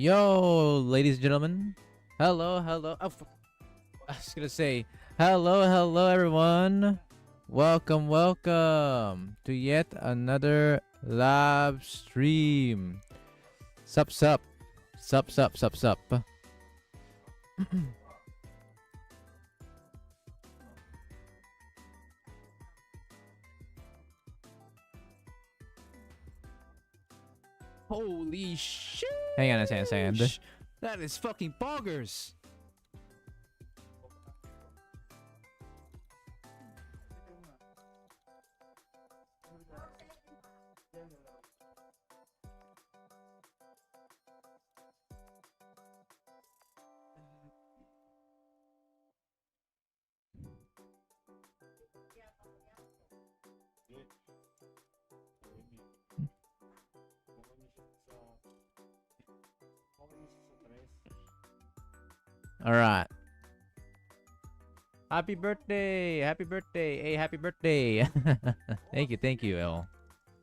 Yo, ladies and gentlemen. Hello, hello. I was gonna say, hello, hello, everyone. Welcome, welcome to yet another live stream. Sup, sup. Sup, sup, sup, sup. Holy shit! Hang on a second. That is fucking boggers. All right. Happy birthday! Happy birthday! Hey, happy birthday! Thank you, El.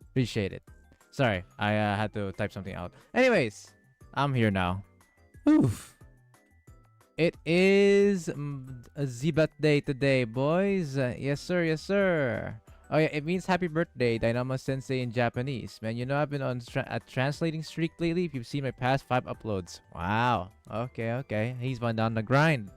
Appreciate it. Sorry, I had to type something out. Anyways, I'm here now. Oof. It is a Zibat day today, boys. Yes, sir. Yes, sir. Oh yeah, it means happy birthday, Dynamo Sensei in Japanese. Man, you know I've been on a translating streak lately. If you've seen my past 5 uploads. Wow. Okay, okay. He's been on the grind.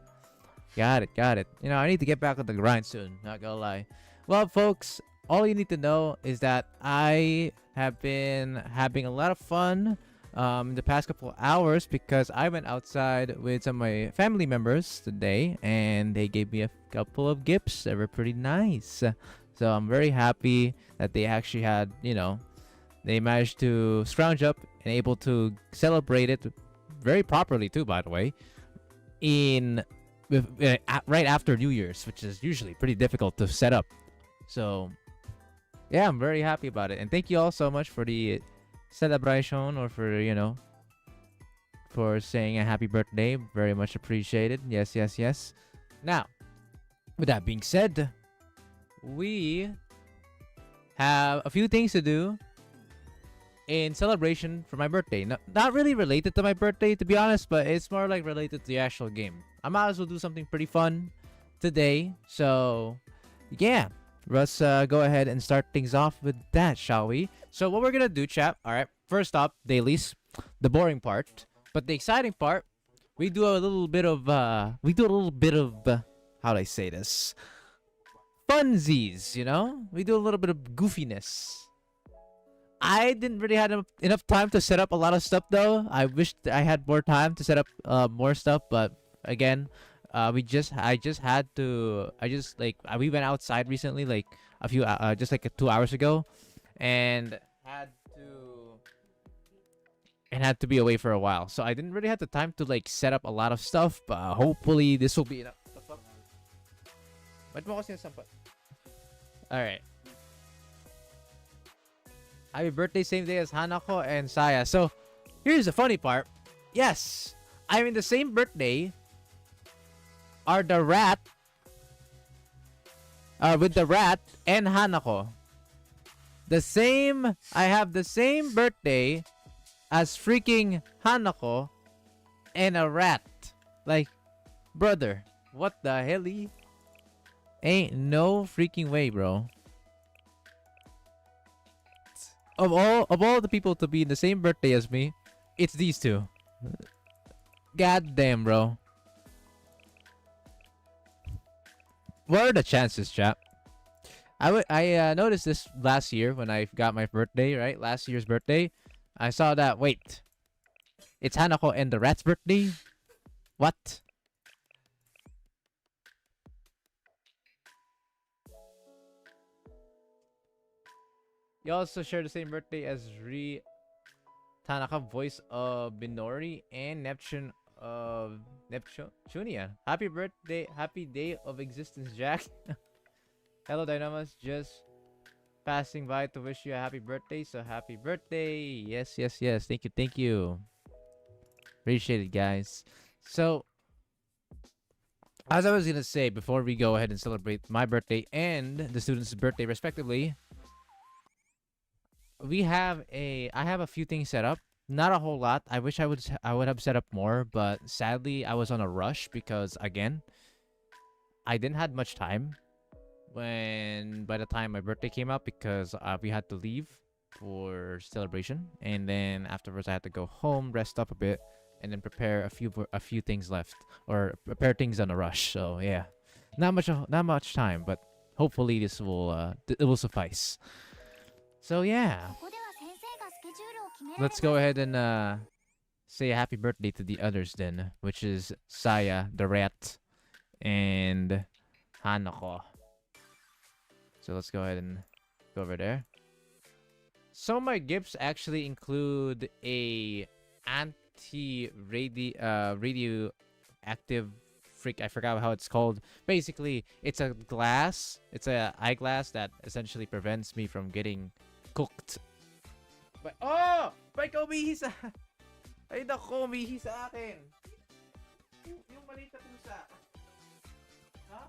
Got it, got it. You know, I need to get back on the grind soon. Not gonna lie. Well, folks, all you need to know is that I have been having a lot of fun in the past couple of hours because I went outside with some of my family members today and they gave me a couple of gifts that were pretty nice. So I'm very happy that they actually had, you know, they managed to scrounge up and able to celebrate it very properly too, by the way, right after New Year's, which is usually pretty difficult to set up. So yeah, I'm very happy about it. And thank you all so much for the celebration or for, you know, for saying a happy birthday. Very much appreciated. Yes, yes, yes. Now, with that being said, we have a few things to do in celebration for my birthday. Not really related to my birthday, to be honest, but it's more like related to the actual game. I might as well do something pretty fun today. So, yeah. Let's go ahead and start things off with that, shall we? So what we're gonna do, chat. All right. First up, dailies, the boring part, but the exciting part. We do a little bit of how do I say this? Funsies, you know. We do a little bit of goofiness. I didn't really have enough time to set up a lot of stuff though. I wished I had more time to set up more stuff, but again, we went outside recently, like a few just like 2 hours ago, and had to be away for a while, so I didn't really have the time to like set up a lot of stuff, but hopefully this will be enough. The fuck? Ba't mo kasi nasampa? Alright. Happy birthday, same day as Hanako and Saya. So here's the funny part. Yes, I'm in the same birthday are the rat with the rat and Hanako. I have the same birthday as freaking Hanako and a rat. Like, brother, what the hell? Ain't no freaking way, bro. Of all the people to be in the same birthday as me, it's these two. God damn, bro. What are the chances, chap? I noticed this last year when I got my birthday, right? Last year's birthday. I saw that, wait. It's Hanako and the rat's birthday? What? You also share the same birthday as Tanaka, voice of Binori, and Neptune of Neptunia. Happy birthday, happy day of existence, Jack. Hello, Dynamas. Just passing by to wish you a happy birthday. So happy birthday. Yes, yes, yes. Thank you. Appreciate it, guys. So, as I was gonna say, before we go ahead and celebrate my birthday and the students' birthday respectively, I have a few things set up Not a whole lot. I wish I would have set up more, but sadly I was on a rush because again, I didn't had much time when by the time my birthday came up because we had to leave for celebration, and then afterwards I had to go home, rest up a bit, and then prepare a few things left or prepare things on a rush. So yeah, not much time, but hopefully this will it will suffice. So yeah, let's go ahead and say a happy birthday to the others then, which is Saya, the rat, and Hanako. So let's go ahead and go over there. So my gifts actually include a radioactive freak. I forgot how it's called. Basically, it's a glass. It's a eyeglass that essentially prevents me from getting cooked. But oh, may umihi sa. Ay nako, umihi sa akin. Yung maliit na pusa. Ha?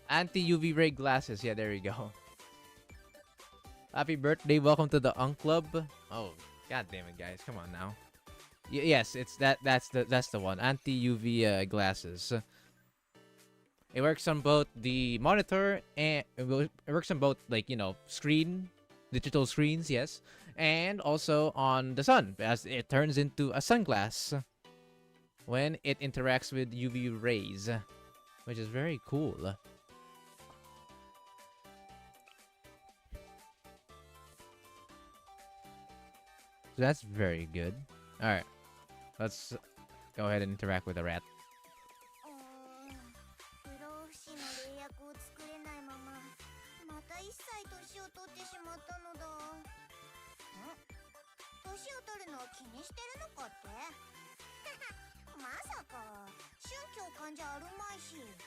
Anti-UV ray glasses. Yeah, there you go. Happy birthday. Welcome to the Club. Oh, god damn it, guys. Come on now. Yes, it's that's the one. Anti-UV glasses. It works on both the monitor and it works on both, like, you know, digital screens, yes, and also on the sun, as it turns into a sunglass when it interacts with UV rays, which is very cool. So that's very good. All right, let's go ahead and interact with the rat.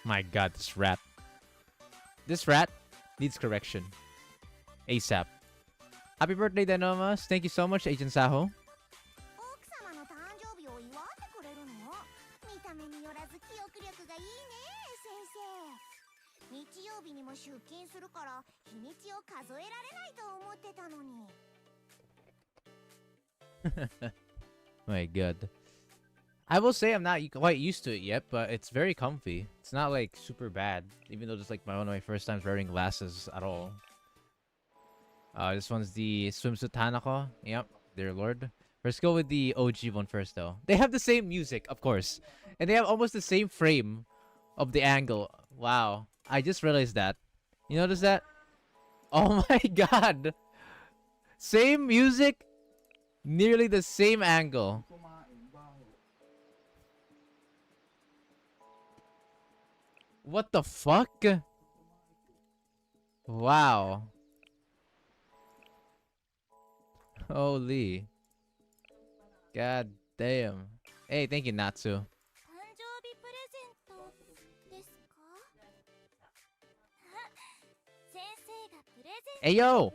My god, this rat. This rat needs correction. ASAP. Happy birthday, Denomas. Thank you so much, Agent Saho. My god. I will say I'm not quite used to it yet, but it's very comfy. It's not like super bad, even though it's like one of my first times wearing glasses at all. This one's the swimsuit Hanako. Yep, dear lord. Let's go with the OG one first, though. They have the same music, of course, and they have almost the same frame of the angle. Wow, I just realized that. You notice that? Oh my god! Same music, nearly the same angle. What the fuck? Wow. Holy. God damn. Hey, thank you, Natsu. Hey, yo!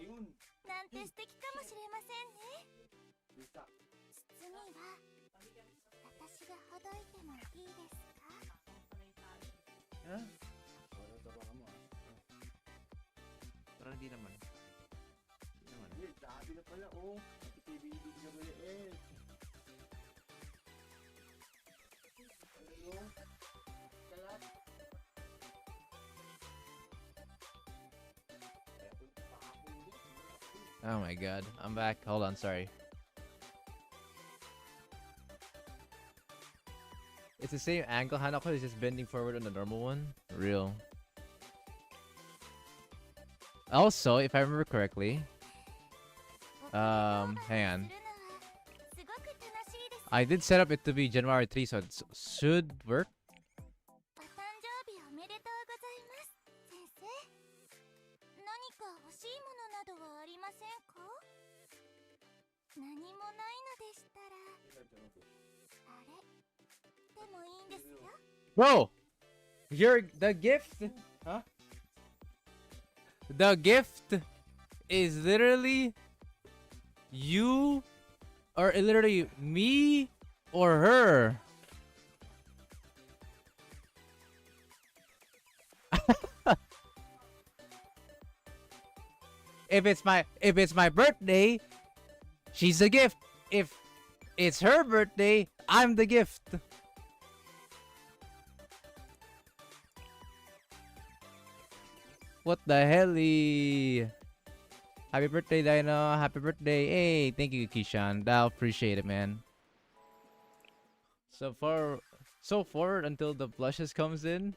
Parang di naman. Sabi na pala, oh. Ibibig na maliit. Oh my god. I'm back. Hold on, sorry. It's the same angle. Hanako is just bending forward on the normal one. Real. Also, if I remember correctly, hang on. I did set up it to be January 3, so it should work. Bro! the gift, huh? The gift is literally you, or literally me or her. If it's my birthday, she's the gift. If it's her birthday, I'm the gift. What the hell? Happy birthday, Dino. Happy birthday. Hey, thank you, Kishan. I appreciate it, man. So forward until the blushes comes in.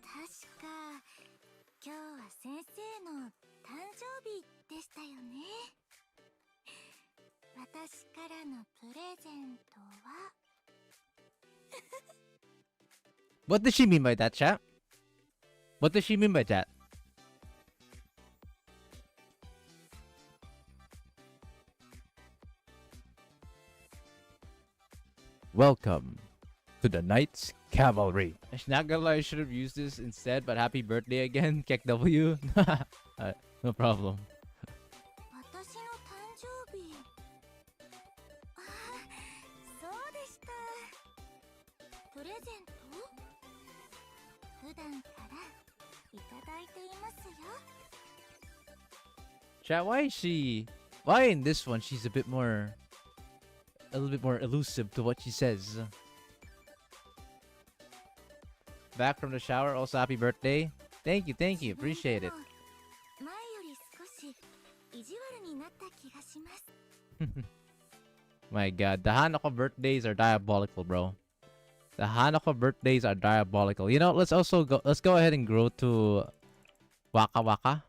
確か今日は先生の誕生日でしたよね。私からのプレゼントは What does she mean by that, chat? What does she mean by that? Welcome to the Knights Cavalry. Not gonna lie, I should have used this instead, but happy birthday again, Kek W. No problem. 私の誕生日。ああ、そうでした。プレゼント？普段からいただいていますよ。 Chat, why in this one she's a little bit more elusive to what she says. Back from the shower, also happy birthday. Thank you, appreciate it. 前より少し意地悪になった気がします。 My god, the Hanako birthdays are diabolical, bro. The Hanako birthdays are diabolical. You know, let's go ahead and grow to Waka Waka.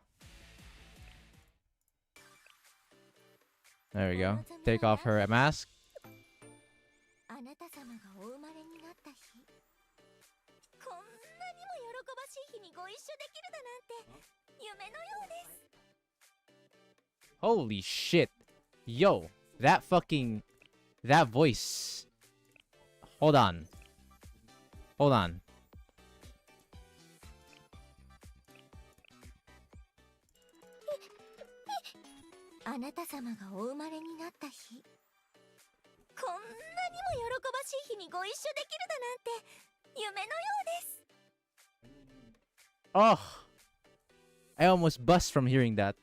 There we go. Take off her mask. あなた様がお生まれになった日、こんなにも喜ばしい日にご一緒できるだなんて夢のようです。 Holy shit. Yo, that voice. Hold on. あなた様がお生まれになった日、こんなにも喜ばしい日にご一緒できるだなんて夢のようです。 Oh, I almost bust from hearing that.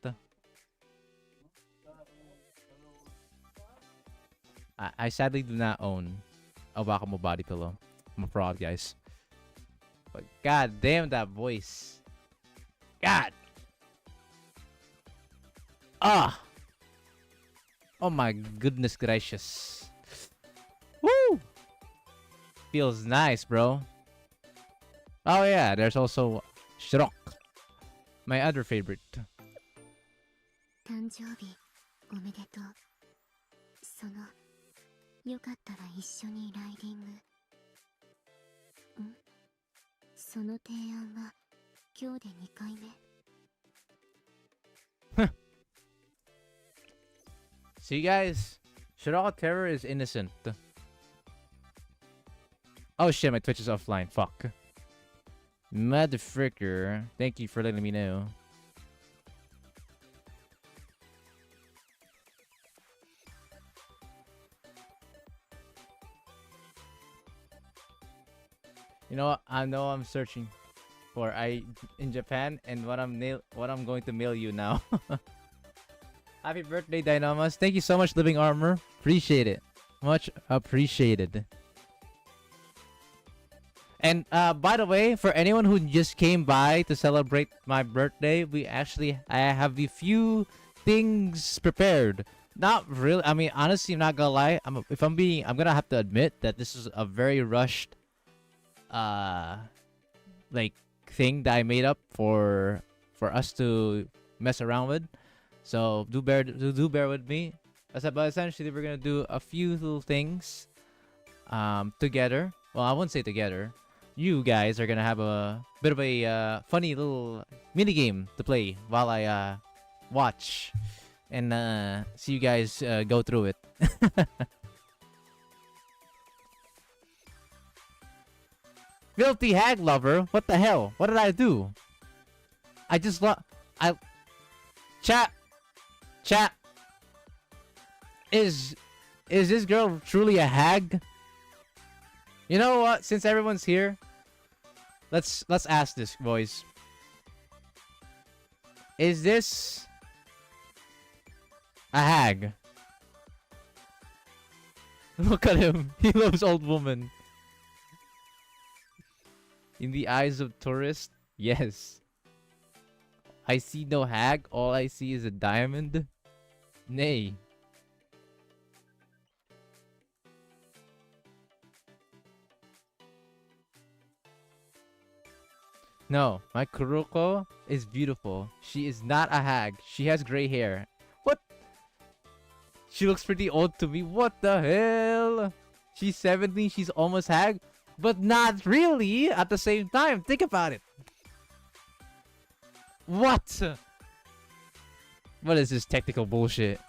I sadly do not own a Wacamo body pillow. I'm a fraud, guys. But god damn that voice. God. Ah. Oh my goodness gracious. Woo. Feels nice, bro. Oh yeah, there's also Shirok, my other favorite. 誕生日おめでとう。よかったら一緒にライディング。その提案は今日で2回目。 See, guys, Shirok Terror is innocent. Oh shit, my Twitch is offline. Fuck. Motherfricker. Thank you for letting me know. You know what? I know I'm searching for in Japan, and what I'm going to mail you now. Happy birthday, Dynamas. Thank you so much, Living Armor. Appreciate it. Much appreciated. And by the way, for anyone who just came by to celebrate my birthday, I have a few things prepared. Not really. I mean, honestly, I'm not gonna lie. I'm gonna have to admit that this is a very rushed, like thing that I made up for us to mess around with. So do bear with me. But essentially, we're gonna do a few little things, together. Well, I wouldn't say together. You guys are gonna have a bit of a funny little mini game to play while I watch and see you guys go through it. Filthy hag lover? What the hell? What did I do? I just I chat. Is this girl truly a hag? You know what? Since everyone's here, let's ask this, boys. Is this a hag? Look at him. He loves old woman. In the eyes of tourists, yes. I see no hag. All I see is a diamond. Nay. No, my Kuroko is beautiful. She is not a hag. She has gray hair. What? She looks pretty old to me. What the hell? She's 17. She's almost hag. But not really at the same time. Think about it. What? What is this technical bullshit?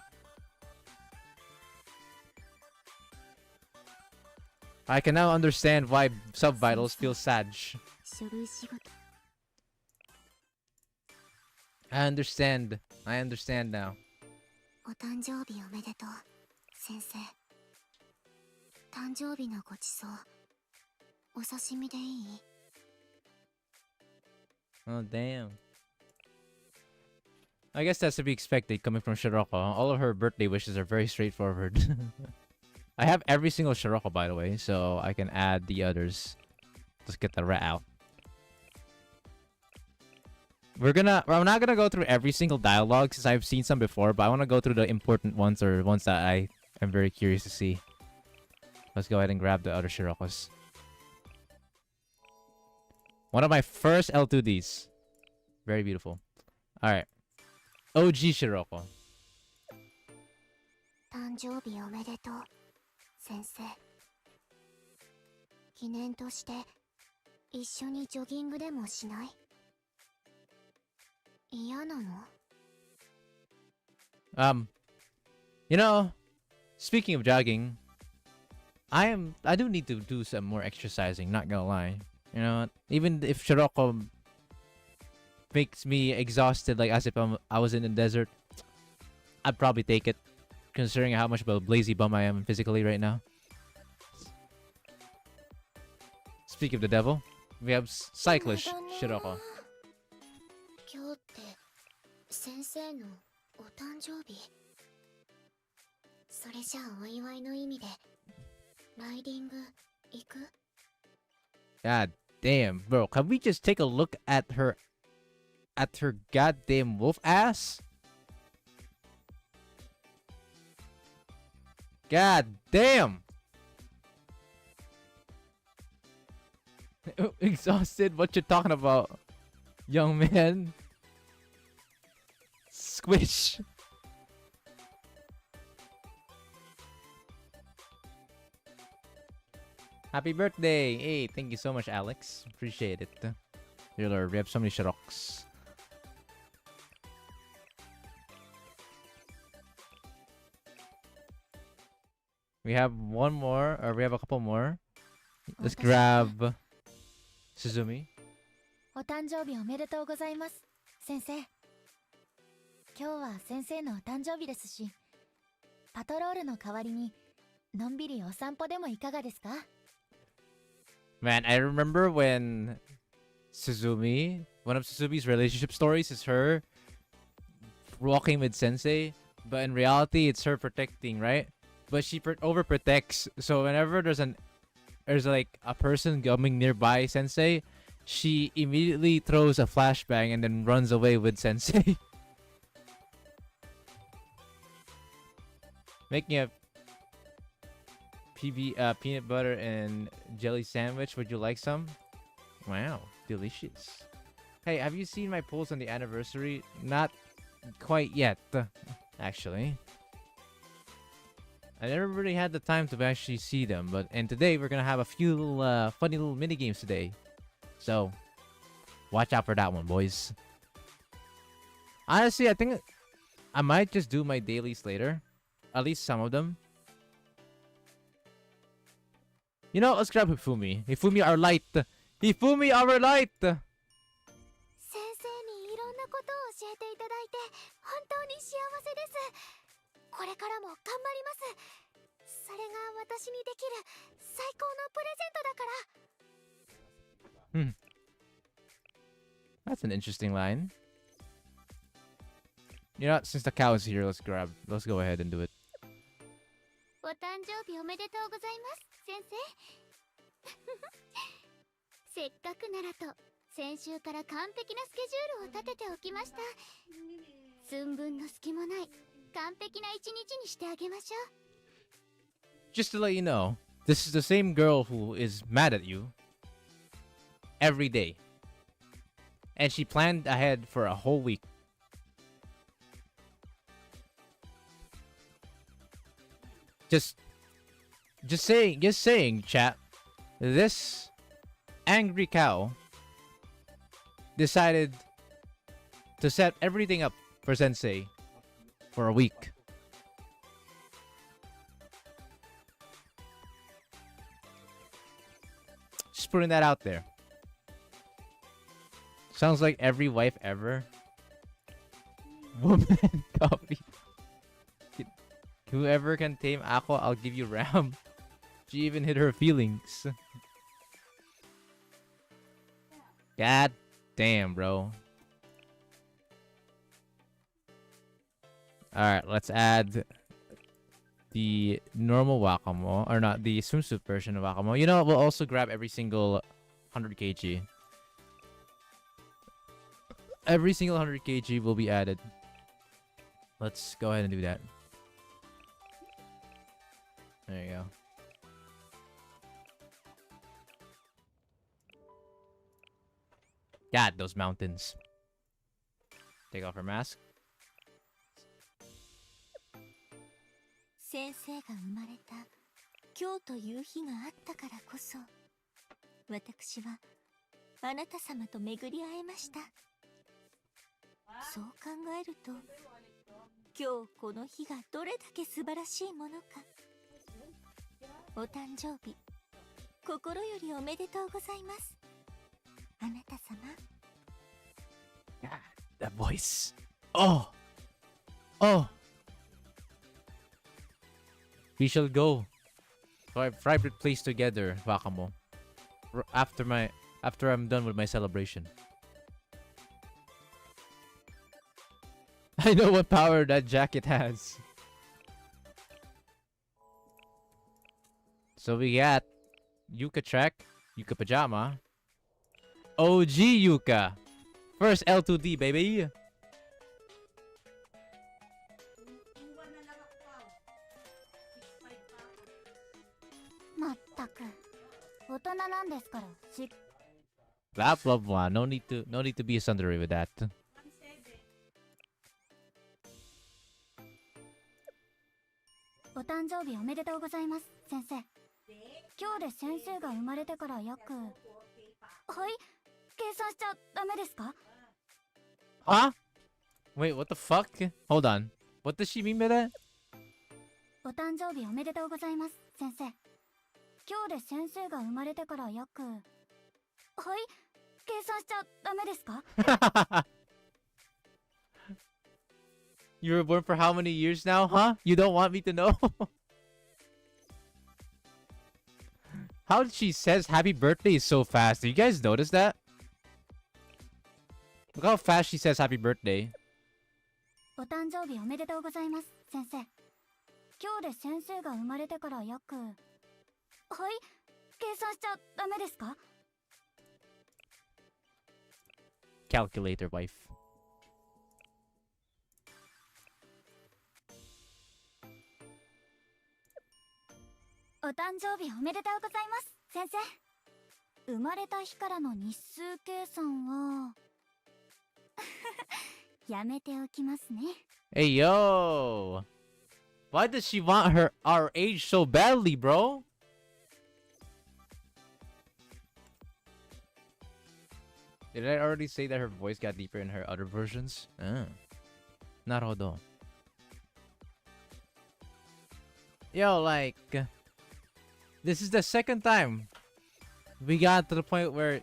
I can now understand why Subvitals feel sad. I understand. I understand now. お誕生日おめでとう、先生。誕生日のごちそう、お刺身でいい？ Oh, damn. I guess that's to be expected coming from Shiroko. All of her birthday wishes are very straightforward. I have every single Shiroko, by the way, so I can add the others. Let's get the rat out. I'm not gonna go through every single dialogue since I've seen some before, but I want to go through the important ones or ones that I am very curious to see. Let's go ahead and grab the other Shirokos. One of my first L2Ds. Very beautiful. Alright. OG Shiroko. 誕生日おめでとう、先生。記念として一緒にジョギングでもしない？嫌なの？ You know, speaking of jogging, I do need to do some more exercising, not gonna lie. You know, even if Shiroko makes me exhausted like as if I was in the desert, I'd probably take it, considering how much of a lazy bum I am physically right now. Speak of the devil, we have cyclist Shiroko. 今日って先生のお誕生日？それじゃあお祝いの意味でライディング行く？ God damn, bro, can we just take a look at her goddamn wolf ass? God damn. Exhausted? What you talking about, young man? Squish. Happy birthday! Hey, thank you so much, Alex. Appreciate it. Dear Lord, we have so many Shiroks. We have one more, or we have a couple more. Let's grab Suzumi. お誕生日おめでとうございます、先生。今日は先生のお誕生日ですし、パトロールの代わりにのんびりお散歩でもいかがですか？ Man, I remember when Suzumi, one of Suzumi's relationship stories is her walking with Sensei, but in reality, it's her protecting, right? But she overprotects, so whenever there's like a person coming nearby Sensei, she immediately throws a flashbang and then runs away with Sensei. Making a peanut butter and jelly sandwich. Would you like some? Wow, delicious. Hey, have you seen my polls on the anniversary? Not quite yet, actually. I never really had the time to actually see them, and today we're gonna have a few little funny little mini games today. So, watch out for that one, boys. Honestly, I think I might just do my dailies later. At least some of them. You know, let's grab Hifumi. Hifumi, our light. Hifumi, our light. 先生にいろんなことを教えていただいて本当に幸せです。これからも頑張ります。それが私にできる最高のプレゼントだから。That's an interesting line. You know what? Since the cow is here, let's go ahead and do it. お誕生日おめでとうございます、先生。せっかくならと先週から完璧なスケジュールを立てておきました。寸分の隙もない完璧な一日にしてあげましょう。 Just to let you know, this is the same girl who is mad at you every day. And she planned ahead for a whole week. Just saying, chat. This angry cow decided to set everything up for Sensei for a week. Just putting that out there. Sounds like every wife ever. Woman coffee. Whoever can tame Aqua, I'll give you Ram. She even hit her feelings. God damn, bro. Alright, let's add the normal Wakamo. Or not, the swimsuit version of Wakamo. You know, we'll also grab every single 100 kg. Every single 100 kg will be added. Let's go ahead and do that. There you go. God, those mountains. Take off her mask. 先生が生まれた今日という日があったからこそ、私はあなた様と巡り会えました。そう考えると、今日この日がどれだけ素晴らしいものか。お誕生日、心よりおめでとうございます。あなた様。God, that voice. Oh! Oh! We shall go to a private place together, Wakamo. After I'm done with my celebration. I know what power that jacket has. So we got Yuka Track, Yuka Pajama, OG Yuka. First L2D, baby. まったく、大人なんですから。Blah blah blah. No need to be a sundry with that. お誕生日おめでとうございます、先生。今日で先生が生まれてから約、はい、計算しちゃダメですか？ Huh? Wait, what the fuck? Hold on. What does she mean by that? お誕生日おめでとうございます、先生。今日で先生が生まれてから約、はい、計算しちゃダメですか？ You were born for how many years now, huh? You don't want me to know? How did she says happy birthday is so fast? Do you guys notice that? Look how fast she says happy birthday. お誕生日おめでとうございます、先生。今日で先生が生まれてから約、はい、計算しちゃダメですか？ Calculator wife. お誕生日おめでとうございます、先生。生まれた日からの日数計算はやめておきますね。Hey yo! Why does she want our age so badly, bro? Did I already say that her voice got deeper in her other versions? Naruhodo. Yo, like, this is the second time we got to the point where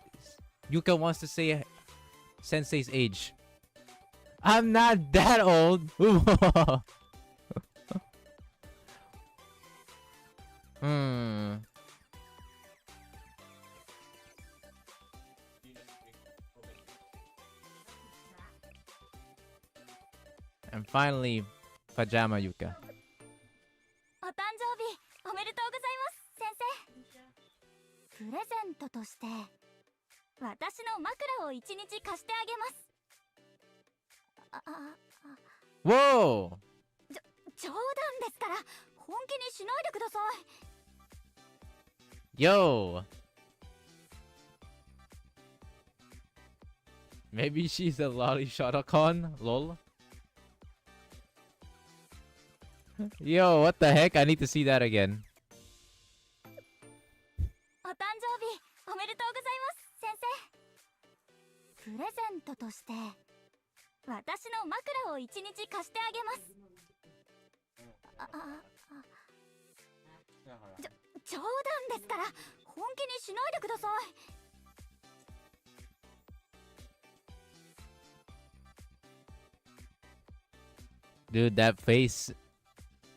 Yuka wants to say Sensei's age. I'm not that old. Hmm. And finally, Pajama Yuka. お誕生日おめでとうございます先生。プレゼントとして私の枕を一日貸してあげます。Whoa! 冗談ですから本気にしないでください。 Yo! Maybe she's a lolly shotacon? Lol? Yo, what the heck? I need to see that again. お誕生日おめでとうございます先生。プレゼントとして私の枕を一日貸してあげます。冗談ですから本気にしないでください。 Dude, that face.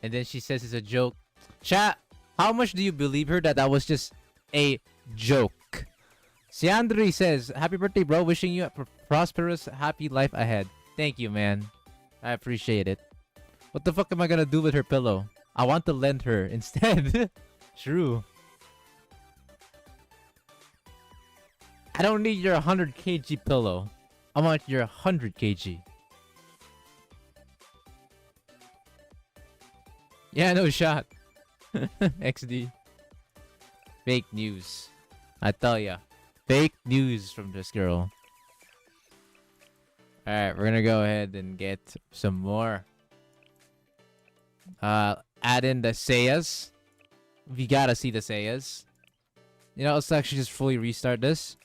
And then she says it's a joke. Chat, how much do you believe her that that was just a joke? Siandri says, happy birthday, bro. Wishing you a prosperous, happy life ahead. Thank you, man. I appreciate it. What the fuck am I gonna do with her pillow? I want to lend her instead. True. I don't need your 100 kg pillow. I want your 100 kg. Yeah, no shot. XD. Fake news. I tell ya. Fake news from this girl. Alright, we're gonna go ahead and get some more. Add in the Seiyas. We gotta see the Seiyas. You know, let's actually just fully restart this.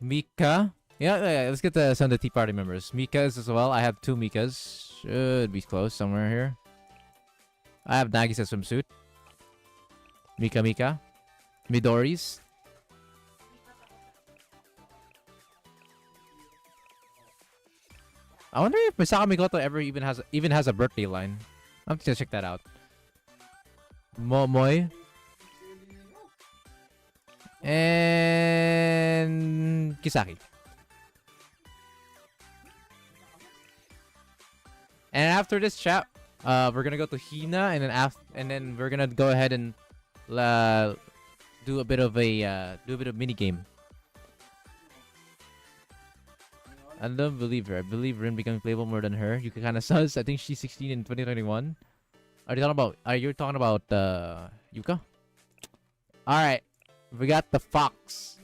Mika. Yeah, let's get some of the Tea Party members. Mika's as well. I have 2 Mikas. Should be close somewhere here. I have Nagisa's swimsuit. Mika. Midori's. I wonder if Misaka Mikoto ever even has a birthday line. I'm just gonna check that out. Momoy. And Kisaki. And after this chat, we're gonna go to Hina, and then we're gonna go ahead and do a bit of mini game. I don't believe her. I believe Rin becoming playable more than her. You can kind of sus. I think she's 16 in 2021. Are you talking about Yuka? All right, we got the fox.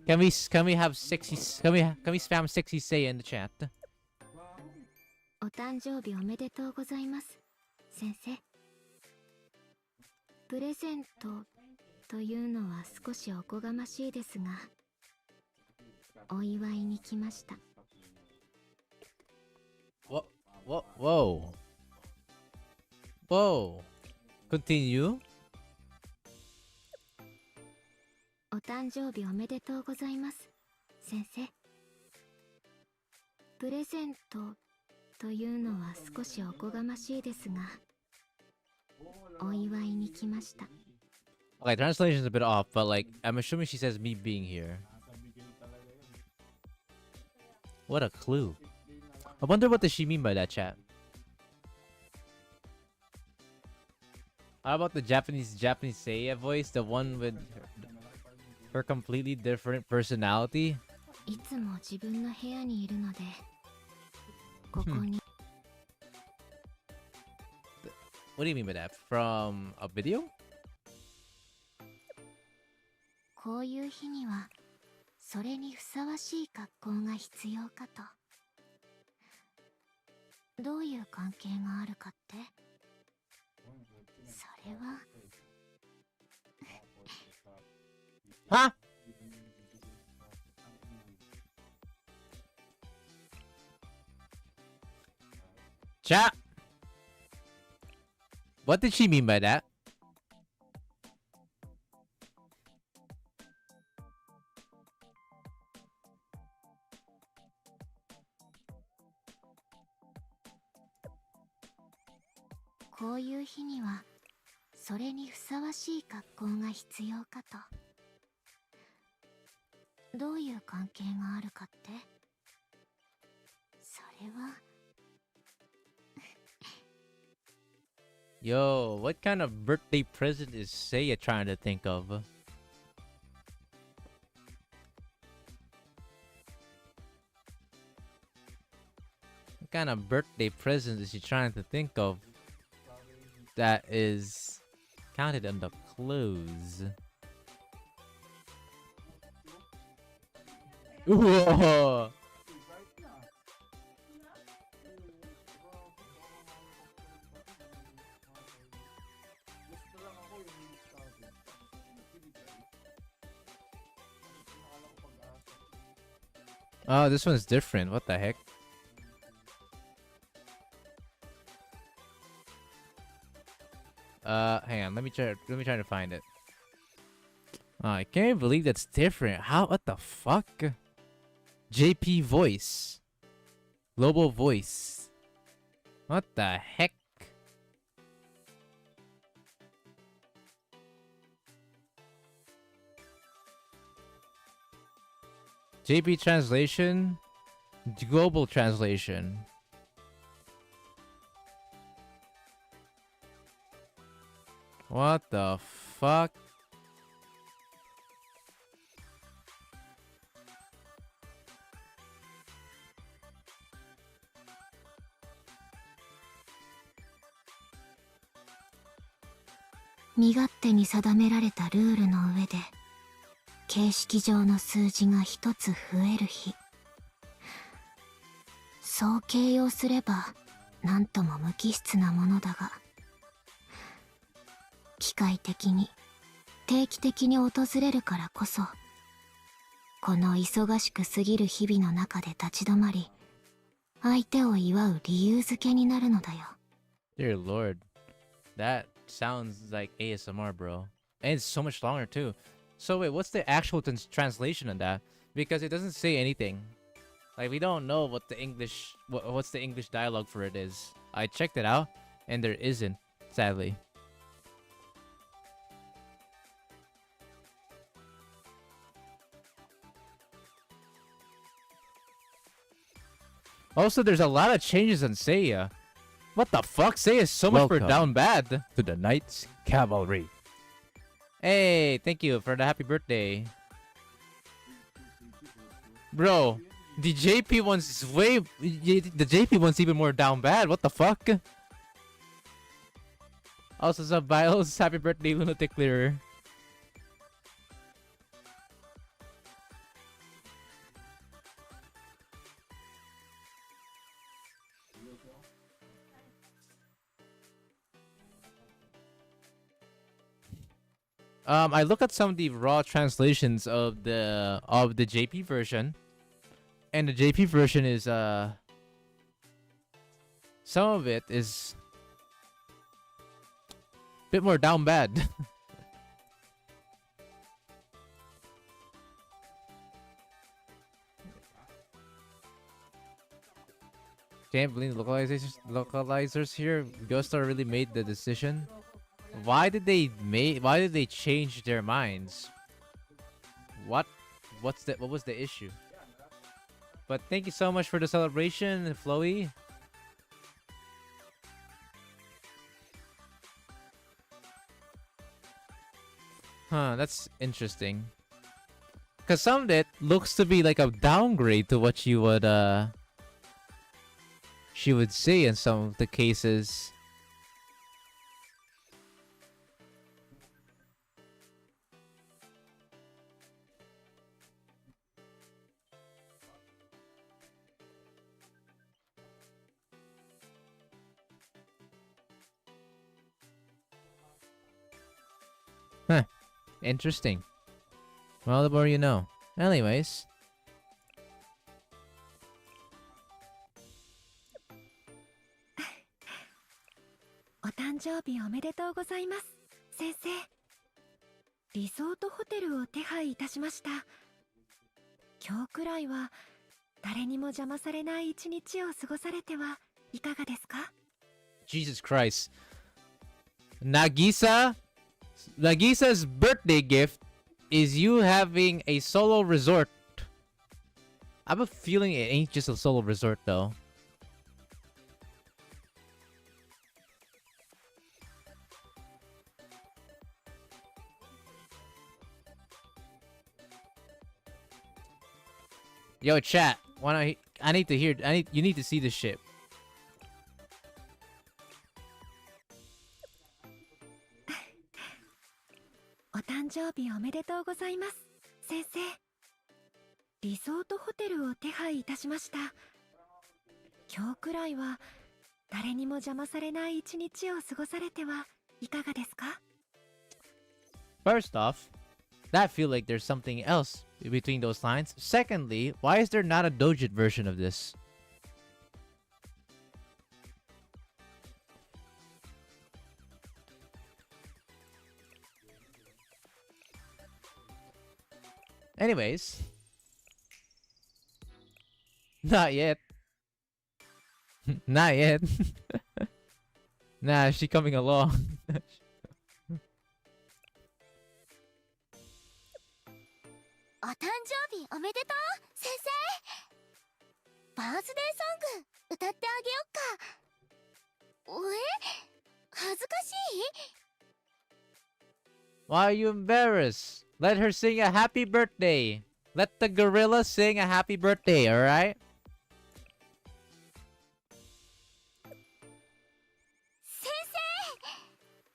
Can we have sexy? Can we spam sexy say in the chat? お誕生日おめでとうございます先生。プレゼントというのは少しおこがましいですがお祝いに来ました。 Whoa. Continue. お誕生日おめでとうございます先生。プレゼントというのは少しおこがましいですがお祝いに来ました。 Okay, translation's a bit off, but like I'm assuming she says me being here. What a clue. I wonder what does she mean by that, chat. How about the Japanese Seiya voice, the one with her completely different personality? いつも自分の部屋にいるのでここに What do you mean by that? From a video? こういう日にはそれにふさわしい格好が必要かと。どういう関係があるかって？それは。Huh? Chat. What did she mean by that?こういう日にはそれにふさわしい格好が必要かと。どういう関係があるかって？それは。Yo, what kind of birthday present is Seiya trying to think of? What kind of birthday present is she trying to think of that is counted on the clothes? Whoa! Oh, this one's different. What the heck? Hang on. Let me try to find it. Oh, I can't believe that's different. How? What the fuck? JP voice. Global voice. What the heck? JP translation. Global translation. What the fuck? 身勝手に定められたルールの上で形式上の数字が一つ増える日、そう形容すればなんとも無機質なものだが、機械的に定期的に訪れるからこそ、この忙しく過ぎる日々の中で立ち止まり、相手を祝う理由付けになるのだよ。 Dear Lord, that sounds like ASMR, bro. And it's so much longer too. So wait, what's the actual translation on that? Because it doesn't say anything. Like, we don't know what the English, what's the English dialogue for it is. I checked it out, and there isn't, sadly. Also, there's a lot of changes on Seiya. What the fuck? Seiya is so much for down bad. To the Knights Cavalry. Hey, thank you for the happy birthday. Bro, the JP one's the JP one's even more down bad. What the fuck? Also, sub Biles, happy birthday, Lunatic Clearer. I look at some of the raw translations of the JP version, and the JP version is some of it is a bit more down bad. Can't believe the localizers here. Ghostar really made the decision. Why did they change their minds? What was the issue? But thank you so much for the celebration, Floey. Huh, that's interesting. Cause some of it looks to be like a downgrade to what she would say in some of the cases. Huh. Interesting. Well, the more you know. Anyways. 誕生日おめでとうございます、先生。リゾートホテルを手配いたしました。今日くらいは誰にも邪魔されない一日を過ごされてはいかがですか？ Jesus Christ. Nagisa's birthday gift is you having a solo resort. I have a feeling it ain't just a solo resort though. Yo, chat. I need to hear. You need to see this shit. お誕生日おめでとうございます、先生。リゾートホテルを手配いたしました。今日くらいは誰にも邪魔されない一日を過ごされてはいかがですか？ First off, that feel like there's something else between those lines. Secondly, why is there not a Dojit version of this? Anyways. Not yet. Not yet. Nah, she coming along. お誕生日おめでとう先生。バースデーソング歌ってあげよっか。恥ずかしい？ Why are you embarrassed? Let her sing a happy birthday. Let the gorilla sing a happy birthday, alright? 先生、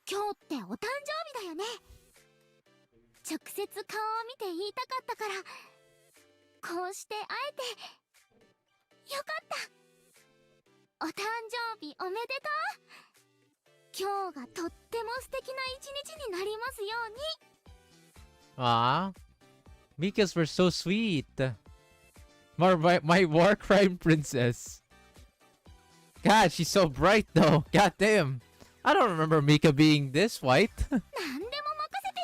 今日ってお誕生日だよね。直接顔を見て言いたかったから、こうして会えてよかった。お誕生日おめでとう。今日がとっても素敵な一日になりますように。Ah, Mika's were so sweet. My war crime princess. God, she's so bright though. God damn. I don't remember Mika being this white. 何でも任せて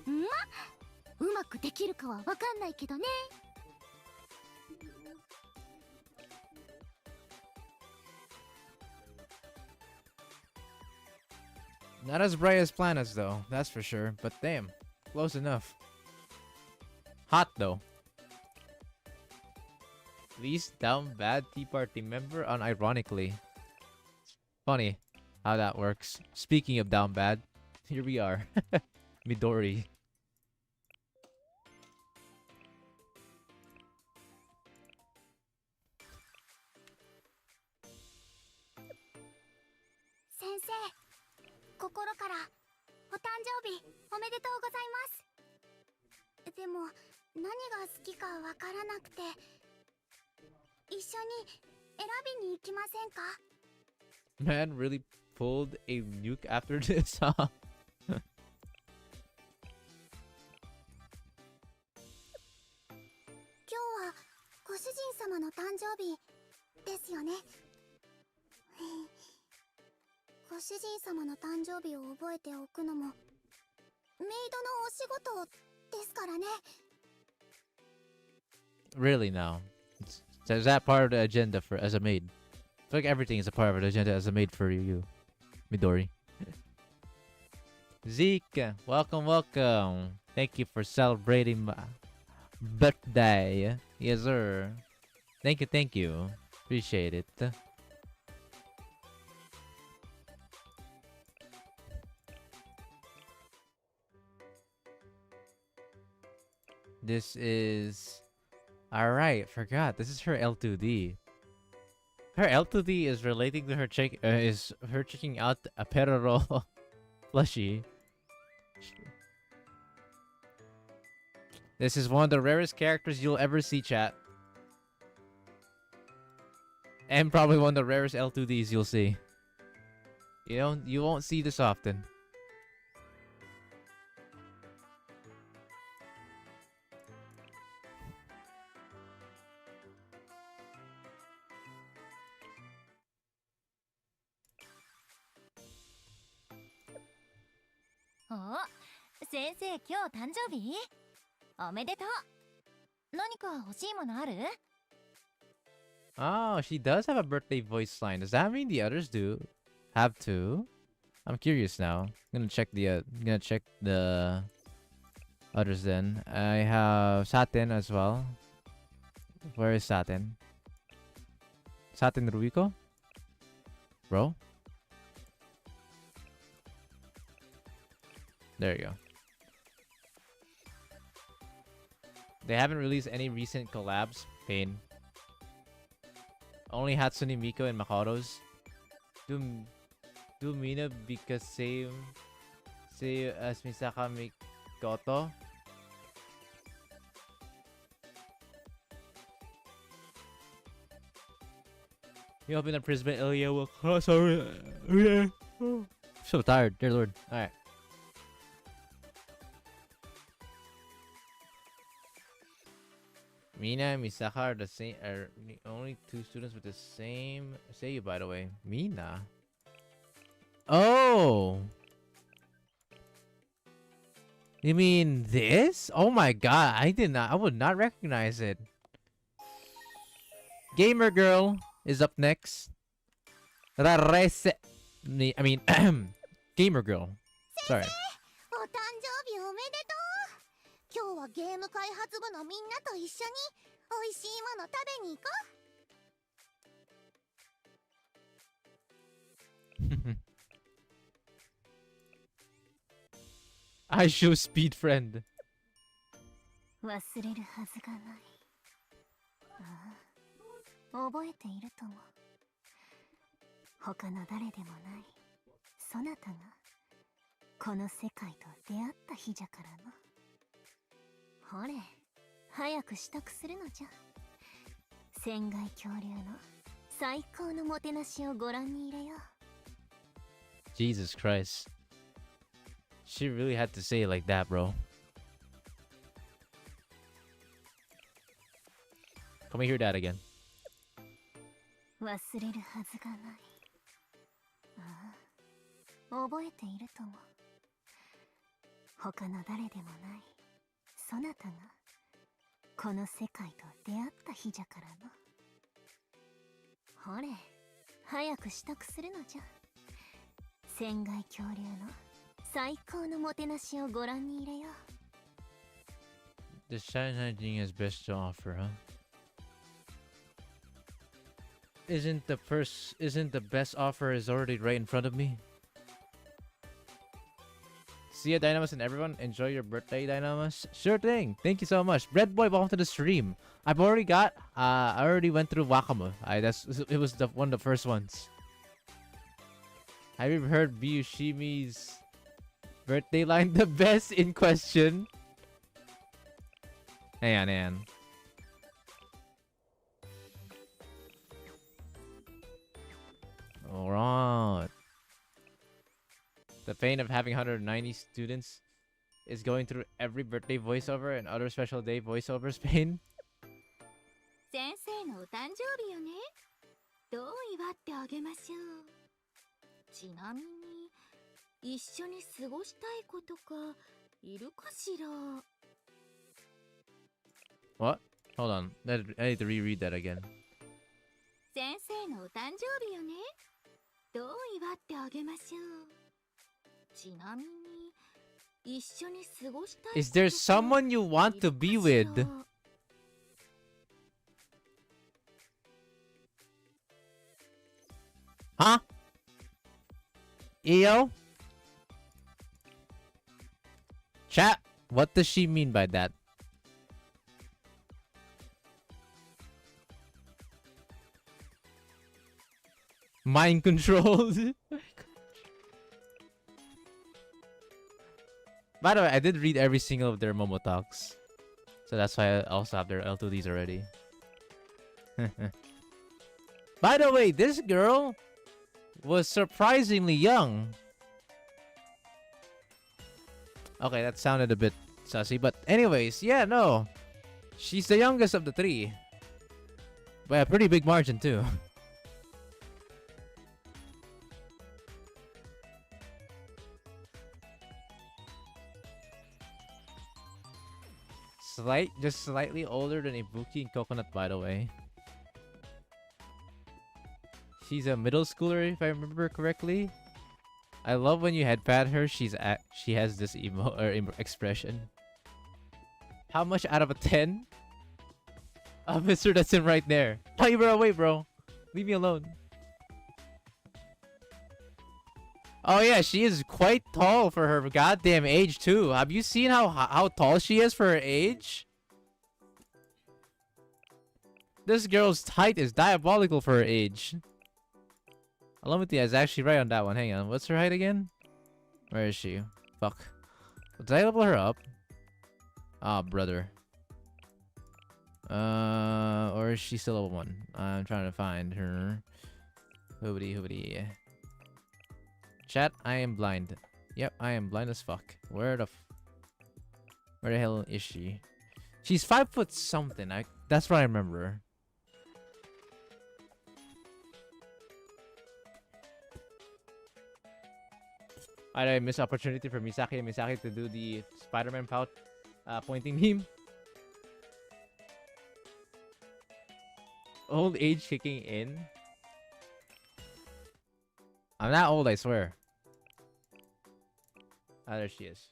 よ。うまくできるかはわかんないけどね。Not as bright as Planas though, that's for sure. But damn, close enough. Hot though. Least down bad Tea Party member unironically. Funny how that works. Speaking of down bad, here we are. Midori. 先生、心からお誕生日おめでとうございます。でも何が好きかわからなくて、一緒に選びに行きませんか？ Man really pulled a nuke after this, huh? 今日はご主人様の誕生日ですよね。ご主人様の誕生日を覚えておくのもメイドのお仕事ですからね。 Really now? Is that part of the agenda for as a maid? I feel like everything is a part of the agenda as a maid for you, Midori. Zeke, welcome, welcome. Thank you for celebrating my birthday. Yes, sir. Thank you. Appreciate it. This is... Alright, forgot. This is her L2D. Her L2D is relating to her is her checking out a Peroro plushie. This is one of the rarest characters you'll ever see, chat. And probably one of the rarest L2Ds you'll see. You won't see this often. お、先生今日誕生日？おめでとう。何か欲しいものある？ Oh, she does have a birthday voice line. Does that mean the others do have to? I'm curious now. I'm gonna check the others then. I have Satin as well. Where is Satin? Satin Ruiko? Bro? There you go. They haven't released any recent collabs. Pain. Only Hatsune Miku and Makoto's. Do Mina because same as Misaka Mikoto? You open the Prisma Ilya will cross over. So tired, dear lord. Alright. Mina and Misaka are the same. Are the only two students with the same Seiyu, by the way. Mina. Oh. You mean this? Oh my god! I would not recognize it. Gamer Girl is up next. Rarese. I mean, Gamer Girl. Sorry. お誕生日おめでとう。今日はゲーム開発部のみんなと一緒に美味しいもの食べに行こう。I show speed friend. 忘れるはずがない。ああ、覚えているとも。他の誰でもないそなたがこの世界と出会った日じゃからな。ほれ、早く支度するのじゃ。船外恐竜の最高のもてなしをご覧に入れよう。 Jesus Christ. She really had to say it like that, bro. Can we hear that again? 忘れるはずがない。ああ、覚えているとも。他の誰でもないそなたがこの世界と出会った日じゃからな。ほれ、早く支度するのじゃ。船外恐竜の最高のもてなしをご覧に入れよう。 The Shine has best to offer, huh? Isn't the best offer is already right in front of me? See ya, Dynamus, and everyone. Enjoy your birthday, Dynamus. Sure thing. Thank you so much. Red Boy, welcome to the stream. I already went through Wakama. It was one of the first ones. Have you heard Biyushimi's birthday line? The best in question. Hang on. Alright. The pain of having 190 students is going through every birthday voiceover and other special day voiceovers pain. 先生のお誕生日よね。どう祝ってあげましょう。ちなみに一緒に過ごしたい子とかいるかしら。 What? Hold on. I need to reread that again. 先生のお誕生日よね。どう祝ってあげましょう。ちなみに一緒に過ごしたい子とか Is there someone you want to be with? Huh? EO? Chat, what does she mean by that? Mind controlled? By the way, I did read every single of their momotalks. So that's why I also have their L2Ds already. By the way, this girl was surprisingly young. Okay, that sounded a bit sussy, but anyways, yeah, no. She's the youngest of the three. By a pretty big margin, too. just slightly older than Ibuki and Coconut, by the way. She's a middle schooler, if I remember correctly. I love when you head pat her. She has this expression. How much out of a 10? Mister, that's him right there. Hey, bro, wait, bro. Leave me alone. Oh yeah, she is quite tall for her goddamn age too. Have you seen how tall she is for her age? This girl's height is diabolical for her age. Alamity is actually right on that one. Hang on, what's her height again? Where is she? Fuck. Did I level her up? Ah, brother. Or is she still level 1? I'm trying to find her. Hoobity. Chat, I am blind. Yep, I am blind as fuck. Where the hell is she? She's 5 foot something. That's what I remember. I miss opportunity for Misaki and Misaki to do the Spider-Man pout pointing meme. Old age kicking in. I'm not old, I swear. Ah, there she is.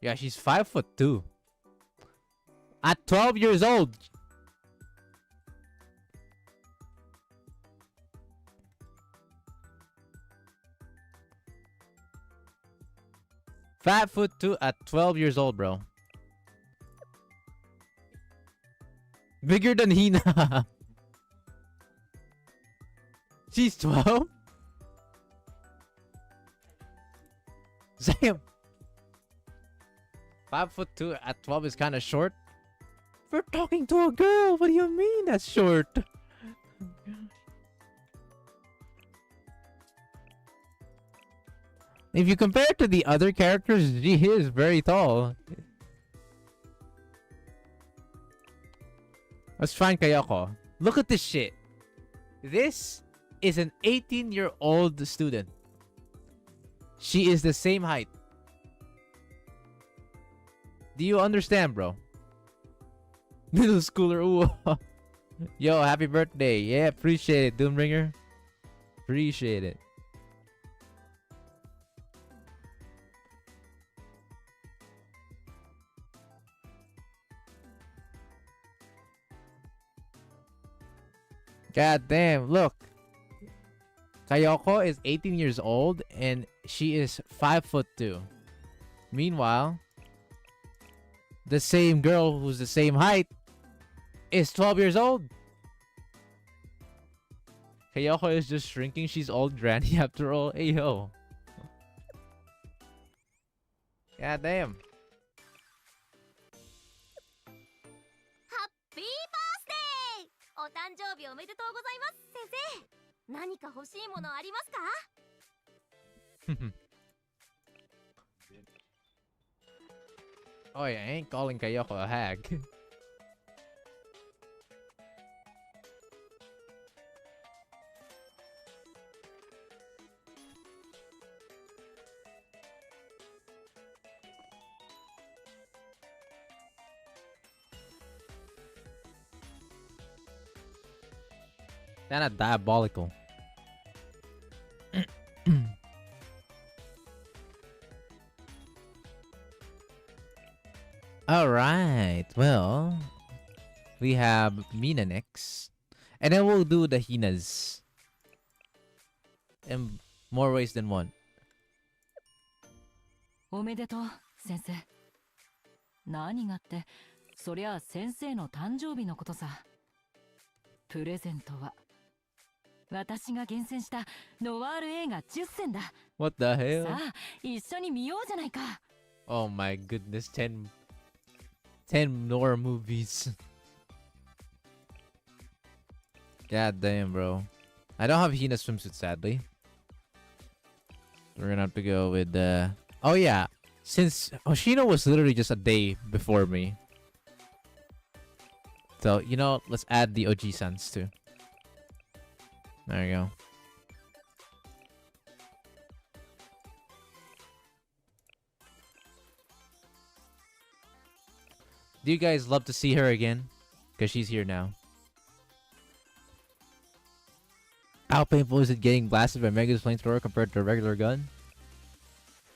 Yeah, she's 5'2". At 12 years old. (5'2" at 12 years old, bro. Bigger than Hina. She's 12? Damn. 5'2" at 12 is kind of short. We're talking to a girl. What do you mean that's short? If you compare it to the other characters, she is very tall. Let's find Kayako. Look at this shit. This is an 18-year-old student. She is the same height. Do you understand, bro? Middle schooler. Ooh. Yo, happy birthday. Yeah, appreciate it, Doombringer. Appreciate it. God damn, look. Kayoko is 18 years old and she is 5'2". Meanwhile, the same girl who's the same height is 12 years old. Kayoko is just shrinking. She's old granny after all. Hey, yo. God damn. Happy birthday! お誕生日おめでとうございます、先生。何か欲しいものありますか？ Oh yeah, I ain't calling Kayoko a hag. They're not diabolical. Alright, well, we have Mina next. And then we'll do the Hinas. In more ways than one. おめでとう、先生。何がって、そりゃ先生の誕生日のことさ。プレゼントは、私が厳選したノワール映画10選だ。What the hell? さあ、一緒に見ようじゃないか。Oh my goodness, 10 noir movies. God damn, bro. I don't have Hina's swimsuit, sadly. We're gonna have to go with oh yeah, since Hoshino was literally just a day before me. So, you know, let's add the Oji-sans too. There you go. Do you guys love to see her again? Because she's here now. How painful is it getting blasted by Mega's flamethrower compared to a regular gun?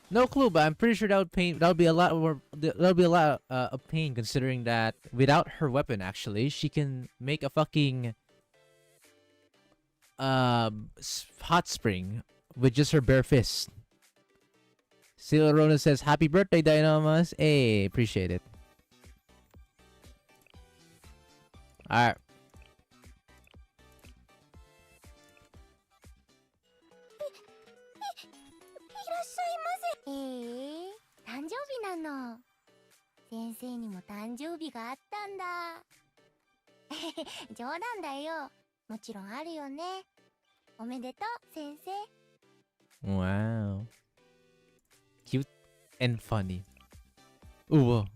No clue, but I'm pretty sure that would be a lot more. That would be a lot of pain, considering that without her weapon, actually, she can make a fucking hot spring with just her bare fist. Sila Rona says, "Happy birthday, Dynamas!" Hey, appreciate it. All right. 誕生日なの。先生にも誕生日があったんだ。冗談だよ。もちろんあるよね。おめでとう、先生。 Wow. Cute and funny. Ooh. い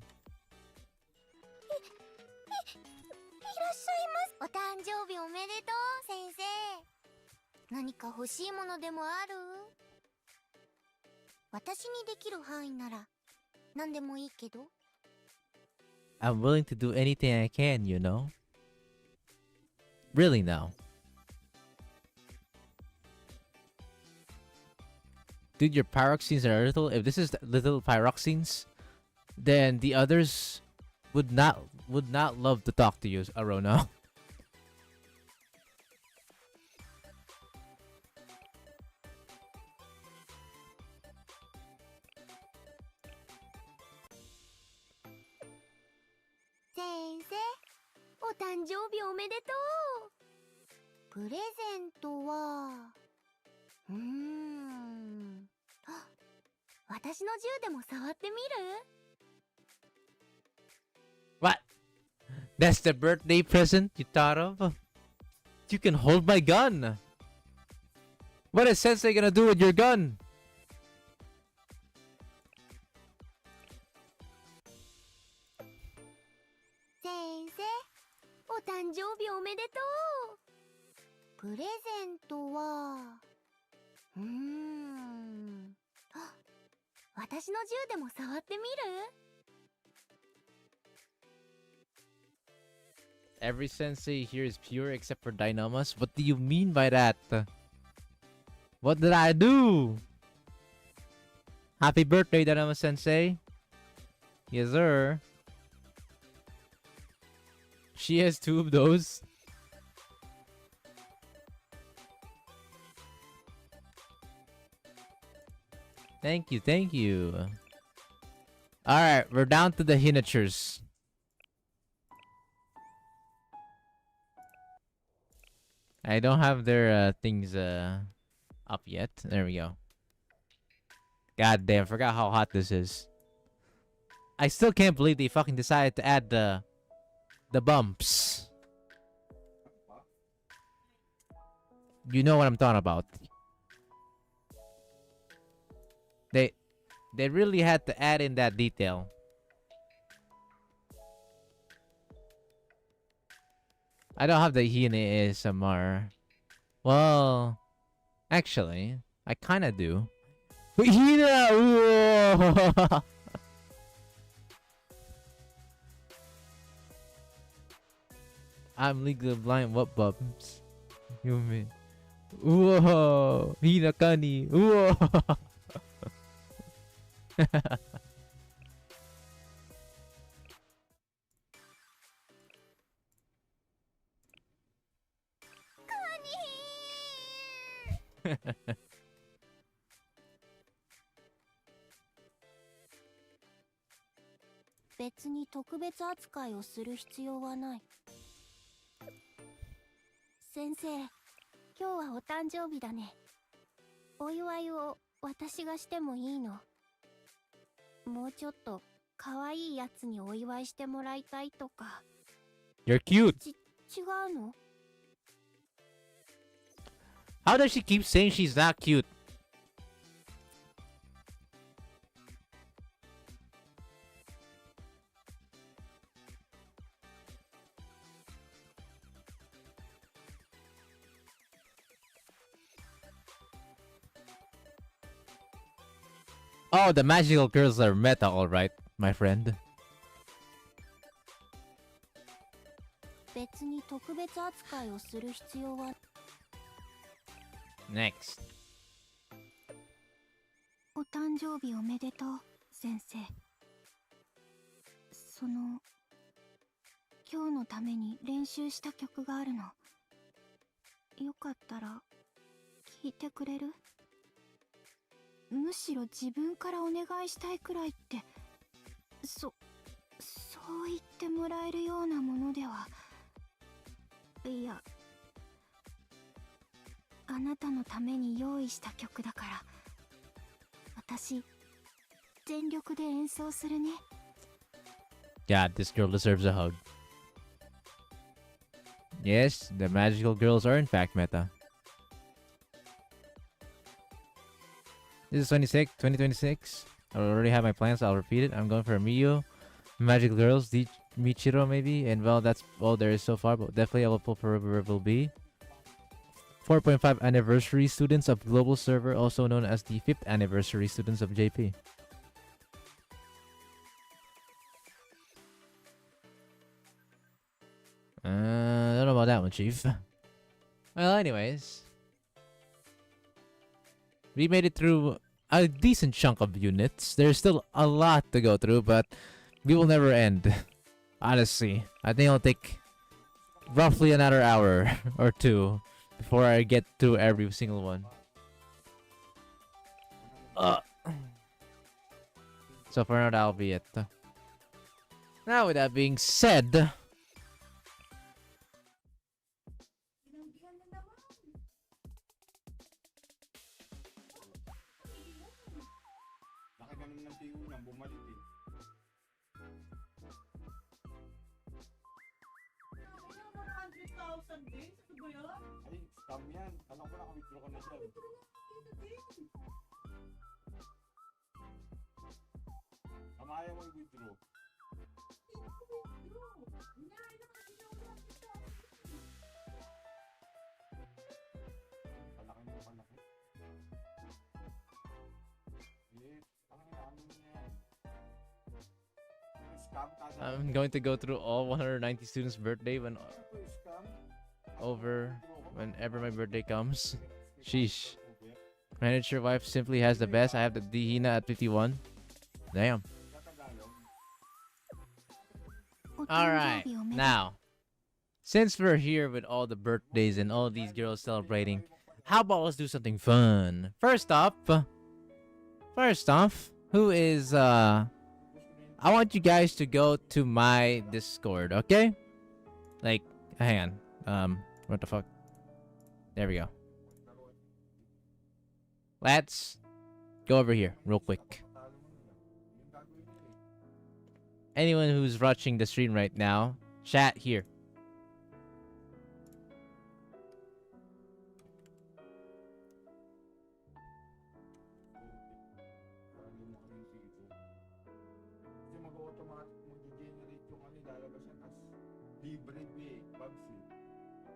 らっしゃいます。お誕生日おめでとう、先生。何か欲しいものでもある？私にできる範囲なら何でもいいけど。 I'm willing to do anything I can, you know? Really now. Dude, your pyroxenes are little. If this is little pyroxenes, then the others would not love to talk to you, Arona. Sensei, お誕生日おめでとう。プレゼントはあ、私の銃でも触ってみる？ What? That's the birthday present you thought of? You can hold my gun. What is Sensei gonna do with your gun? Sensei, お誕生日おめでとう。プレゼントはあ、私の銃でも触ってみる？ Every sensei here is pure except for Dynamas. What do you mean by that? What did I do? Happy birthday, Dynamas Sensei. Yes, sir. She has two of those. Thank you, thank you. Alright, we're down to the Hinachers. I don't have their things up yet. There we go. God damn, forgot how hot this is. I still can't believe they fucking decided to add the bumps. You know what I'm talking about. They really had to add in that detail. I don't have the Hina ASMR. Well, actually, I kind of do. Hina! Whoa! I'm legally blind. What bumps? You mean? Whoa! Hina Kani! Whoa!別に特別扱いをする必要はない。先生、今日はお誕生日だね。お祝いを私がしてもいいの？もうちょっと可愛いやつにお祝いしてもらいたいとか。You're cute. 違うの？ How does she keep saying she's not cute? Oh, the magical girls are meta, alright, my friend. 別に特別扱いをする必要は。 Next. お誕生日おめでとう、先生。今日のために練習した曲があるの。よかったら聴いてくれる？むしろ自分からお願いしたいくらいって、そう言ってもらえるようなものでは。いや、あなたのために用意した曲だから、私全力で演奏するね。 God, this girl deserves a hug. Yes, the magical girls are in fact meta. This is 2026. I already have my plans, so I'll repeat it. I'm going for Miyo, Magical Girls, Michiro maybe, and well, that's all there is so far, but definitely I will pull for River B. 4.5 anniversary students of Global Server, also known as the 5th anniversary students of JP. I don't know about that one, Chief. Well, anyways. We made it through a decent chunk of units. There's still a lot to go through, but we will never end. Honestly, I think it'll take roughly another hour or two before I get through every single one. So for now, that'll be it. Now, with that being said, I'm going to go through all 190 students' birthday whenever my birthday comes. Sheesh. Manager wife simply has the best. I have the Dihina at 51. Damn. Alright, now, since we're here with all the birthdays and all these girls celebrating, how about let's do something fun? First off, who is, I want you guys to go to my Discord, okay? Like, hang on. What the fuck? There we go. Let's go over here real quick. Anyone who's watching the stream right now, chat here.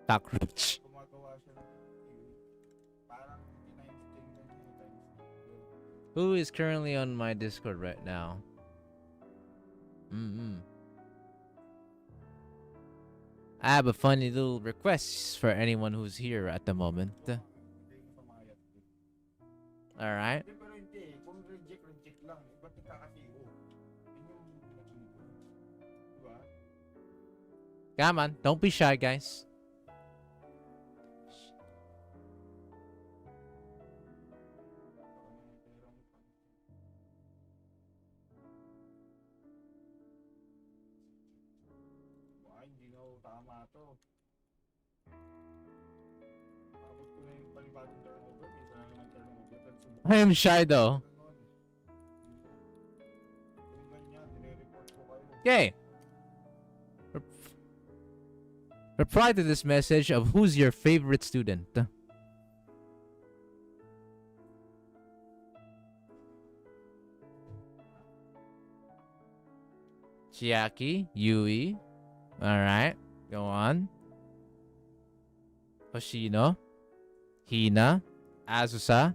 Cockroach. Who is currently on my Discord right now? I have a funny little request for anyone who's here at the moment. Alright. Come on, don't be shy, guys. I am shy though. Okay. Reply to this message of who's your favorite student. Chiaki, Yui. Alright, go on. Hoshino, Hina, Azusa.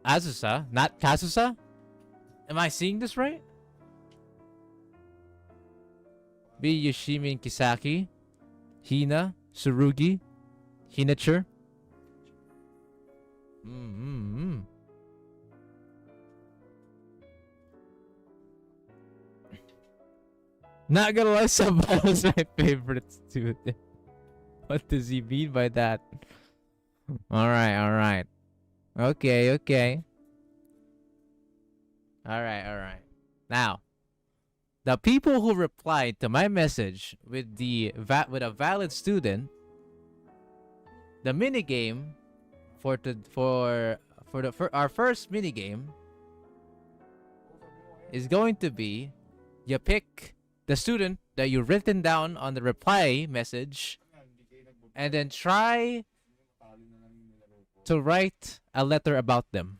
Azusa, not Kazusa? Am I seeing this right? B. Yoshimi and Kisaki. Hina. Tsurugi. Hinacher. Not gonna lie, Sabayo's my favorite student. What does he mean by that? Alright. Okay. Alright. Now, the people who replied to my message with with a valid student, the minigame for our first minigame is going to be you pick the student that you've written down on the reply message and then try to write a letter about them.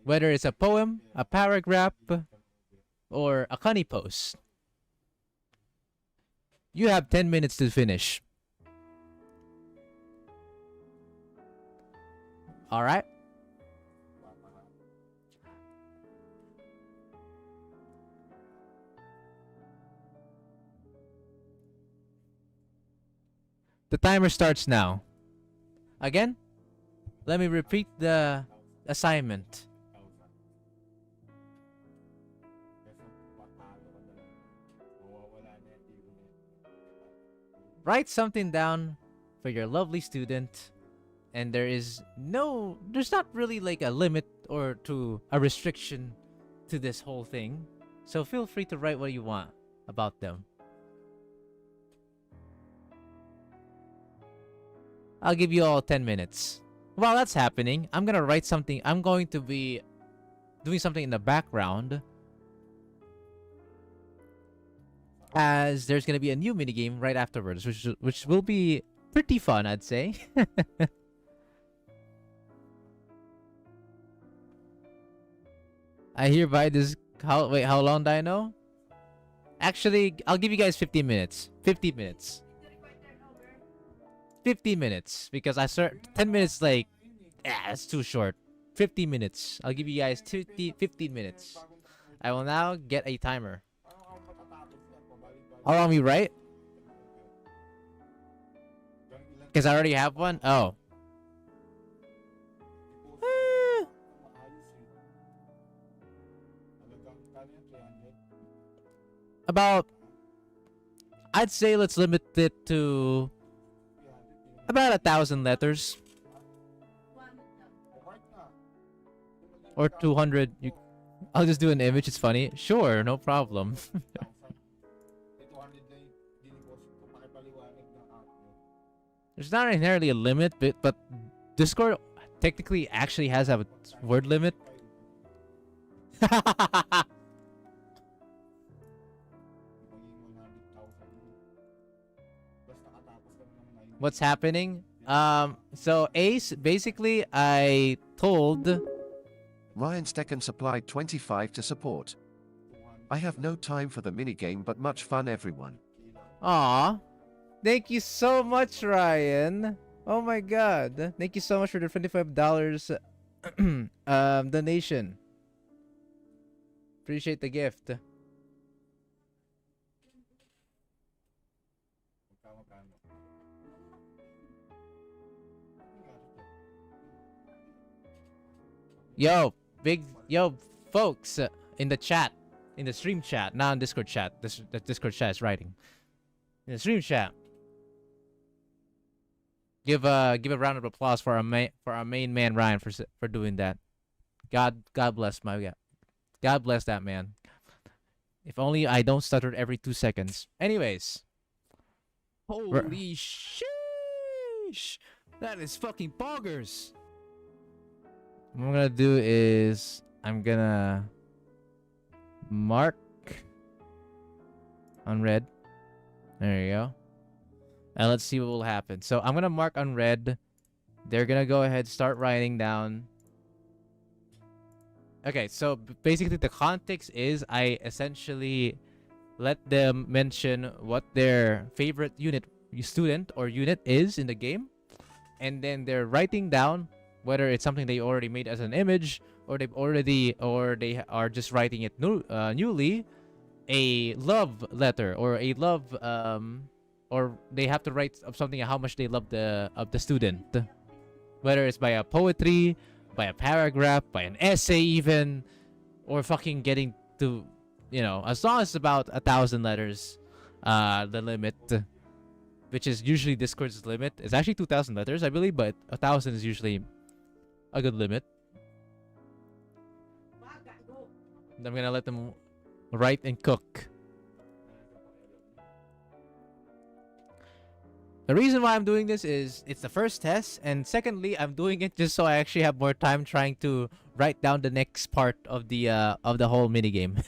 Whether it's a poem, a paragraph, or a funny post. You have 10 minutes to finish. Alright? The timer starts now. Again, let me repeat the assignment. Write something down for your lovely student, and there's not really like a limit or to a restriction to this whole thing. So feel free to write what you want about them. I'll give you all 10 minutes. While that's happening, I'm gonna write something. I'm going to be doing something in the background, as there's gonna be a new minigame right afterwards, which will be pretty fun, I'd say. I hereby how long do I know? Actually, I'll give you guys 15 minutes. 15 minutes. 15 minutes, because I start 10 minutes like, it's too short. 50 minutes. I'll give you guys 15 minutes. I will now get a timer. How long you write? Because I already have one? Oh. About, I'd say let's limit it to about 1,000 letters. Or 200. I'll just do an image, it's funny. Sure, no problem. There's not inherently a limit, but Discord technically actually has a word limit. What's happening? So Ace, basically I told Ryan Stecken supplied 25 to support. I have no time for the minigame, but much fun, everyone. Aw. Thank you so much, Ryan. Oh my god. Thank you so much for the $25 donation. Appreciate the gift. Yo, folks in the chat, in the stream chat, not in Discord chat. The Discord chat is writing. In the stream chat, give a round of applause for our main man Ryan for doing that. God bless my guy. God bless that man. If only I don't stutter every 2 seconds. Anyways, holy sheesh, that is fucking boggers. What I'm gonna do is I'm gonna mark on red. There you go. And let's see what will happen. So I'm gonna mark on red. They're gonna go ahead, start writing down. Okay, so basically the context is I essentially let them mention what their favorite student or unit is in the game. And then they're writing down whether it's something they already made as an image or they are just writing it newly, a love letter or a love or they have to write of something how much they love the student, whether it's by a poetry, by a paragraph, by an essay even, or fucking getting to, as long as it's about 1,000 letters, the limit, which is usually Discord's limit. It's actually 2,000 letters, I believe, but 1,000 is usually a good limit. I'm gonna let them write and cook. The reason why I'm doing this is it's the first test, and secondly, I'm doing it just so I actually have more time trying to write down the next part of the whole minigame.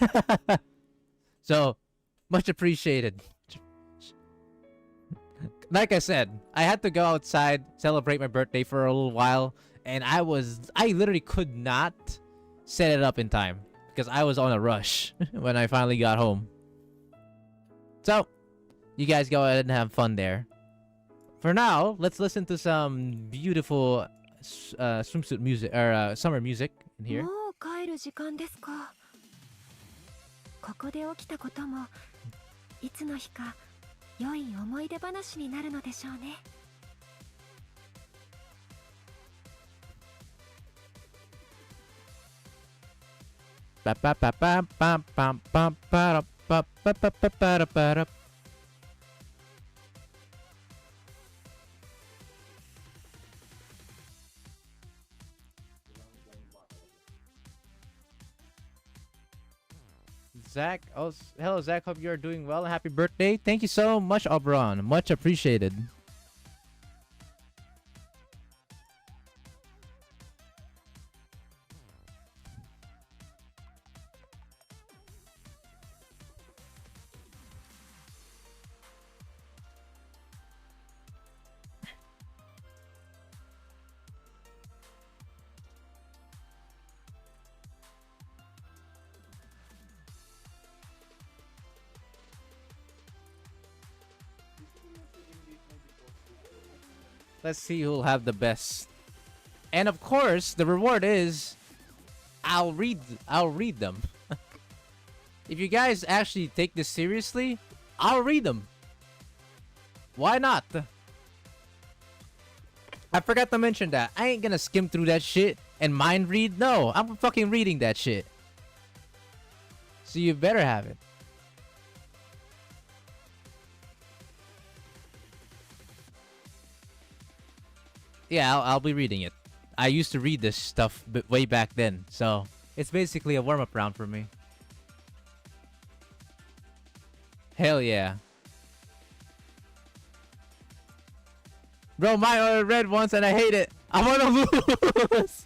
So, much appreciated. Like I said, I had to go outside, celebrate my birthday for a little while, and I literally could not set it up in time because I was on a rush when I finally got home. So, you guys go ahead and have fun there. For now, let's listen to some beautiful swimsuit music or summer music in here. もう帰る時間ですか。ここで起きたこともいつの日か良い思い出話になるのでしょうね。Pa pa pa pa pa pa pa pa pa pa pa pa pa pa. Zach, hello Zach, hope you're doing well. Happy birthday. Thank you so much, Obron. Much appreciated. Let's see who'll have the best. And of course, the reward is I'll read them. If you guys actually take this seriously, I'll read them. Why not? I forgot to mention that. I ain't gonna skim through that shit and mind read. No, I'm fucking reading that shit. So you better have it. Yeah, I'll be reading it. I used to read this stuff way back then, so it's basically a warm-up round for me. Hell yeah. Bro, mine are red once and I hate it. I wanna lose.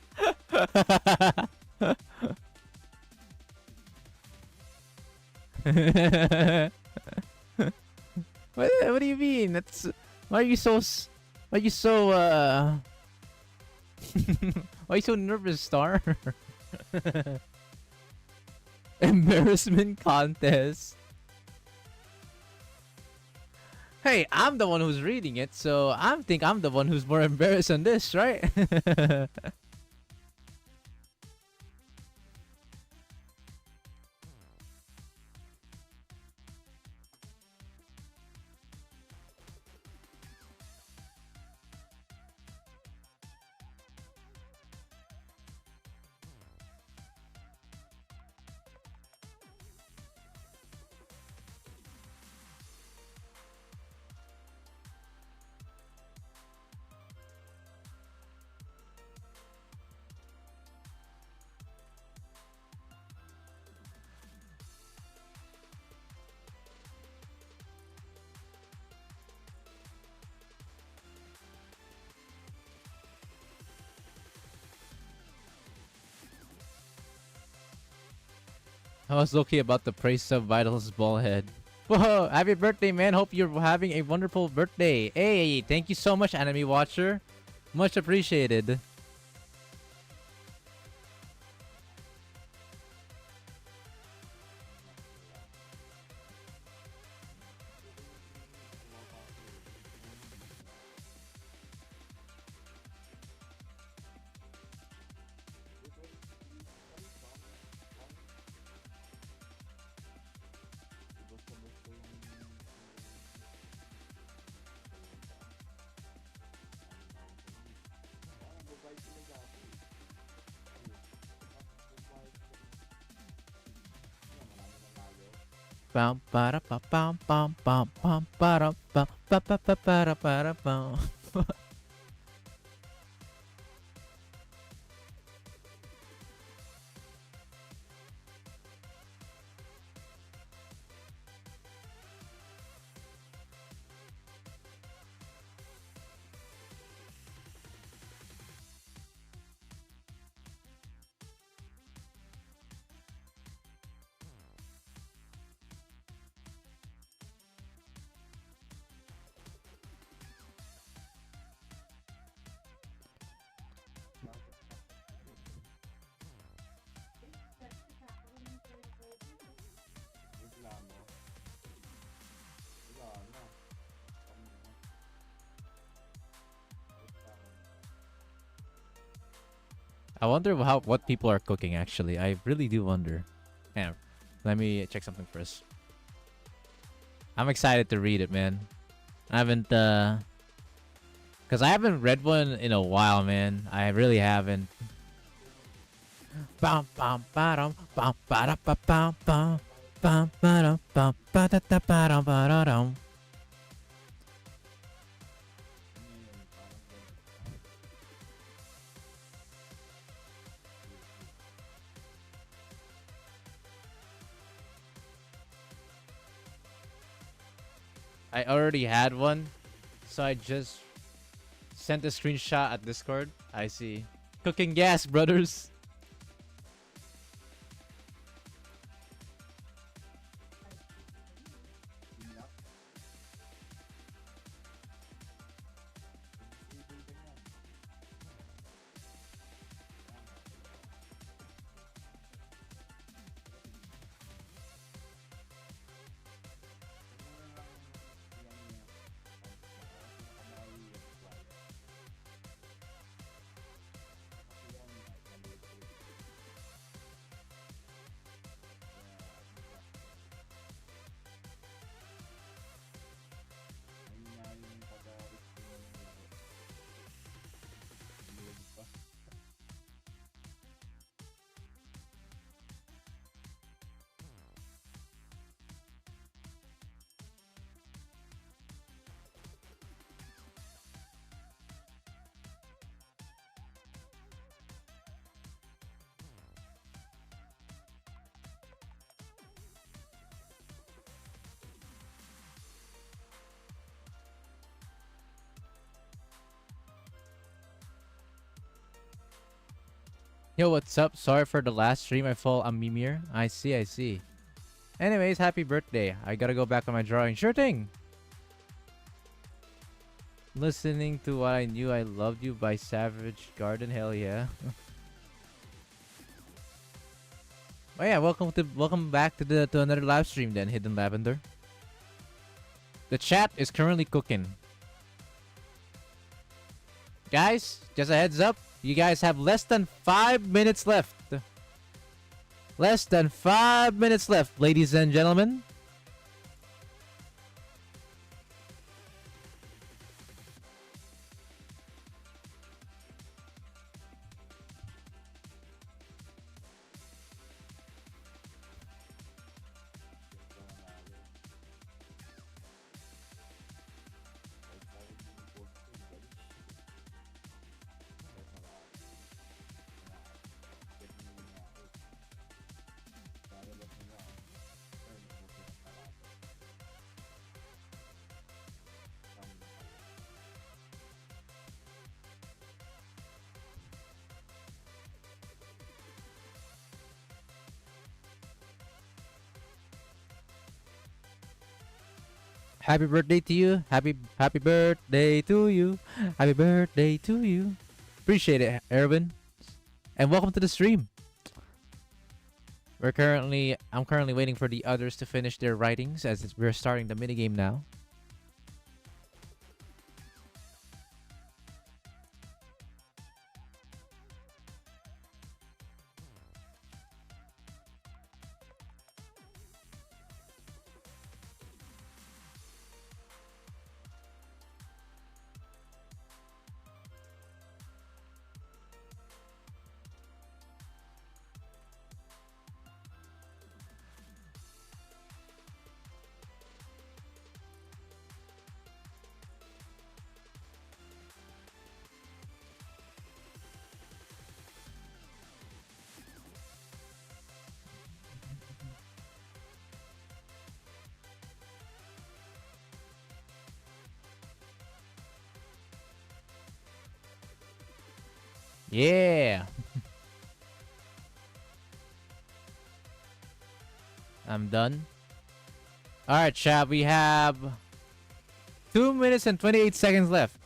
What do you mean? That's why are you so why are you so why are you so nervous, Star? Embarrassment contest. Hey, I'm the one who's reading it, so I think I'm the one who's more embarrassed on this, right? I was okay about the praise of Vital's ball head. Whoa, happy birthday, man. Hope you're having a wonderful birthday. Hey, thank you so much, Anime Watcher. Much appreciated. Bum ba da ba bum bum bum bum ba da ba ba ba ba ba da ba da bum. I wonder what people are cooking actually. I really do wonder. Hang on. Let me check something first. I'm excited to read it, man. I haven't cuz I haven't read one in a while, man. I really haven't. Bum bum ba-dum bum ba-da ba bum bum bum ba-dum bum ba-da-da ba-dum ba-da-dum. I already had one, so I just sent a screenshot at Discord. I see. Cooking gas, brothers. Yo, what's up? Sorry for the last stream. I fall a mimir. I see, I see. Anyways, happy birthday. I gotta go back on my drawing. Sure thing. Listening to What I Knew I Loved You by Savage Garden. Hell yeah. Oh yeah, welcome back to another live stream then, Hidden Lavender. The chat is currently cooking. Guys, just a heads up. You guys have less than 5 minutes left. Less than 5 minutes left, ladies and gentlemen. Happy birthday to you. Happy birthday to you. Happy birthday to you. Appreciate it, Erwin. And welcome to the stream. I'm currently waiting for the others to finish their writings as we're starting the minigame now. Yeah. I'm done. Alright, chat. We have 2 minutes and 28 seconds left.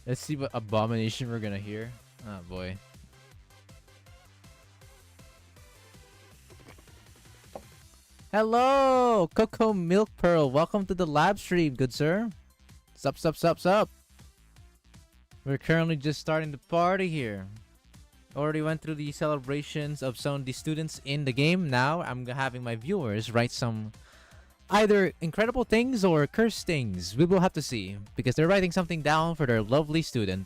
Let's see what abomination we're gonna hear. Oh boy. Hello, Cocoa Milk Pearl. Welcome to the live stream, good sir. Sup, sup, sup, sup. We're currently just starting the party here. Already went through the celebrations of some of the students in the game. Now I'm having my viewers write some either incredible things or cursed things. We will have to see because they're writing something down for their lovely student.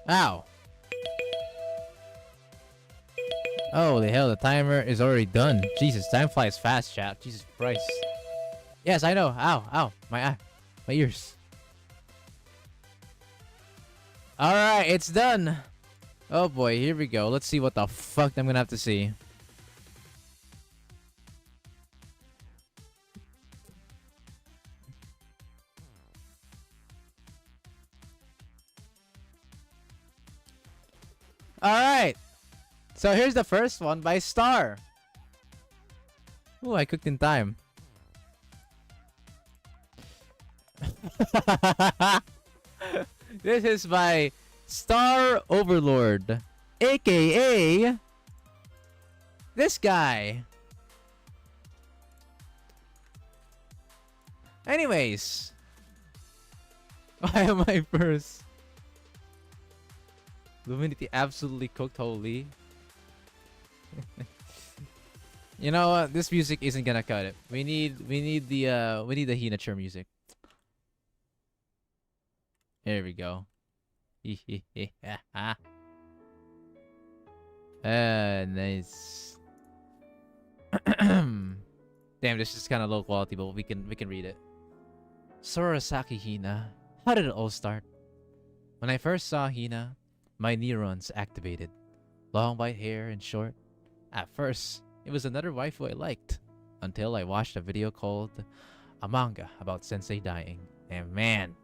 Ow. Oh, the hell, the timer is already done. Jesus, time flies fast, chat. Jesus Christ. Yes, I know. Ow, ow. My eye. My ears. Alright, it's done. Oh boy, here we go. Let's see what the fuck I'm gonna have to see. Alright. So here's the first one by Star. Ooh, I cooked in time. This is by Star Overlord, aka this guy. Anyways, why am I first? Luminity absolutely cooked holy. You know what? This music isn't gonna cut it. We need the Hinature music. Here we go. Nice. Damn, this is kind of low quality, but we can read it. Sorosaki Hina. How did it all start? When I first saw Hina, my neurons activated. Long white hair and short. At first, it was another waifu I liked. Until I watched a video called a manga about Sensei dying. And man,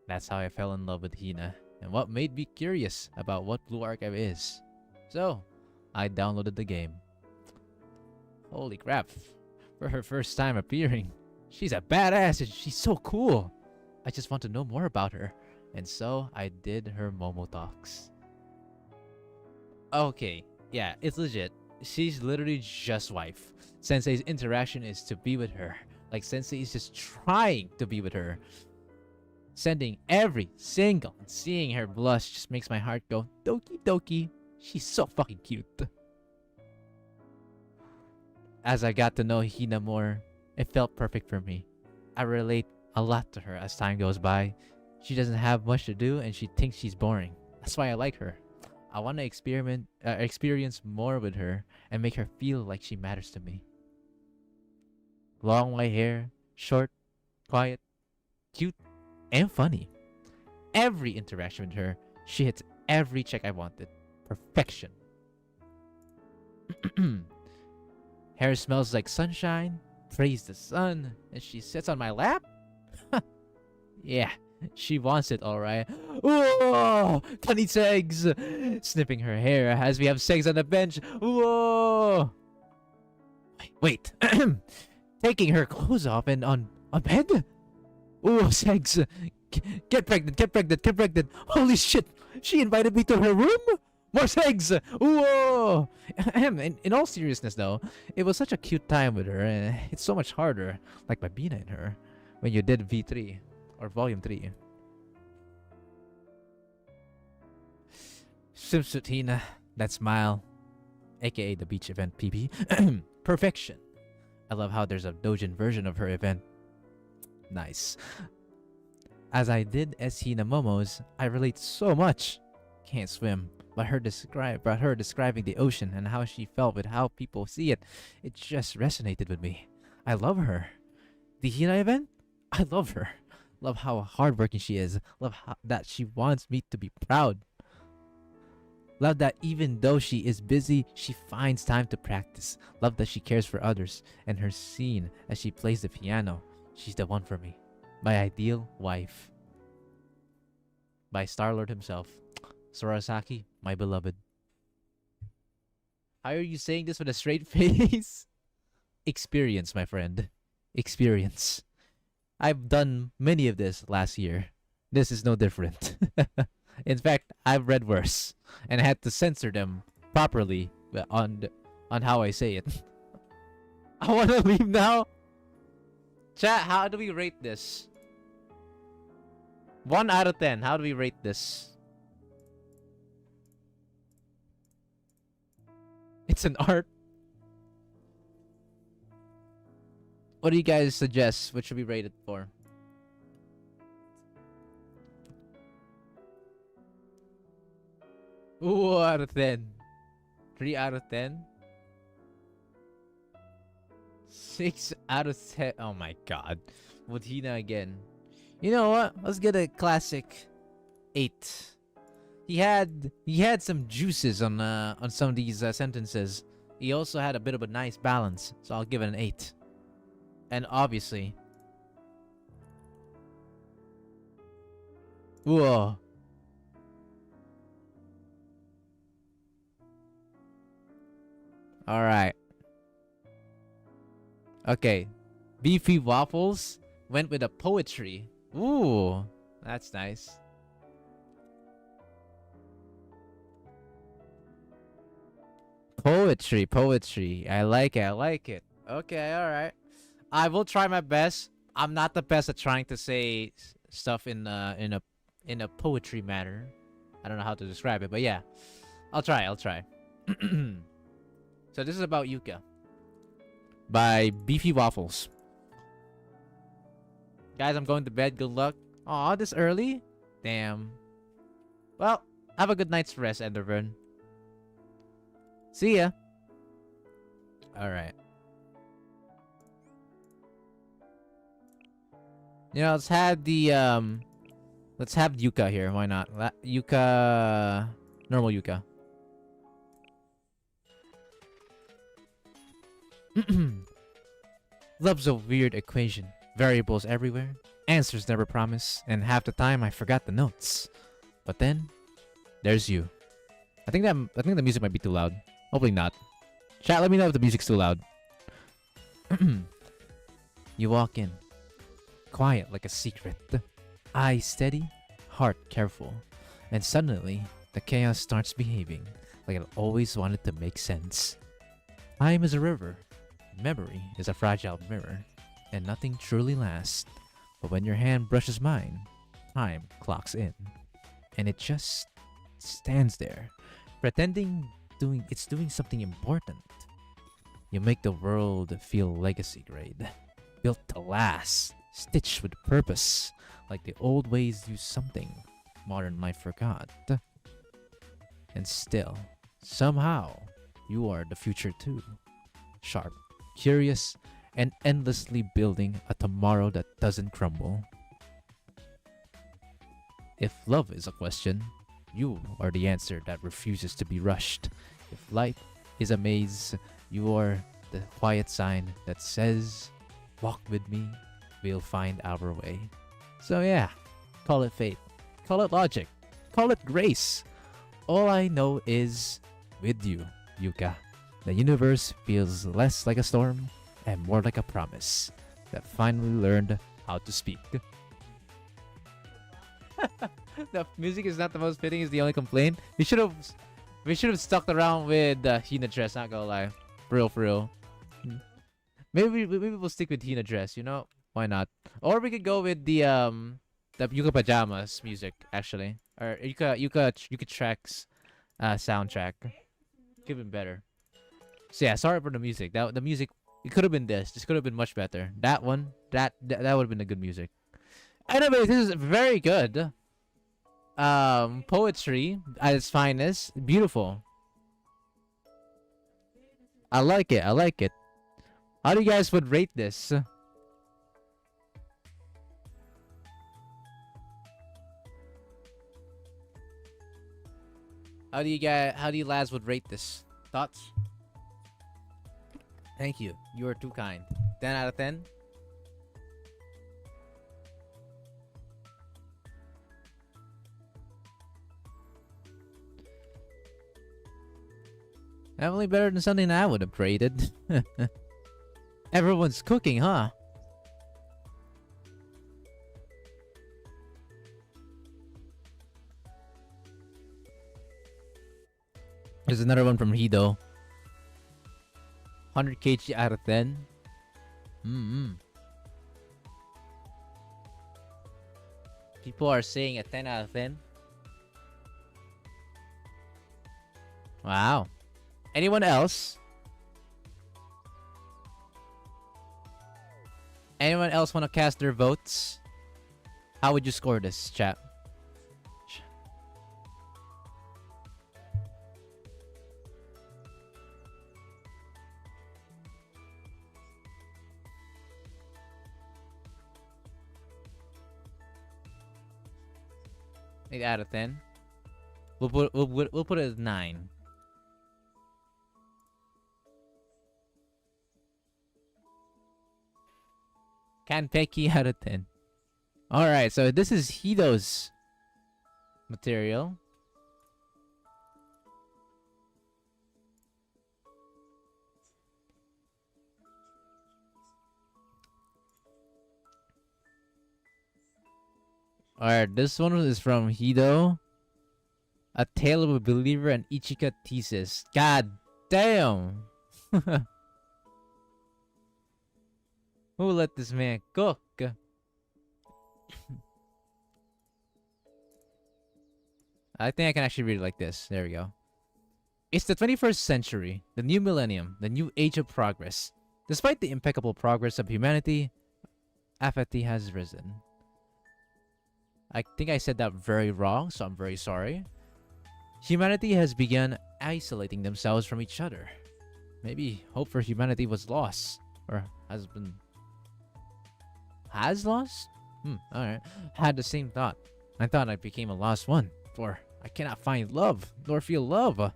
that's how I fell in love with Hina. And what made me curious about what Blue Archive is. So, I downloaded the game. Holy crap. For her first time appearing, she's a badass and she's so cool. I just want to know more about her. And so, I did her momotalks. Okay, yeah, it's legit. She's literally just wife. Sensei's interaction is to be with her. Like, Sensei is just trying to be with her. Sending every single and seeing her blush just makes my heart go, Doki Doki. She's so fucking cute. As I got to know Hina more, it felt perfect for me. I relate a lot to her as time goes by. She doesn't have much to do and she thinks she's boring. That's why I like her. I want to experience more with her and make her feel like she matters to me. Long white hair, short, quiet, cute, and funny. Every interaction with her, she hits every check I wanted. Perfection. Hair smells like sunshine. Praise the sun. And she sits on my lap? Yeah, she wants it, alright. Whoa! Tiny segs! Snipping her hair as we have segs on the bench. Whoa! Wait. Taking her clothes off and on bed? Ooh, segs. Get pregnant, get pregnant, get pregnant. Holy shit! She invited me to her room? More segs! Whoa! In all seriousness though, it was such a cute time with her, and it's so much harder, like my Bina and her, when you did V3 or Volume 3. Swimsuit Hina, that smile, aka the beach event PB. Perfection. I love how there's a Dojin version of her event. Nice. As I did as Hina Momo's, I relate so much. Can't swim, but her describing the ocean and how she felt with how people see it, it just resonated with me. I love her. The Hina event? I love her. Love how hardworking she is. Love that she wants me to be proud. Love that even though she is busy, she finds time to practice. Love that she cares for others. And her scene as she plays the piano. She's the one for me. My ideal wife. By Star-Lord himself. Sorasaki, my beloved. How are you saying this with a straight face? Experience, my friend. Experience. I've done many of this last year. This is no different. In fact, I've read worse and I had to censor them properly on how I say it. I want to leave now. Chat, how do we rate this? 1 out of 10. How do we rate this? It's an art. What do you guys suggest? What should we rate it for? Ooh, out of 10. 3 out of 10. 6 out of 10. Oh my god. With Hina again. You know what? Let's get a classic 8. He had some juices on some of these sentences. He also had a bit of a nice balance, so I'll give it an 8. And obviously, whoa. All right. Okay. Beefy waffles went with a poetry. Ooh, that's nice. Poetry. I like it. Okay, all right. I will try my best. I'm not the best at trying to say stuff in a poetry manner. I don't know how to describe it, but yeah. I'll try. So this is about Yuka by Beefy Waffles. Guys, I'm going to bed. Good luck. Aw, this early? Damn. Well, have a good night's rest, Enderburn. See ya. Alright. You know, let's have Yuka here. Why not? Yuka... Normal Yuka. Love's a weird equation. Variables everywhere. Answers never promise. And half the time I forgot the notes. But then, there's you. I think the music might be too loud. Hopefully not. Chat, let me know if the music's too loud. You walk in. Quiet like a secret. Eyes steady, heart careful. And suddenly, the chaos starts behaving like it always wanted to make sense. Time is a river. Memory is a fragile mirror. And nothing truly lasts. But when your hand brushes mine, time clocks in. And it just stands there, pretending it's doing something important. You make the world feel legacy grade. Built to last. Stitched with purpose. Like the old ways do something modern life forgot. And still, somehow, you are the future too. Sharp, curious, and endlessly building a tomorrow that doesn't crumble. If love is a question, you are the answer that refuses to be rushed. If life is a maze, you are the quiet sign that says, walk with me, we'll find our way. So yeah, call it fate, call it logic, call it grace. All I know is, with you, Yuka, the universe feels less like a storm and more like a promise that finally learned how to speak. The music is not the most fitting is the only complaint. We should have stuck around with Hina dress, not gonna lie. For real. Maybe we'll stick with Hina dress, you know? Why not? Or we could go with the Yuka pajamas music, actually. Or Yuka tracks soundtrack. Could have been better. So yeah, sorry for the music. The music, it could have been this. This could have been much better. That one, that would have been a good music. Anyway, this is very good. Poetry at its finest. Beautiful. I like it. How do you guys would rate this? How do you lads would rate this? Thoughts? Thank you. You are too kind. 10 out of 10? Definitely better than something I would have rated. Everyone's cooking, huh? There's another one from Hido. 100 kg out of 10. People are saying a 10 out of 10. Wow. Anyone else? Anyone else want to cast their votes? How would you score this, chat? Eight out of 10. We'll put it as 9. Kanpeki out of 10. Alright, so this is Hido's material. Alright, this one is from Hido. A Tale of a Believer and Ichika Thesis. God damn! Who let this man cook? I think I can actually read it like this. There we go. It's the 21st century, the new millennium, the new age of progress. Despite the impeccable progress of humanity, apathy has risen. I think I said that very wrong, so I'm very sorry. Humanity has begun isolating themselves from each other. Maybe hope for humanity was lost, or has been... Has lost? Alright. Had the same thought. I thought I became a lost one, for I cannot find love, nor feel love.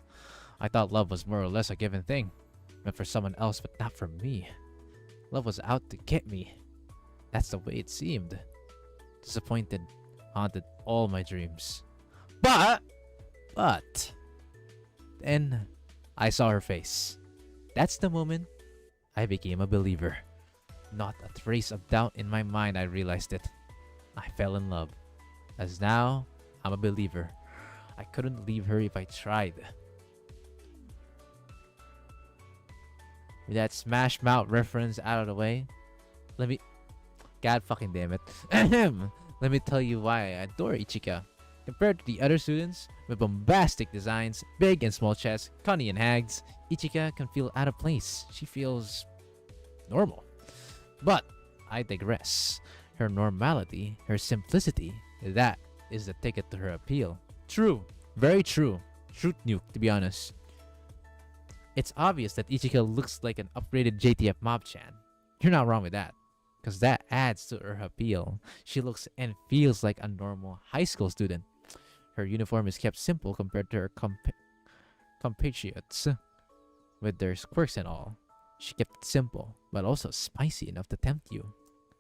I thought love was more or less a given thing, meant for someone else, but not for me. Love was out to get me. That's the way it seemed. Disappointed haunted all my dreams. But then I saw her face. That's the moment I became a believer. Not a trace of doubt in my mind, I realized it. I fell in love. As now, I'm a believer. I couldn't leave her if I tried. With that Smash Mouth reference out of the way, let me... God fucking damn it. Let me tell you why I adore Ichika. Compared to the other students with bombastic designs, big and small chests, Connie and Hags, Ichika can feel out of place. She feels normal. But I digress. Her normality, her simplicity, that is the ticket to her appeal. True. Very true. Truth nuke, to be honest. It's obvious that Ichika looks like an upgraded JTF Mob-chan. You're not wrong with that, because that adds to her appeal. She looks and feels like a normal high school student. Her uniform is kept simple compared to her compatriots, with their quirks and all. She kept it simple, but also spicy enough to tempt you.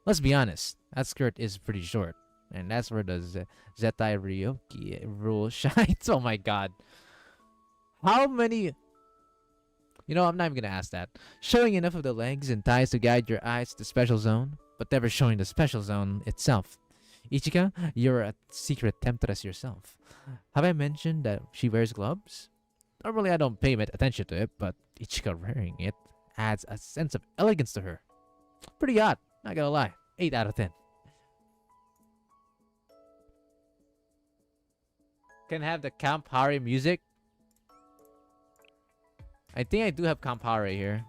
Let's be honest, that skirt is pretty short, and that's where the Zetai Ryoki rule shines. Oh my god. How many... You know, I'm not even gonna ask that. Showing enough of the legs and thighs to guide your eyes to the special zone, but never showing the special zone itself. Ichika, you're a secret temptress yourself. Have I mentioned that she wears gloves? Normally I don't pay much attention to it, but Ichika wearing it adds a sense of elegance to her. Pretty odd, not gonna lie. 8 out of 10. Can have the Campari music. I think I do have Campari here.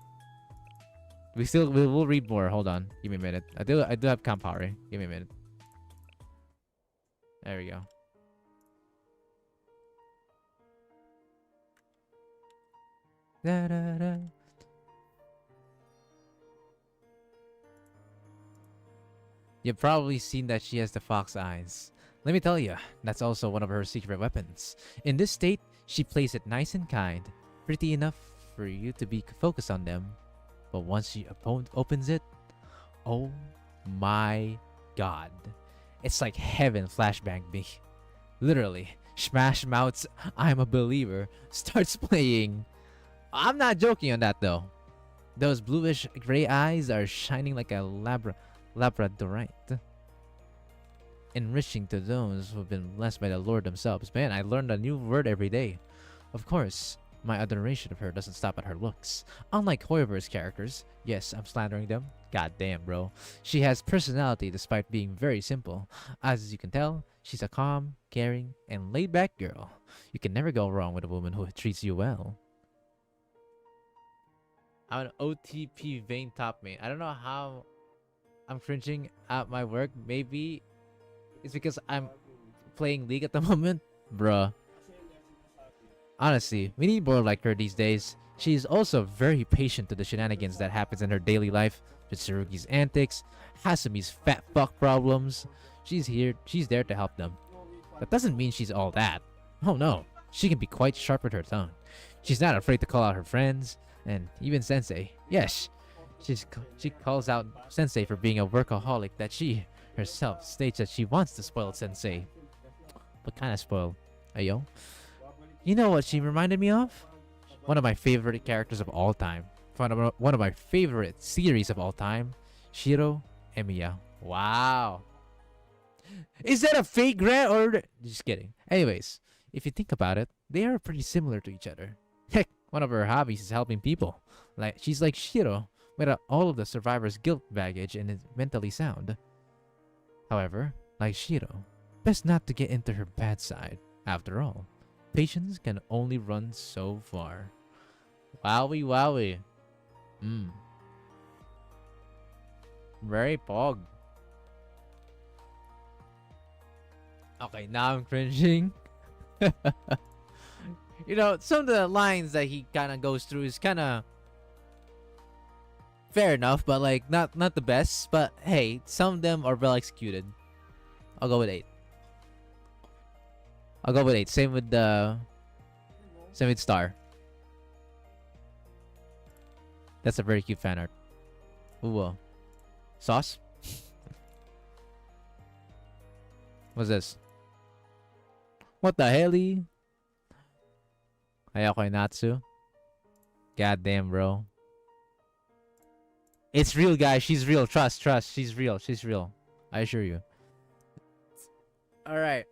We'll read more. Hold on. Give me a minute. I do have Campari. Give me a minute. There we go. Da, da, da. You've probably seen that she has the fox eyes. Let me tell you, that's also one of her secret weapons. In this state, she plays it nice and kind, pretty enough for you to be focused on them. But once your opponent opens it, oh my god. It's like heaven flashbang me. Literally, Smash Mouth's I'm a Believer starts playing. I'm not joking on that though. Those bluish gray eyes are shining like a labradorite. Enriching to those who've been blessed by the Lord themselves. Man, I learned a new word every day. Of course, my adoration of her doesn't stop at her looks. Unlike Hoiber's characters, yes, I'm slandering them. God damn, bro. She has personality despite being very simple. As you can tell, she's a calm, caring, and laid-back girl. You can never go wrong with a woman who treats you well. I'm an OTP vein top main. I don't know how I'm cringing at my work. Maybe it's because I'm playing League at the moment. Bruh. Honestly, we need more like her these days. She is also very patient to the shenanigans that happens in her daily life. Mitsurugi's antics, Hasumi's fat fuck problems. She's there to help them. That doesn't mean she's all that. Oh no, she can be quite sharp with her tongue. She's not afraid to call out her friends, and even Sensei. Yes, she calls out Sensei for being a workaholic that she herself states that she wants to spoil Sensei. What kind of spoil? Ayo? You know what she reminded me of? One of my favorite characters of all time. One of my favorite series of all time. Shiro Emiya. Wow. Is that a fake grant or... Just kidding. Anyways, if you think about it, they are pretty similar to each other. Heck, one of her hobbies is helping people. She's like Shiro, without all of the survivor's guilt baggage and is mentally sound. However, like Shiro, best not to get into her bad side. After all, patience can only run so far. Wowie wowie. Very pog. Okay, now I'm cringing. You know, some of the lines that he kind of goes through is kind of fair enough, but like not the best. But hey, some of them are well executed. I'll go with 8. I'll go with 8. Same with Star. That's a very cute fan art. Ooh, sauce. What's this? What the helly? Ayako Natsu. Goddamn, bro. It's real, guys. She's real. Trust. She's real. She's real. I assure you. Alright.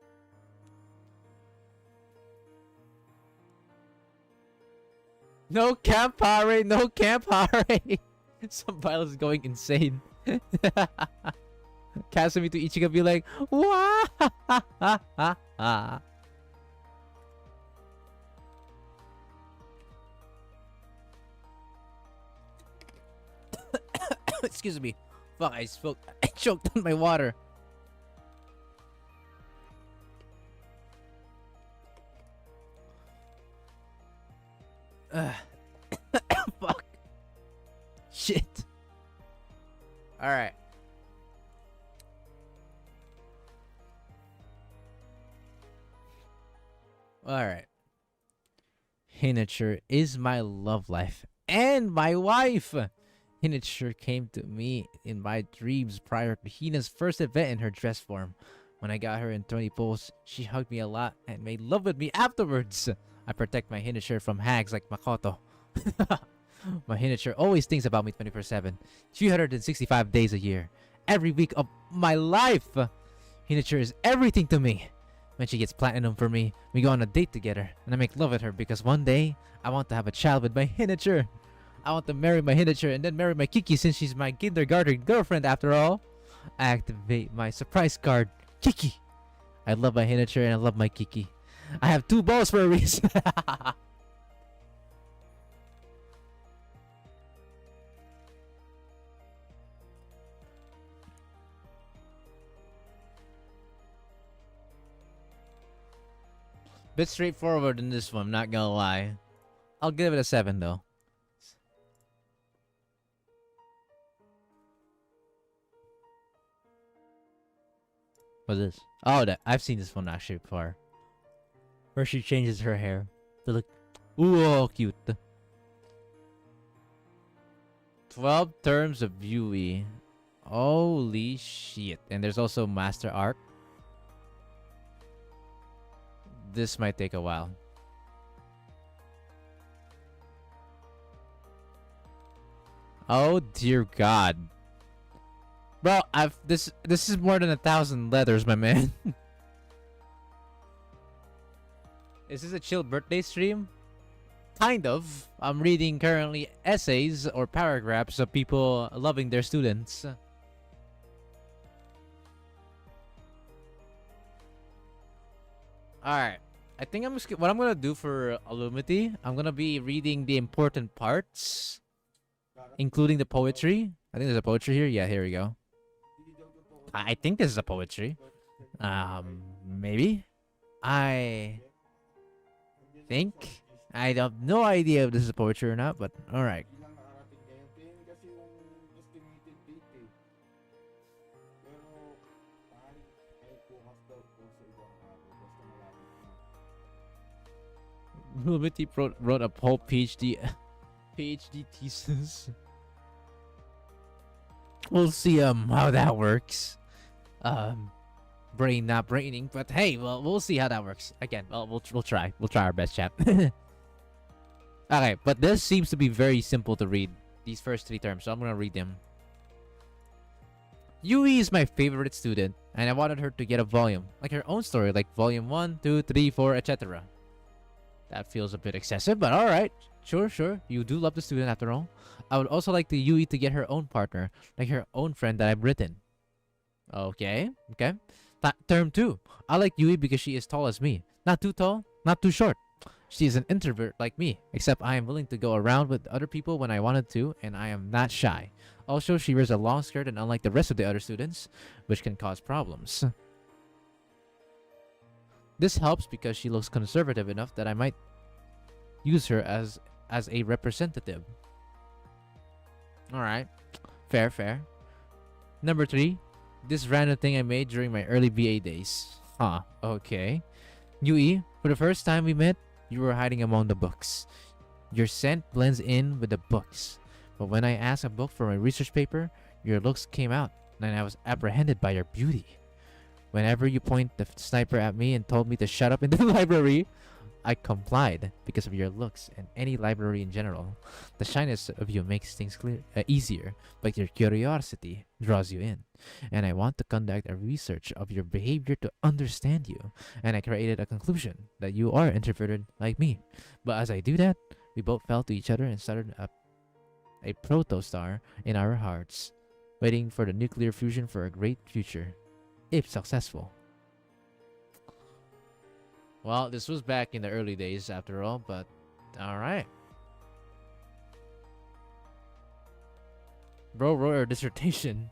No Campari. No Campari. Some pile is going insane. Kasumi to Ichigo be like, "Wow!" Excuse me. Fuck, I spoke. I choked on my water. Fuck. Shit. Alright. Alright. Hinature is my love life and my wife. Hinature came to me in my dreams prior to Hina's first event in her dress form. When I got her in 20 pulls, she hugged me a lot and made love with me afterwards. I protect my Hinature from hags like Makoto. My Hinature always thinks about me 24/7, 365 days a year, every week of my life. Hinature is everything to me. When she gets platinum for me, we go on a date together, and I make love with her because one day, I want to have a child with my Hinature. I want to marry my Hinature and then marry my Kiki since she's my kindergarten girlfriend after all. I activate my surprise card, Kiki. I love my Hinature and I love my Kiki. I have 2 balls for a reason. Bit straightforward in this one, not gonna lie. I'll give it a 7 though. What's this? Oh, I've seen this one actually before. Where she changes her hair to look, ooh, cute. 12 terms of Yui. Holy shit. And there's also Master Arc. This might take a while. Oh dear God. Bro, this is more than 1,000 letters, my man. Is this a chill birthday stream? Kind of. I'm reading currently essays or paragraphs of people loving their students. Alright. I think what I'm gonna do for Illumity, I'm gonna be reading the important parts, including the poetry. I think there's a poetry here. Yeah, here we go. I think this is a poetry. Maybe. I think. I have no idea if this is a poetry or not, but alright. Illumity wrote a whole PhD thesis. We'll see how that works. Brain not braining, but hey, well, we'll see how that works. Again, well, we'll try our best, chat. Okay, but this seems to be very simple to read, these first 3 terms, so I'm gonna read them. Yui is my favorite student, and I wanted her to get a volume, like her own story, like volume 1, 2, 3, 4, etc. That feels a bit excessive, but alright. Sure. You do love the student after all. I would also like the Yui to get her own partner, like her own friend that I've written. Okay. Term 2. I like Yui because she is tall as me. Not too tall, not too short. She is an introvert like me, except I am willing to go around with other people when I wanted to, and I am not shy. Also, she wears a long skirt and unlike the rest of the other students, which can cause problems. This helps because she looks conservative enough that I might use her as a representative. Alright. Fair. Number 3. This random thing I made during my early BA days. Huh. Okay. Yui, for the first time we met, you were hiding among the books. Your scent blends in with the books. But when I asked a book for my research paper, your looks came out, and I was apprehended by your beauty. Whenever you point the sniper at me and told me to shut up in the library, I complied because of your looks and any library in general. The shyness of you makes things easier, but your curiosity draws you in. And I want to conduct a research of your behavior to understand you. And I created a conclusion that you are introverted like me. But as I do that, we both fell to each other and started a proto-star in our hearts. waiting for the nuclear fusion for a great future, if successful. Well, this was back in the early days after all, but alright. Bro wrote her dissertation.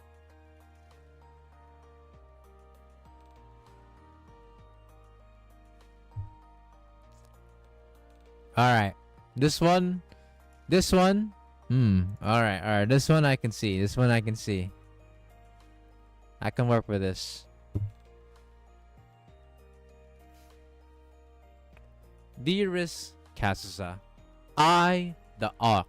Alright. This one. Alright. This one I can see. I can work with this. Dearest Kazusa, I, the Auk,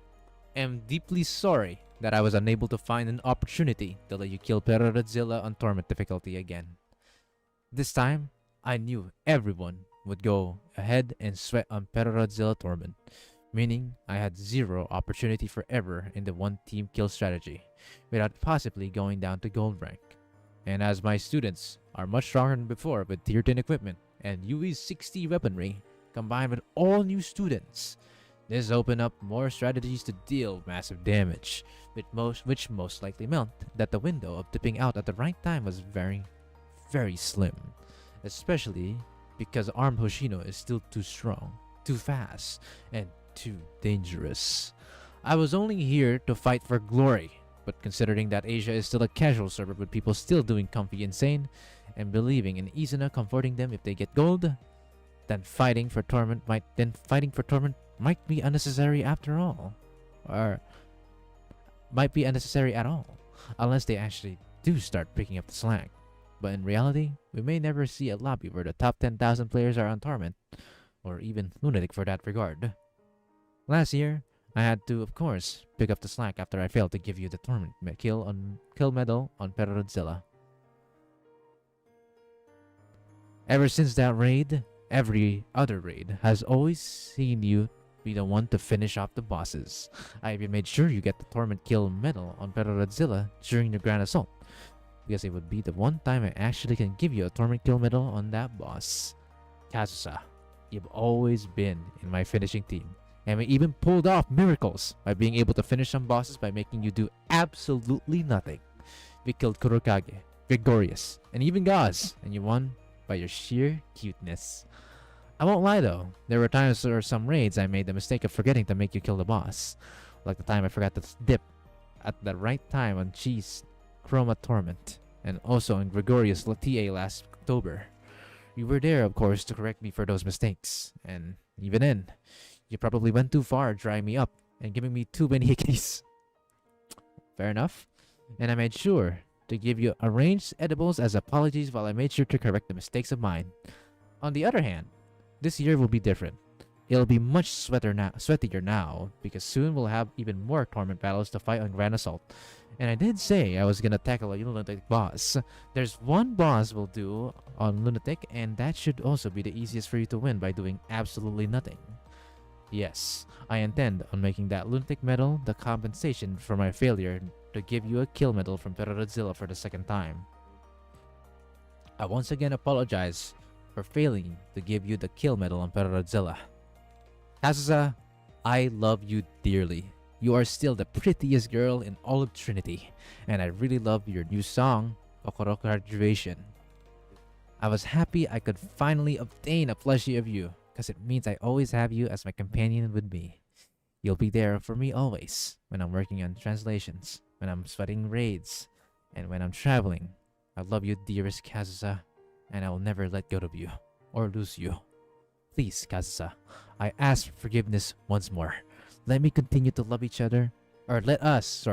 am deeply sorry that I was unable to find an opportunity to let you kill Perorazilla on Torment difficulty again. This time, I knew everyone would go ahead and sweat on Perorazilla Torment, meaning I had zero opportunity for ever in the one-team kill strategy, without possibly going down to gold rank. And as my students are much stronger than before with tier 10 equipment and UE's 60 weaponry, combined with all new students, this opened up more strategies to deal massive damage, which most likely meant that the window of dipping out at the right time was very, very slim, especially because armed Hoshino is still too strong, too fast, and too dangerous. I was only here to fight for glory, but considering that Asia is still a casual server with people still doing comfy insane and believing in Izuna comforting them if they get gold, then fighting for torment might be unnecessary after all. Or might be unnecessary at all, unless they actually do start picking up the slack. But in reality, we may never see a lobby where the top 10,000 players are on Torment, or even Lunatic for that regard. Last year, I had to, of course, pick up the slack after I failed to give you the Torment kill medal on Perorazilla. Ever since that raid, every other raid has always seen you be the one to finish off the bosses. I even made sure you get the Torment kill medal on Perorazilla during the Grand Assault, because it would be the one time I actually can give you a Torment kill medal on that boss. Kazusa, you've always been in my finishing team, and we even pulled off miracles by being able to finish some bosses by making you do absolutely nothing. We killed Kurokage, Gregorius, and even Gaz, and you won by your sheer cuteness. I won't lie though, there were times or some raids I made the mistake of forgetting to make you kill the boss. Like the time I forgot to dip at the right time on Cheese Chroma Torment, and also on Gregorius TA last October. You were there, of course, to correct me for those mistakes, and even then, you probably went too far drying me up and giving me too many hickeys. Fair enough, and I made sure to give you arranged edibles as apologies while I made sure to correct the mistakes of mine. On the other hand, this year will be different. It'll be much sweatier now, because soon we'll have even more Torment battles to fight on Grand Assault. And I did say I was gonna tackle a Lunatic boss. There's one boss we'll do on Lunatic, and that should also be the easiest for you to win by doing absolutely nothing. Yes, I intend on making that Lunatic medal the compensation for my failure to give you a kill medal from Perorazilla for the second time. I once again apologize for failing to give you the kill medal on Perorazilla. Kazusa, I love you dearly. You are still the prettiest girl in all of Trinity, and I really love your new song, Kokoro Graduation. I was happy I could finally obtain a plushie of you, because it means I always have you as my companion with me. You'll be there for me always, when I'm working on translations, when I'm sweating raids, and when I'm traveling. I love you, dearest Kazusa, and I will never let go of you, or lose you. Please, Kazusa, I ask for forgiveness once more. Let me continue to love each other, or let us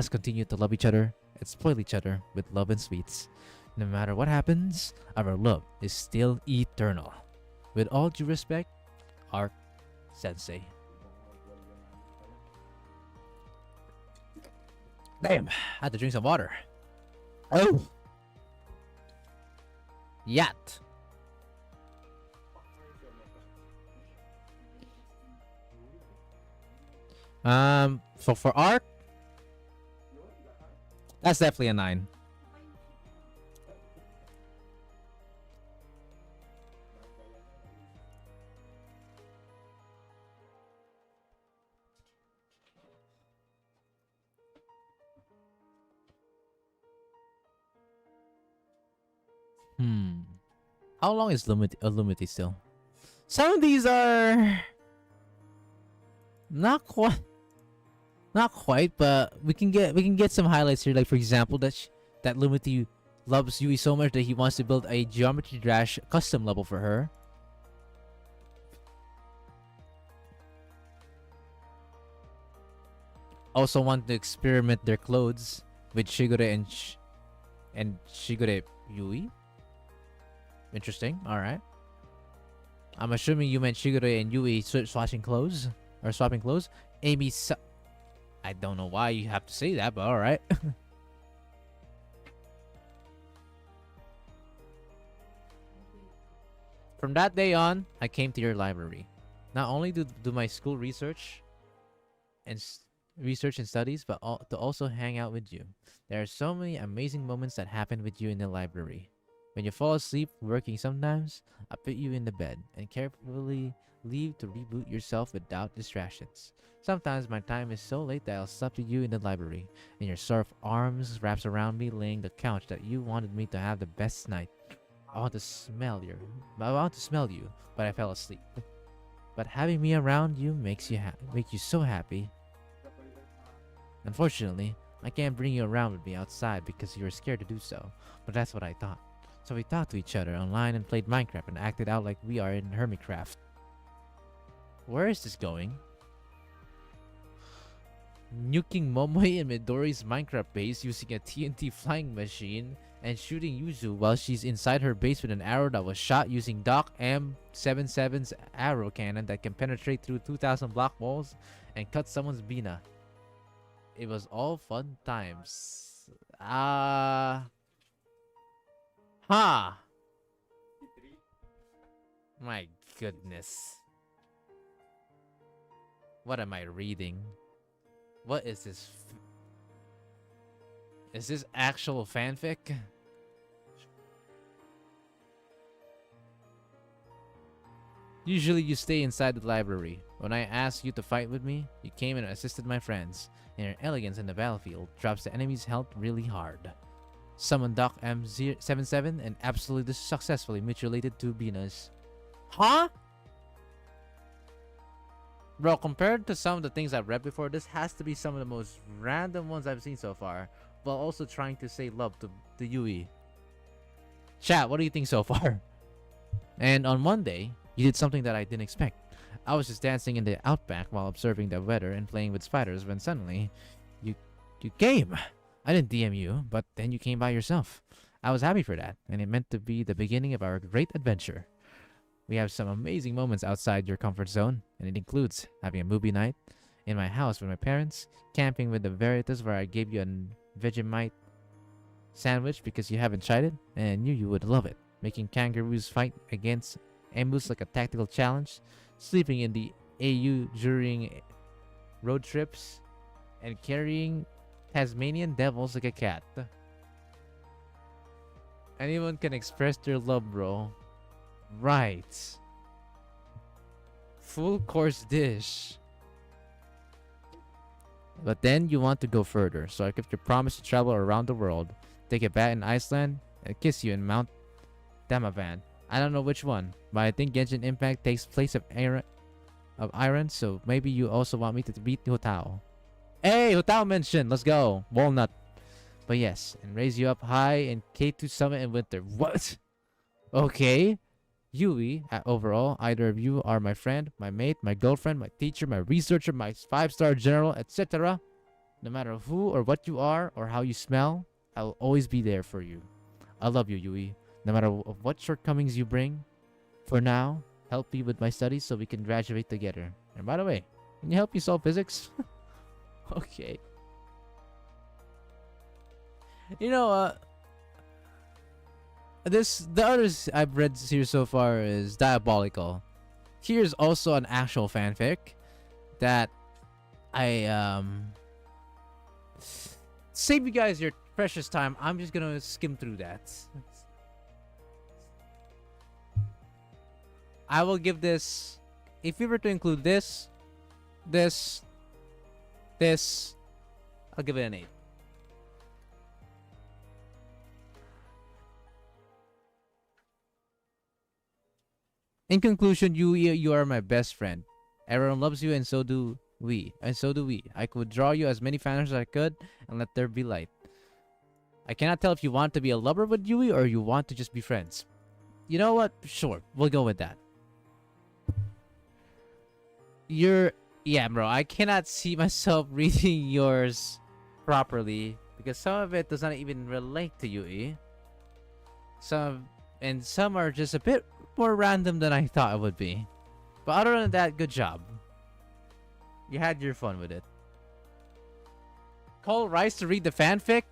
continue to love each other and spoil each other with love and sweets. No matter what happens, our love is still eternal. With all due respect, Arc Sensei. Damn, I had to drink some water. Oh! Yat! So for Arc, that's definitely a 9. How long is Lumity still? Some of these are not quite, but we can get some highlights here. Like for example, that Lumity loves Yui so much that he wants to build a Geometry Dash custom level for her. Also want to experiment their clothes with Shigure and Shigure Yui. Interesting. All right. I'm assuming you meant Shigure and Yui swatching clothes or swapping clothes. Amy, I don't know why you have to say that, but all right. From that day on, I came to your library. Not only to do my school research and studies, but to also hang out with you. There are so many amazing moments that happen with you in the library. When you fall asleep working sometimes, I put you in the bed and carefully leave to reboot yourself without distractions. Sometimes my time is so late that I'll sleep with you in the library, and your soft arms wraps around me laying the couch that you wanted me to have the best night. I want to smell you, but I fell asleep. But having me around you makes you make you so happy. Unfortunately, I can't bring you around with me outside because you were scared to do so, but that's what I thought. So we talked to each other online and played Minecraft and acted out like we are in Hermitcraft. Where is this going? Nuking Momoe and Midori's Minecraft base using a TNT flying machine and shooting Yuzu while she's inside her base with an arrow that was shot using Doc M77's arrow cannon that can penetrate through 2,000 block walls and cut someone's Bina. It was all fun times. My goodness. What am I reading? What is this? Is this actual fanfic? Usually you stay inside the library. When I asked you to fight with me, you came and assisted my friends. And your elegance in the battlefield drops the enemy's health really hard. Summon Doc M77 and absolutely successfully mutilated 2 Binas. Huh? Bro, compared to some of the things I've read before, this has to be some of the most random ones I've seen so far, while also trying to say love to Yui. Chat, what do you think so far? And on Monday, you did something that I didn't expect. I was just dancing in the outback while observing the weather and playing with spiders when suddenly, you came. I didn't DM you, but then you came by yourself. I was happy for that, and it meant to be the beginning of our great adventure. We have some amazing moments outside your comfort zone, and it includes having a movie night in my house with my parents, camping with the Veritas where I gave you a Vegemite sandwich because you haven't tried it, and I knew you would love it, making kangaroos fight against emus like a tactical challenge, sleeping in the AU during road trips, and carrying Tasmanian devils like a cat. Anyone can express their love, bro. Right. Full course dish. But then you want to go further, so I kept your promise to travel around the world, take a bath in Iceland, and kiss you in Mount Damavan. I don't know which one, but I think Genshin Impact takes place of Iron, so maybe you also want me to beat Hotao. Hey, Hotao mentioned! Let's go! Walnut. But yes, and raise you up high in K2 Summit in winter. What? Okay. Yui, overall, either of you are my friend, my mate, my girlfriend, my teacher, my researcher, my 5-star general, etc. No matter who or what you are or how you smell, I will always be there for you. I love you, Yui. No matter what shortcomings you bring. For now, help me with my studies so we can graduate together. And by the way, can you help me solve physics? Okay. You know, the others I've read here so far is diabolical. Here's also an actual fanfic that I save you guys your precious time. I'm just gonna skim through that. I will give this, if we were to include this, I'll give it an 8. In conclusion, you are my best friend. Everyone loves you, and so do we. And so do we. I could draw you as many fans as I could, and let there be light. I cannot tell if you want to be a lover with Yui or you want to just be friends. You know what? Sure, we'll go with that. Yeah, bro. I cannot see myself reading yours properly because some of it does not even relate to Yui. Some are just a bit more random than I thought it would be. But other than that, good job. You had your fun with it. Call Rice to read the fanfic?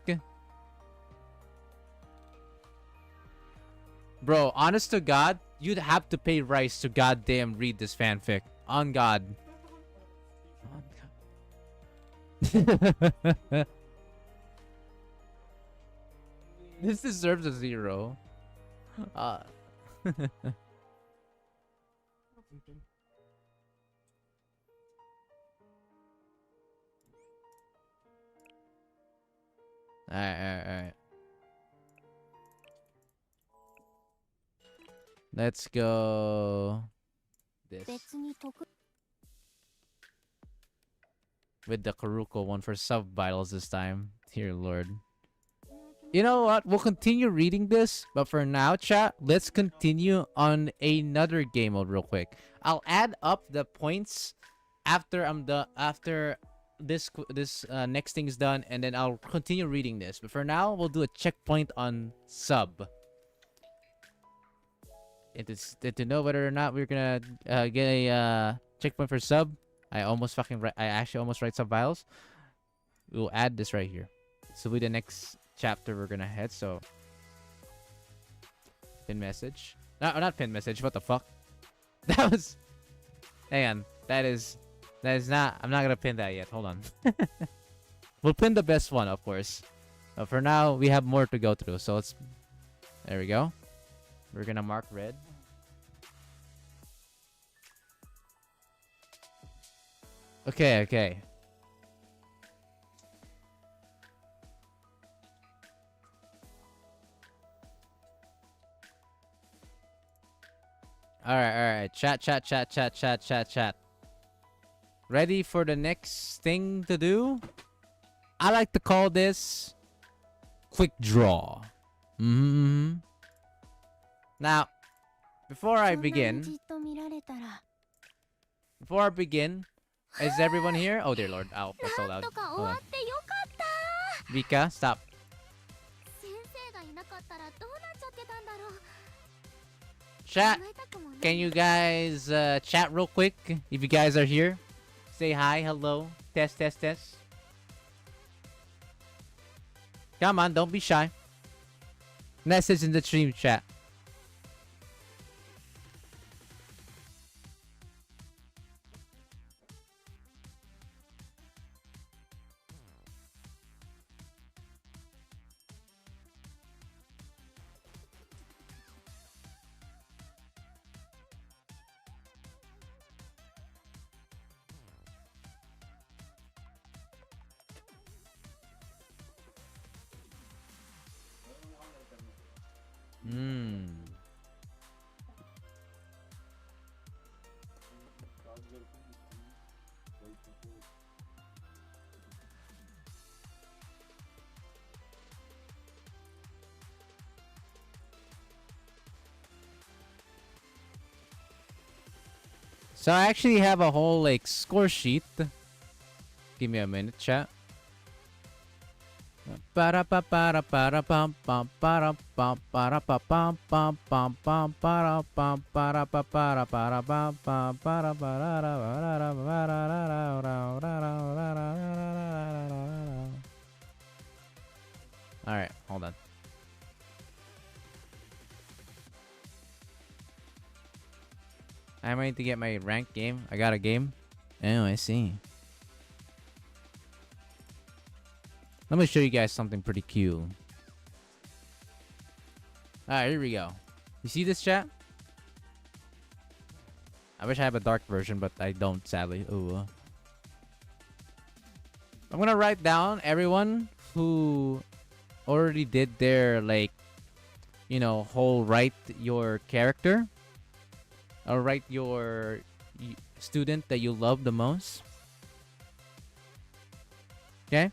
Bro, honest to God, you'd have to pay Rice to goddamn read this fanfic. On God. This deserves a 0. Alright. Let's go this. With the Karuko one for subtitles this time. Dear Lord. You know what? We'll continue reading this, but for now, chat, let's continue on another game mode real quick. I'll add up the points after I'm done. After this next thing is done, and then I'll continue reading this. But for now, we'll do a checkpoint on sub. To know whether or not we're gonna get a checkpoint for sub, I actually almost write subtitles. We'll add this right here. So with the next chapter we're gonna head. So pin message. No, not pin message. What the fuck? That was. Hang on. That is not. I'm not gonna pin that yet. Hold on. We'll pin the best one, of course. But for now, we have more to go through. So let's. There we go. We're gonna mark red. Okay. Alright. Chat. Ready for the next thing to do? I like to call this quick draw. Now, before I begin, is everyone here? Oh dear Lord, ow, that's so loud. Hold on. Vika, stop. Chat, can you guys chat real quick? If you guys are here, say hi, hello, test. Come on, don't be shy. Message in the stream chat. So I actually have a whole like score sheet. Give me a minute, chat. Alright, hold on. I'm ready to get my ranked game. I got a game. Oh, I see. Let me show you guys something pretty cute. Alright, here we go. You see this, chat? I wish I have a dark version, but I don't, sadly. Ooh. I'm gonna write down everyone who already did their, like, you know, whole write your character. or write your student that you love the most. Okay.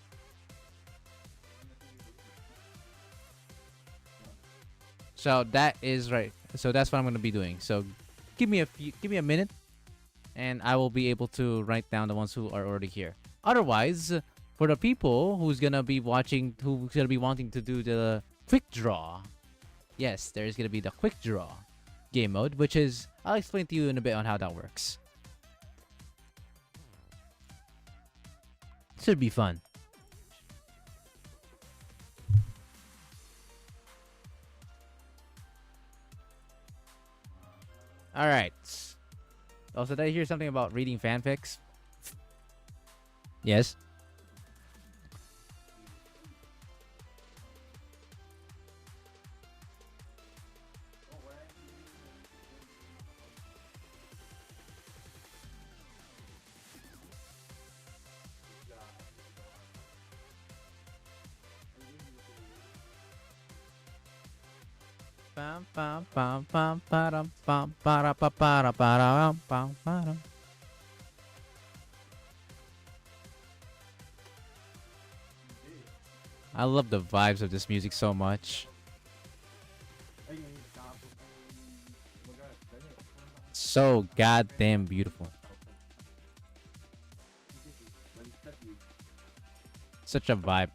So that is right. So that's what I'm gonna be doing. So give me a minute, and I will be able to write down the ones who are already here. Otherwise, for the people who's gonna be watching, who's gonna be wanting to do the quick draw, yes, there's gonna be the quick draw game mode, which is, I'll explain to you in a bit on how that works. Should be fun. All right. Also, did I hear something about reading fanfics? Yes. Bum, bum, bum, bum, ba-dum, bum, ba-da, ba, ba-da, ba-da, bum, ba-dum. I love the vibes of this music so much. So goddamn beautiful. Such a vibe.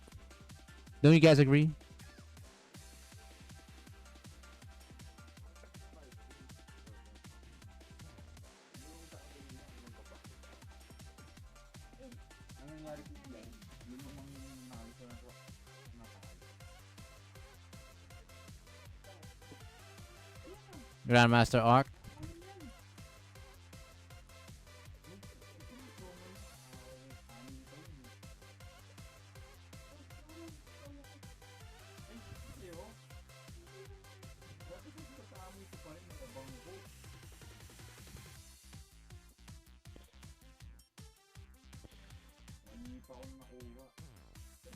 Don't you guys agree? Grandmaster Arc.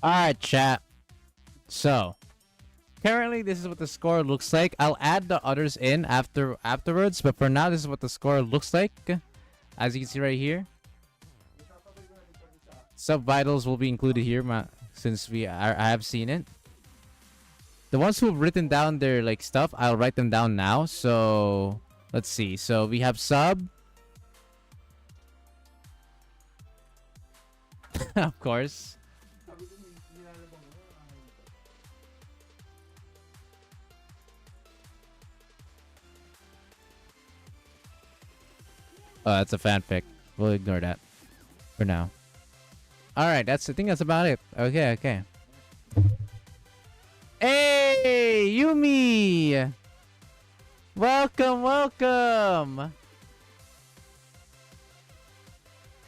Alright, chat. So, currently this is what the score looks like. I'll add the others in afterwards, but for now this is what the score looks like. As you can see right here. Sub vitals will be included here, since I have seen it. The ones who've written down their like stuff, I'll write them down now. So let's see. So we have sub. Of course. Oh, that's a fanfic. We'll ignore that for now. Alright, I think that's about it. Okay. Hey, Yumi! Welcome!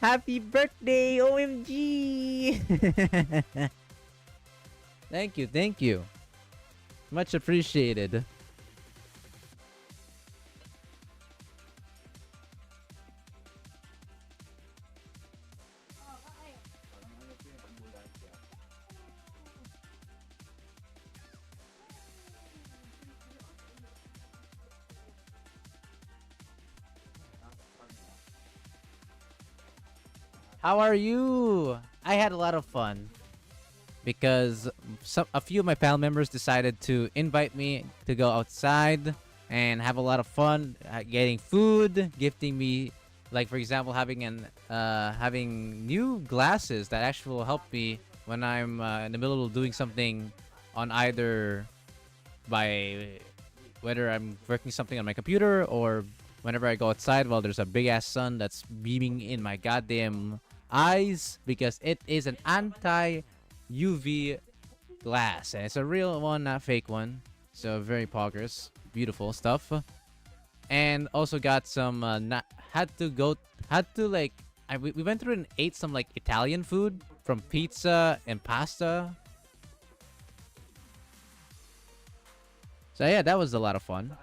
Happy birthday, OMG! Thank you. Much appreciated. How are you? I had a lot of fun because a few of my family members decided to invite me to go outside and have a lot of fun, getting food, gifting me, like for example, having new glasses that actually will help me when I'm in the middle of doing something on either whether I'm working something on my computer or whenever I go outside while there's a big ass sun that's beaming in my goddamn eyes, because it is an anti-UV glass and it's a real one, not fake one. So very poggers, beautiful stuff. And also got some we went through and ate some like Italian food, from pizza and pasta. So yeah, that was a lot of fun.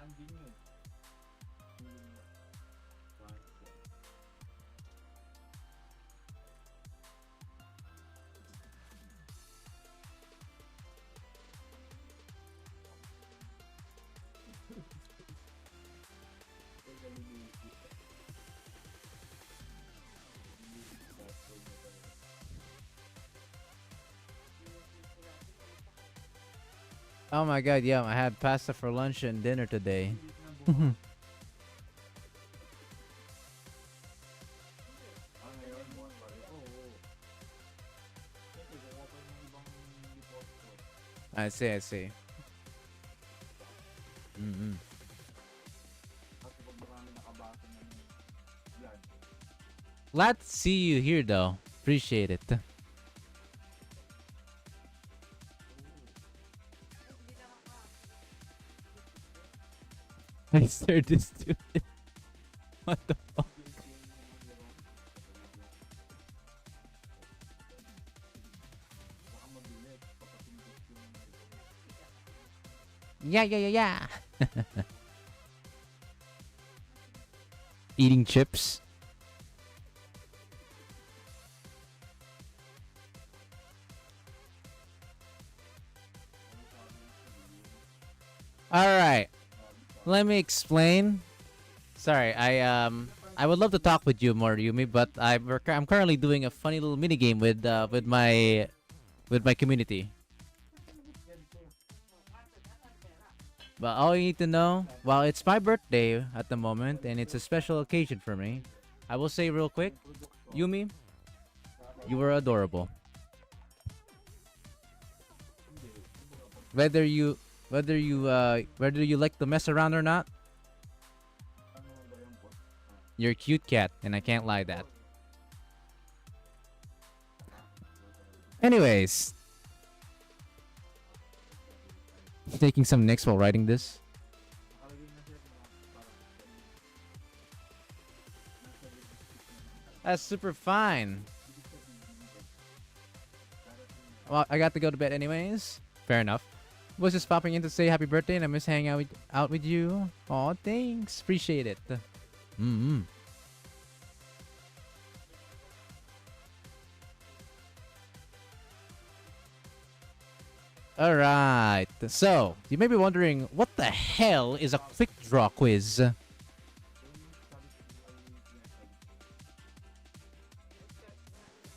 Oh my god, yeah, I had pasta for lunch and dinner today. I see, I see. Mm-mm. Glad to see you here, though. Appreciate it. I stared this dude. What the fuck? Yeah, yeah, yeah, yeah. Eating chips. All right. Let me explain. Sorry, I would love to talk with you more, Yumi, but I'm currently doing a funny little mini game with my community. But all you need to know, well, it's my birthday at the moment, and it's a special occasion for me. I will say real quick, Yumi, you were adorable. Whether you like to mess around or not, you're a cute cat, and I can't lie that. Anyways, taking some nicks while writing this. That's super fine. Well, I got to go to bed anyways. Fair enough. Was just popping in to say happy birthday and I miss hanging out with you. Aw, thanks. Appreciate it. Alright. So, you may be wondering, what the hell is a quick draw quiz?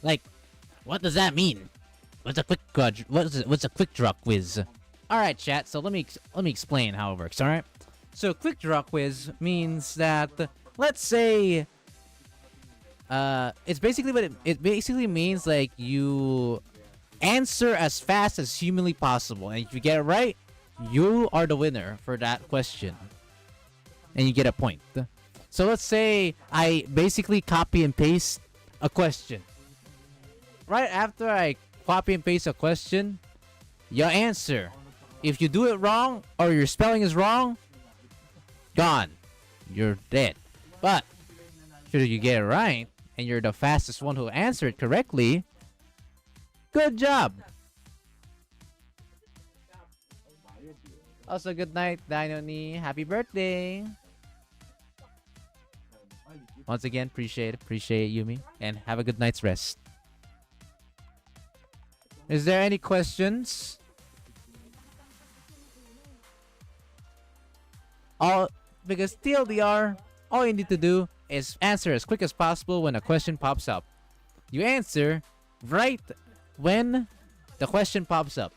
Like, what does that mean? What's a quick draw quiz? All right, chat. So let me explain how it works. All right. So quick draw quiz means that, let's say, it's basically it basically means like you answer as fast as humanly possible, and if you get it right, you are the winner for that question, and you get a point. So let's say I basically copy and paste a question. Right after I copy and paste a question, your answer. If you do it wrong or your spelling is wrong, gone. You're dead. But if you get it right and you're the fastest one who answered it correctly, good job. Also, good night, Dino Ni. Happy birthday. Once again, appreciate it, Yumi, and have a good night's rest. Is there any questions? Because TLDR, all you need to do is answer as quick as possible when a question pops up. You answer right when the question pops up.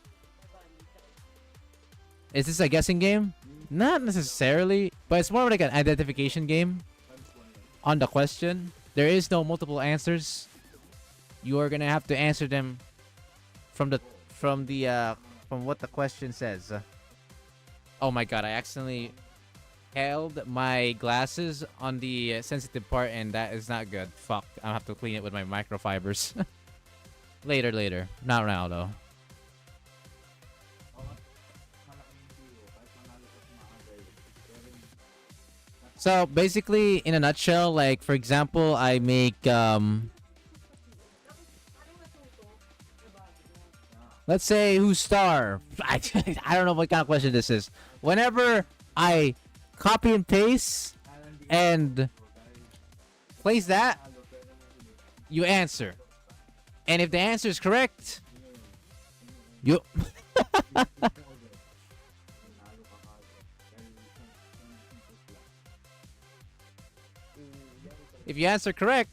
Is this a guessing game? Not necessarily, but it's more like an identification game. On the question, there is no multiple answers. You are gonna have to answer them from what the question says. Oh my god, I accidentally held my glasses on the sensitive part, and that is not good. Fuck, I'll have to clean it with my microfibers. Later. Not now, though. So, basically, in a nutshell, like, for example, I make, let's say, who's star? I don't know what kind of question this is. Whenever I copy and paste and place that, you answer. And if the answer is correct, you... If you answer correct,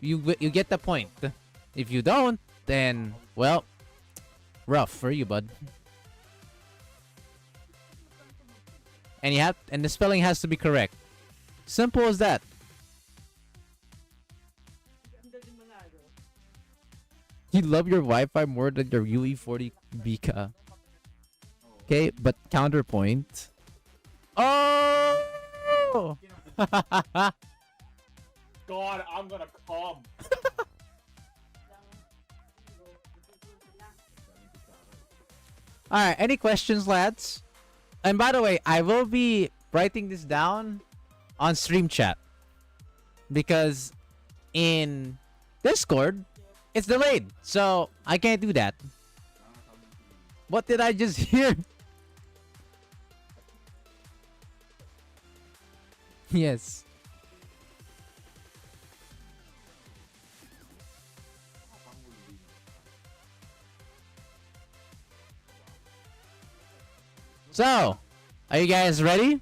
you get the point. If you don't, then, well, rough for you, bud. and the spelling has to be correct. Simple as that. You love your Wi-Fi more than your UE40 Bika. Okay, but counterpoint. Oh! God, I'm gonna come. Alright, any questions, lads? And by the way, I will be writing this down on stream chat. Because in Discord, it's delayed. So, I can't do that. What did I just hear? Yes. So, are you guys ready?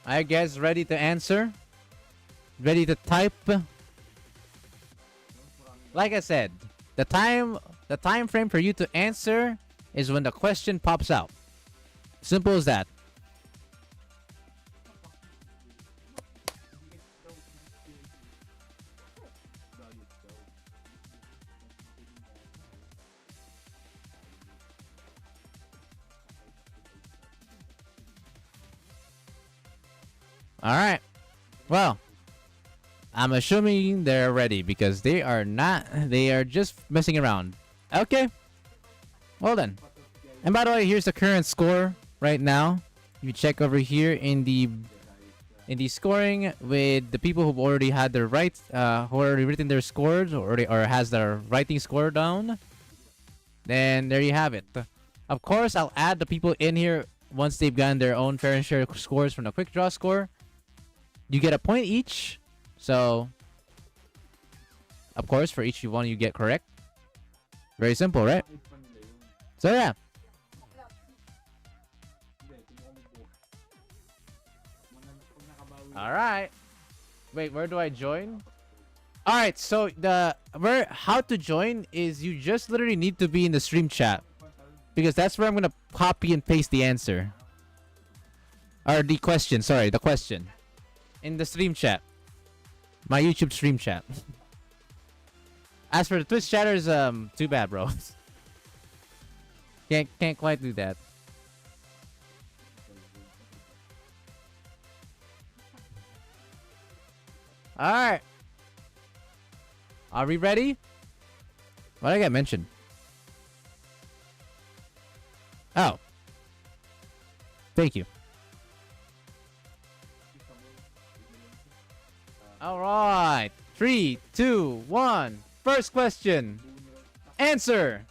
Are you guys ready to answer? Ready to type? Like I said, the time frame for you to answer is when the question pops out. Simple as that. Alright. Well, I'm assuming they're ready because they are not. They are just messing around. Okay. Well then. And by the way, here's the current score right now. You check over here in the scoring with the people who've already had their who already written their scores or has their writing score down. Then there you have it. Of course, I'll add the people in here once they've gotten their own fair and share scores from the quick draw score. You get a point each. So, of course, for each one you get correct. Very simple, right? So, yeah. Alright. Wait, where do I join? Alright, so how to join is you just literally need to be in the stream chat. Because that's where I'm going to copy and paste the answer. Or the question, sorry, the question. In the stream chat. My YouTube stream chat. As for the Twitch chatters, too bad, bro. Can't quite do that. Alright. Are we ready? What did I get mentioned? Oh. Thank you. Alright. 3, 2, 1. First question. Answer.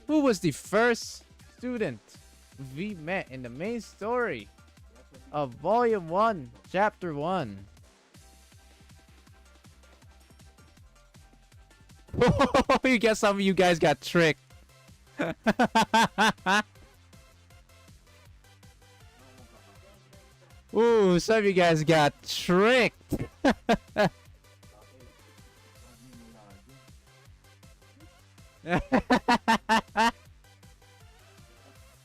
Who was the first student we met in the main story of Volume 1, Chapter 1? You guess some of you guys got tricked. Ooh, some of you guys got tricked.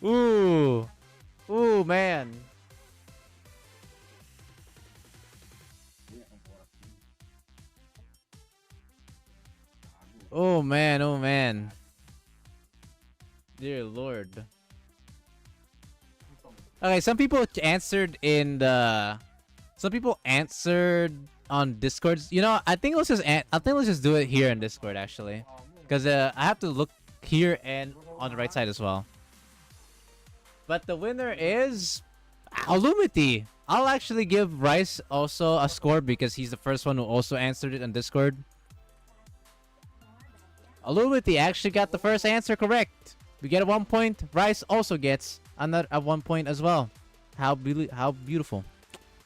Ooh. Ooh, man. Oh, man. Oh, man. Dear Lord. Okay, some people answered in the... Some people answered on Discord. You know, I think let's just do it here in Discord, actually. Because I have to look here and on the right side as well. But the winner is... Illumity. I'll actually give Rice also a score because he's the first one who also answered it on Discord. Illumity actually got the first answer correct. We get a 1 point. Rice also gets another 1 point as well. How beautiful.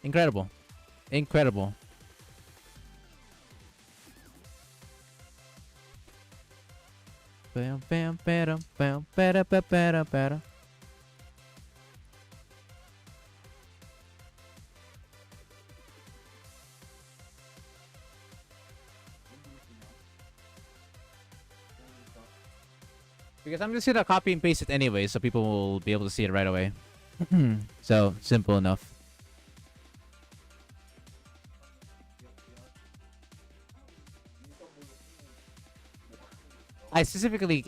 Incredible. Incredible. Bam, bam, bam, bam, bam, bam, bam, bam. Because I'm just gonna copy and paste it anyway, so people will be able to see it right away. So, simple enough. I specifically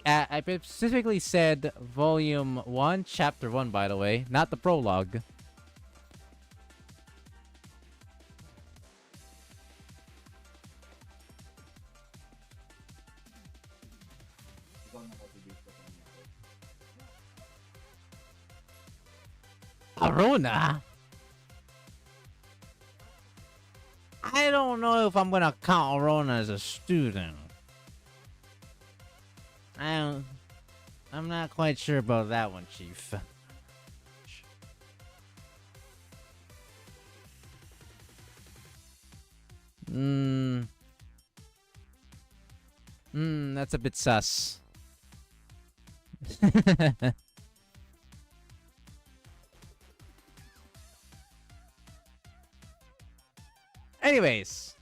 said volume 1, chapter 1, by the way, not the prologue. Arona? I don't know if I'm gonna count Arona as a student. I'm not quite sure about that one, Chief. That's a bit sus. Anyways.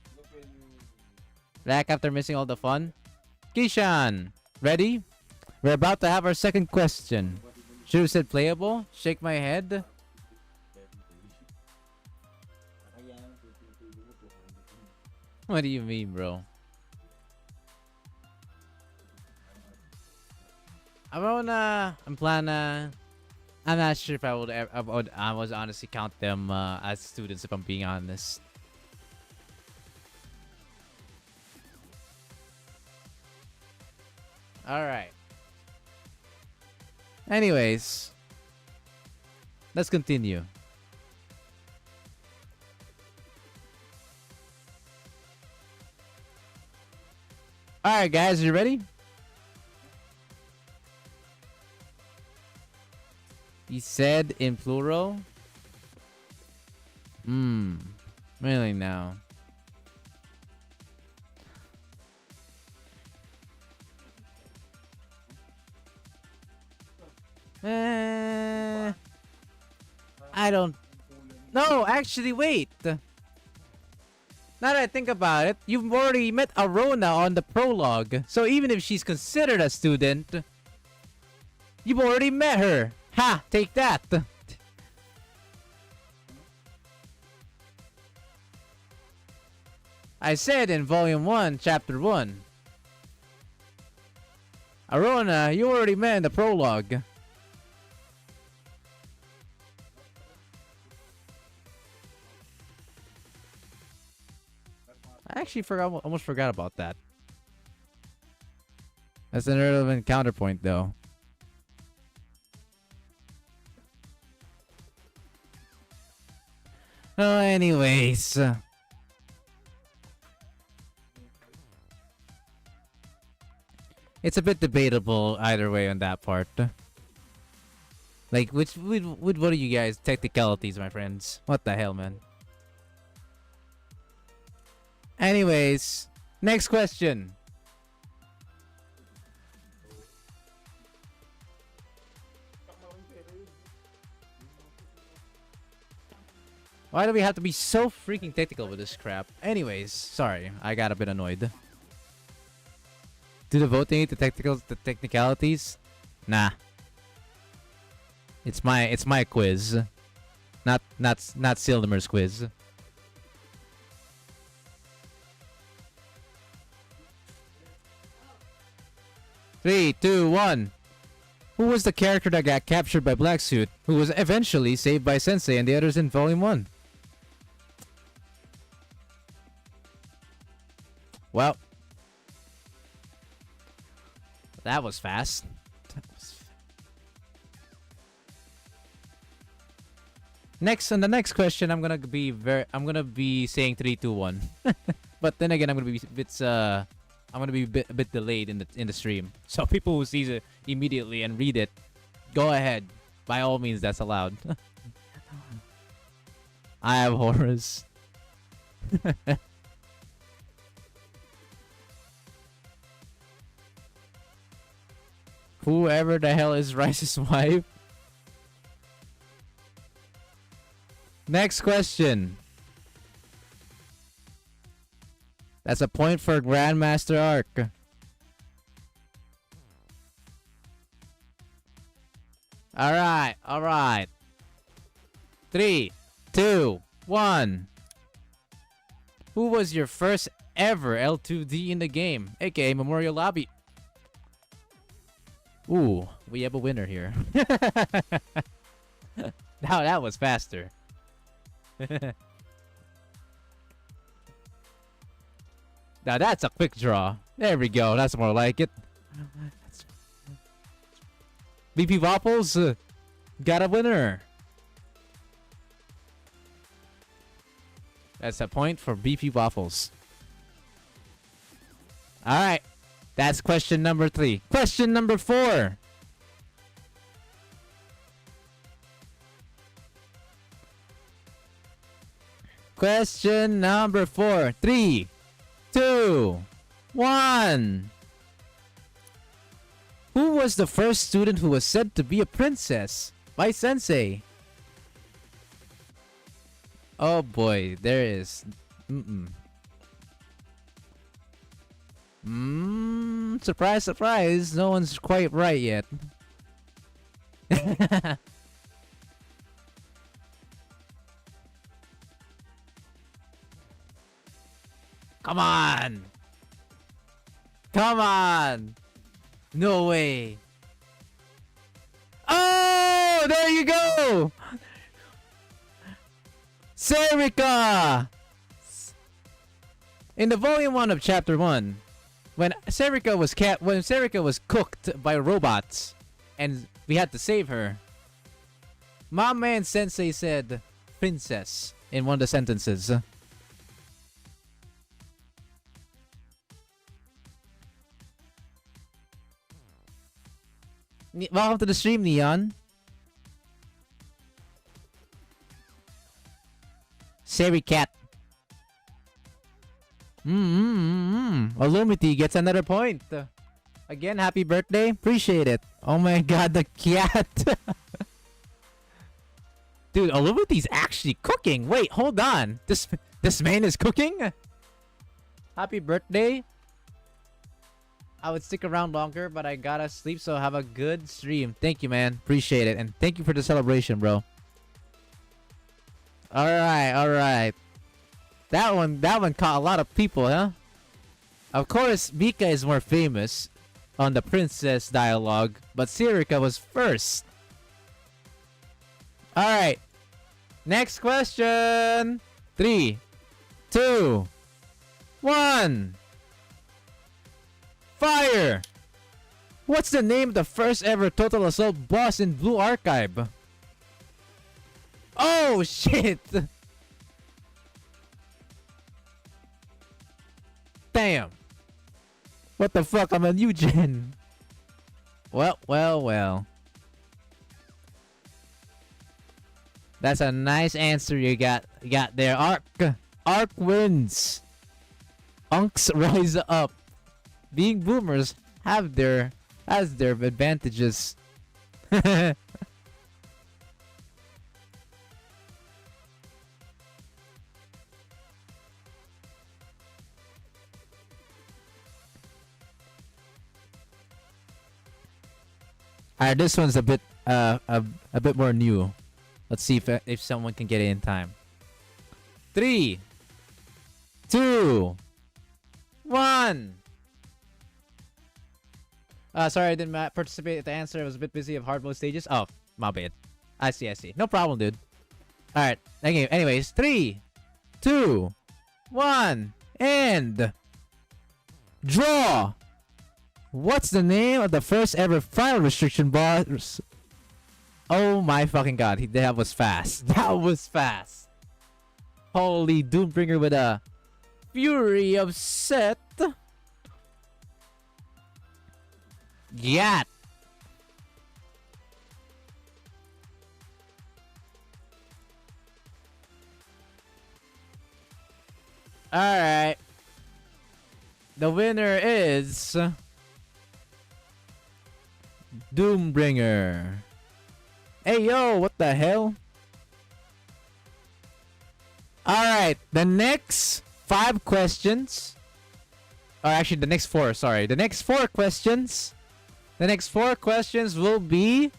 Back after missing all the fun. Kishan, ready? We're about to have our second question. Should have said playable? Shake my head. What do you mean, bro? I'm planning. I'm not sure if I would honestly count them as students, if I'm being honest. Alright. Anyways. Let's continue. Alright, guys, you ready? He said in plural. Really now. I don't. No, actually, wait. Now that I think about it, you've already met Arona on the prologue. So even if she's considered a student, you've already met her. Ha! Take that! I said in Volume 1, Chapter 1. Arona, you already met in the prologue. I actually almost forgot about that. That's an irrelevant counterpoint, though. Oh, anyways. It's a bit debatable either way on that part. Like, what are you guys? Technicalities, my friends. What the hell, man? Anyways, next question. Why do we have to be so freaking technical with this crap? Anyways, sorry, I got a bit annoyed. Do the voting need the technicalities? Nah. It's my quiz. Not Sildamer's quiz. Three, two, one. Who was the character that got captured by Black Suit, who was eventually saved by Sensei and the others in Volume 1? Well, that was fast. Next, on the next question, I'm gonna be saying 3, 2, 1. But then again, I'm gonna be a bit delayed in the stream. So people who sees it immediately and read it, go ahead. By all means, that's allowed. I have Horus. Whoever the hell is Rice's wife. Next question. That's a point for Grandmaster Arc. Alright, alright. 3, 2, 1. Who was your first ever L2D in the game? AKA Memorial Lobby. Ooh, we have a winner here. Now that was faster. Now that's a quick draw. There we go. That's more like it. BP Waffles got a winner. That's a point for BP Waffles. Alright. That's question number 3. Question number 4. Question number 4. 3, 2, 1. Who was the first student who was said to be a princess by Sensei? Oh boy, there is. Surprise, surprise. No one's quite right yet. Come on. Come on. No way. Oh, there you go. Serika. In the volume 1 of chapter 1, when Serika was cooked by robots and we had to save her, my man Sensei said princess in one of the sentences. Welcome to the stream, Neon. Sericat. Illumity gets another point. Again, happy birthday. Appreciate it. Oh my god, the cat. Dude, Illumity's actually cooking. Wait, hold on. This man is cooking? Happy birthday. I would stick around longer, but I gotta sleep, so have a good stream. Thank you, man. Appreciate it. And thank you for the celebration, bro. Alright, alright. That one caught a lot of people, huh? Of course, Mika is more famous on the princess dialogue, but Sirika was first. Alright. Next question. 3, 2, 1. Fire! What's the name of the first ever Total Assault boss in Blue Archive? Oh, shit! Damn. What the fuck? I'm a new gen. Well. That's a nice answer you got there. Arc wins. Unks rise up. Being boomers has their advantages. Alright, this one's a bit more new. Let's see if someone can get it in time. 3, 2, 1. Sorry, I didn't participate at the answer. I was a bit busy of hard mode stages. Oh, my bad. I see. No problem, dude. Alright. Anyways, 3, 2, 1, and draw. What's the name of the first ever file restriction boss? Oh my fucking god, that was fast. That was fast. Holy Doombringer with a Fury of Set. Yat. Alright. The winner is Doombringer. Hey yo, what the hell? Alright, the next 5 questions. Or actually, the next 4, sorry. The next 4 questions will be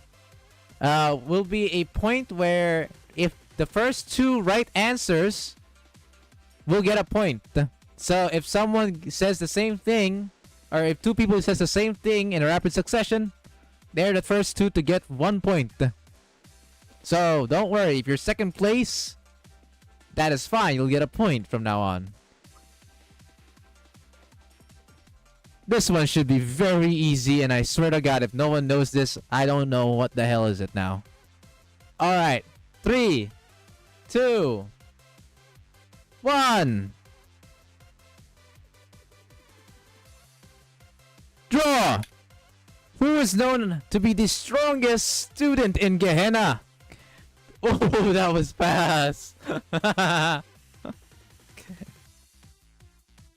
will be a point where if the first two right answers will get a point. So if someone says the same thing, or if two people says the same thing in a rapid succession, they're the first two to get 1 point. So don't worry, if you're second place, that is fine. You'll get a point from now on. This one should be very easy, and I swear to God, if no one knows this, I don't know what the hell is it now. Alright. 3, 2, 1. Draw! Who is known to be the strongest student in Gehenna? Oh, that was fast.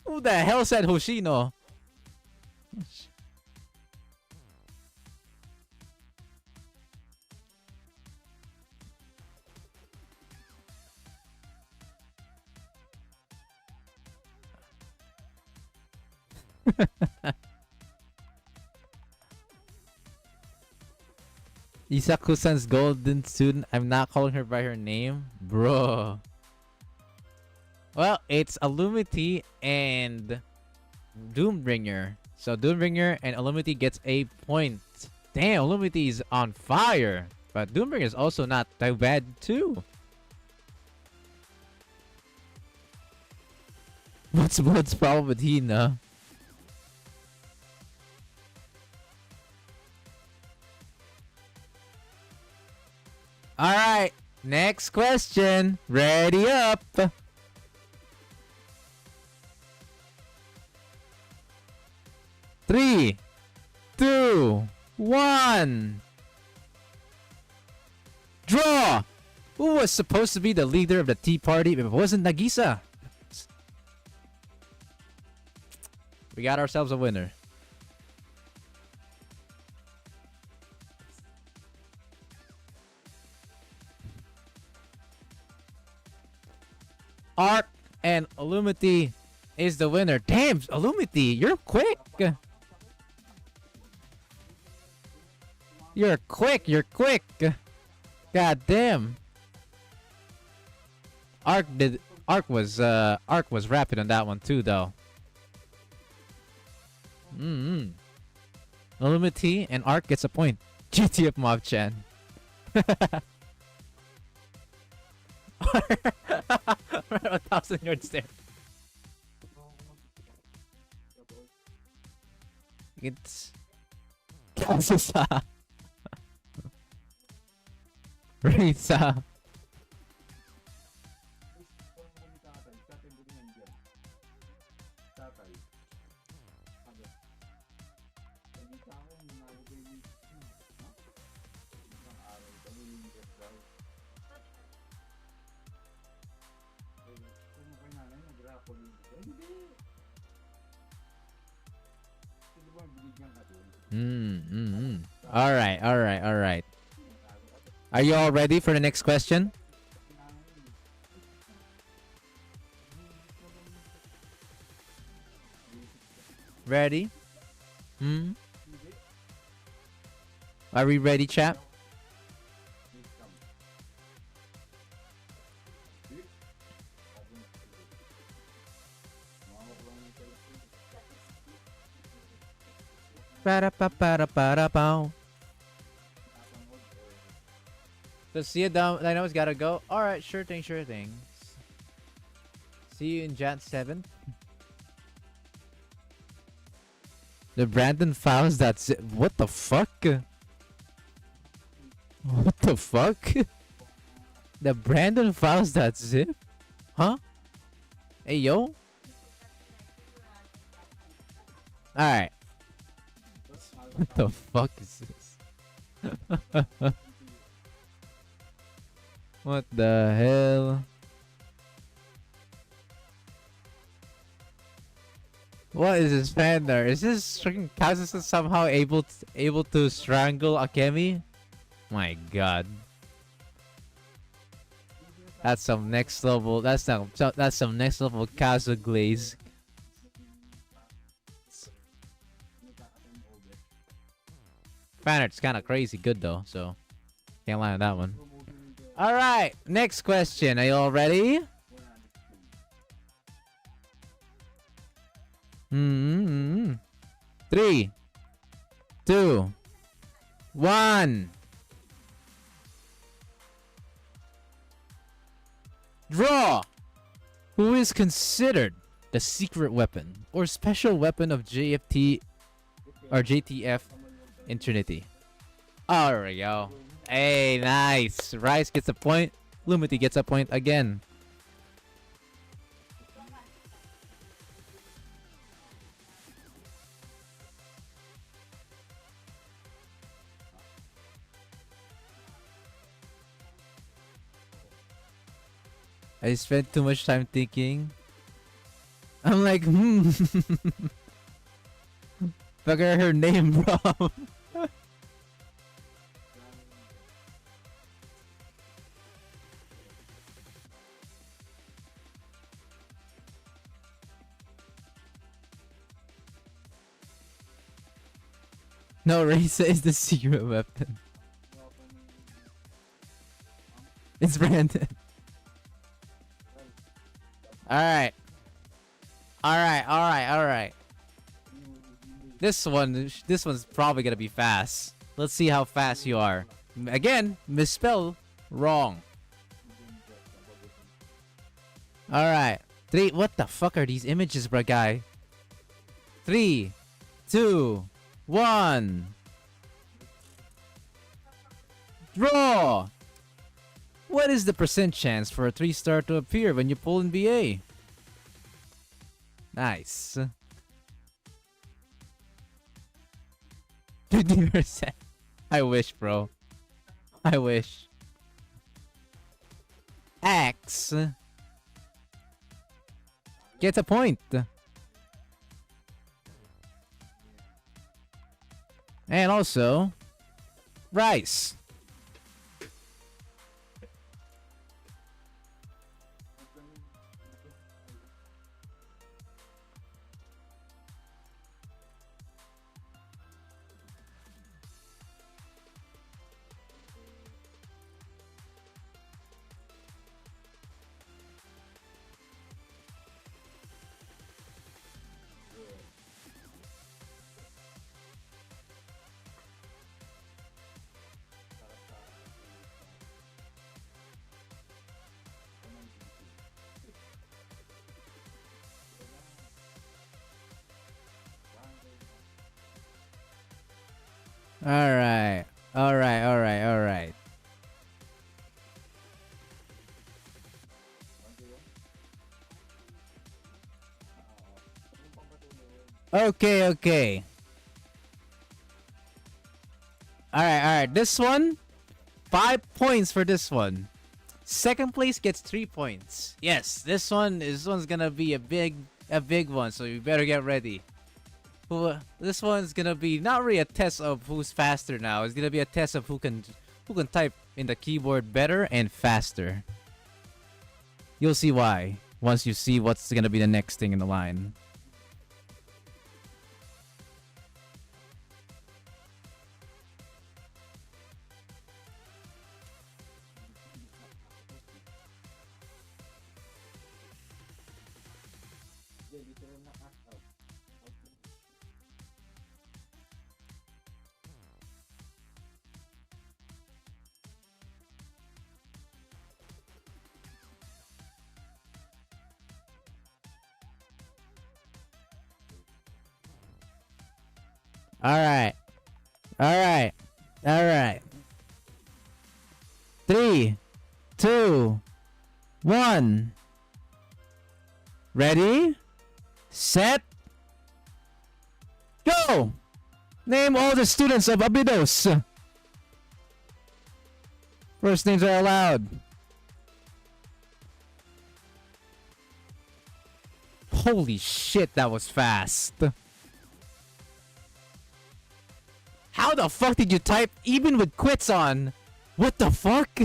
Who the hell said Hoshino? Isaku-san's golden student. I'm not calling her by her name. Bro. Well, it's Illumity and Doombringer. So Doombringer and Illumity gets a point. Damn, Illumity is on fire. But Doombringer is also not that bad too. What's Blood's problem with Hina? Alright, next question. Ready up. Three, 2, 1. Draw! Who was supposed to be the leader of the Tea Party if it wasn't Nagisa? We got ourselves a winner. Arc and Illumity is the winner. Damn, Illumity, you're quick. You're quick. God damn. Arc was rapid on that one too though. Illumity and Arc gets a point. GTF Mob Chan. 1,000 yards there. It's Kazusa. Risa. All right. Are you all ready for the next question? Ready? Are we ready, chap? Ba-da-ba-ba-da-ba-da-bow. So see you down. I know it's gotta go. All right, sure thing. See you in Jan 7th. The Brandon files. That's it. What the fuck? What the fuck? The Brandon files. That zip? Huh? Hey yo. All right. What the fuck is this? What the hell? What is this fan there? Is this freaking Kazusa somehow able to strangle Akemi? My god. That's some next level. That's some next level Kazu glaze. Fan art's kind of crazy good though, so Can't lie on that one. All right, next question. Are you all ready? Mm-hmm. 3, 2, 1. Draw. Who is considered the secret weapon or special weapon of JFT or JTF in Trinity? Oh, there we go. Hey, nice. Rice gets a point. Lumity gets a point again. I spent too much time thinking. I'm like, Figure her name wrong. No, Raisa is the secret weapon. It's Brandon. Alright. Alright. This one's probably gonna be fast. Let's see how fast you are. Again, misspell wrong. Alright. 3. What the fuck are these images, bruh, guy? 3, 2, 1. Draw! What is the % chance for a 3-star to appear when you pull in BA? Nice. 50%. I wish, bro. I wish. X gets a point. And also, Rice. Alright. Okay. Alright. This one, 5 points for this one. Second place gets 3 points. Yes, this one's gonna be a big one, so you better get ready. This one's gonna be not really a test of who's faster now. It's gonna be a test of who can type in the keyboard better and faster. You'll see why once you see what's gonna be the next thing in the line. Alright. 3, 2, 1. Ready? Set. Go! Name all the students of Abydos. First names are allowed. Holy shit, that was fast. How the fuck did you type even with quits on? What the fuck?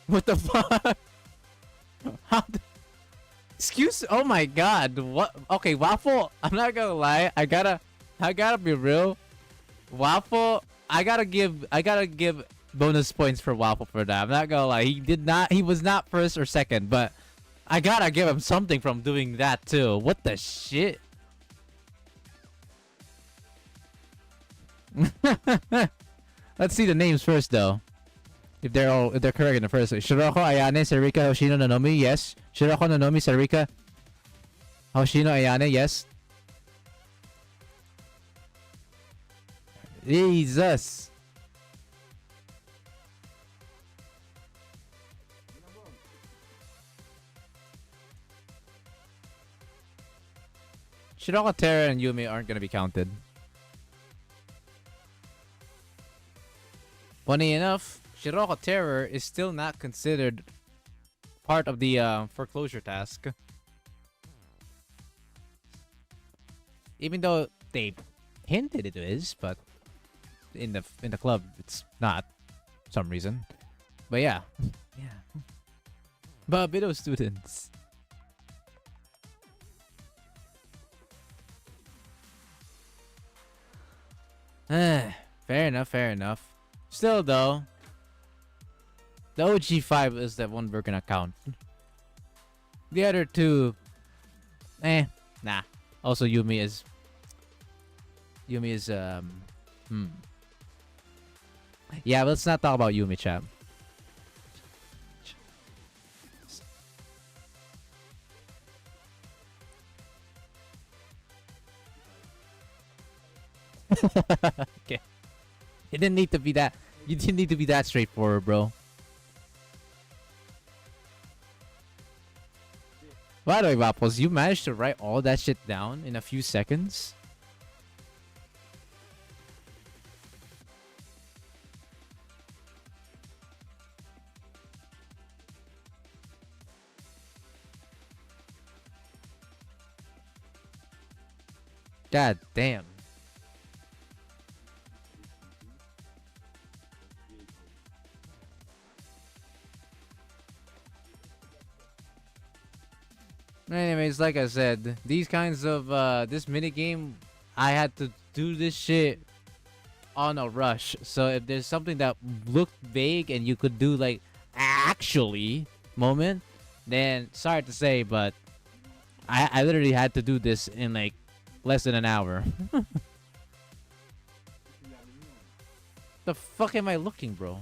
What the fuck? Excuse. Oh my God. What? Okay, Waffle. I'm not gonna lie. I gotta be real. Waffle. I gotta give bonus points for Waffle for that. I'm not gonna lie. He was not first or second, but I gotta give him something from doing that too. What the shit? Let's see the names first though. If they're correct in the first place. Shiroko, Ayane, Sarika, Hoshino, Nanomi, yes. Shiroko, Nanomi, Sarika, Hoshino, Ayane, yes. Jesus. Shiroko, Terra, and Yumi aren't gonna be counted. Funny enough, Shiroko Terror is still not considered part of the foreclosure task. Even though they hinted it is, but in the club it's not for some reason. But yeah. Yeah. But Bido students. Fair enough, fair enough. Still though, the OG5 is the one we're gonna count. The other two, nah. Also Yumi is yeah, let's not talk about Yumi, chap. Okay. It didn't need to be that. You didn't need to be that straightforward, bro. By the way, Wapples, you managed to write all that shit down in a few seconds? God damn. Anyways, like I said, these kinds of this minigame, I had to do this shit on a rush. So if there's something that looked vague and you could do like actually moment, then sorry to say, but I literally had to do this in like less than an hour. The fuck am I looking, bro?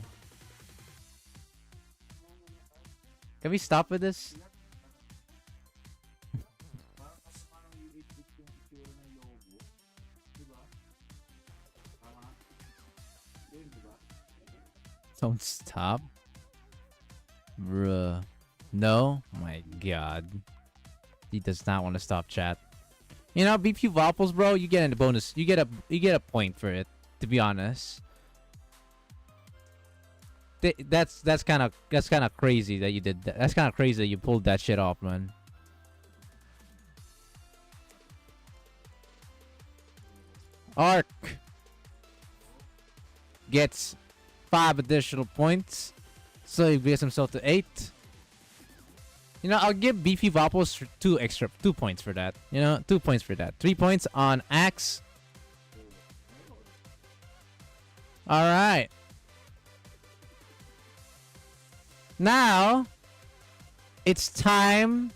Can we stop with this? Don't stop. Bruh. No? My god. He does not want to stop chat. You know, BP Waffles, bro, you get a bonus. You get a point for it, to be honest. That's kind of crazy that you did that. That's kind of crazy that you pulled that shit off, man. Ark gets 5 additional points, so he gets himself to 8. You know, I'll give Beefy Wapples 2 points for that. You know, 2 points for that. 3 points on Axe. All right. Now, it's time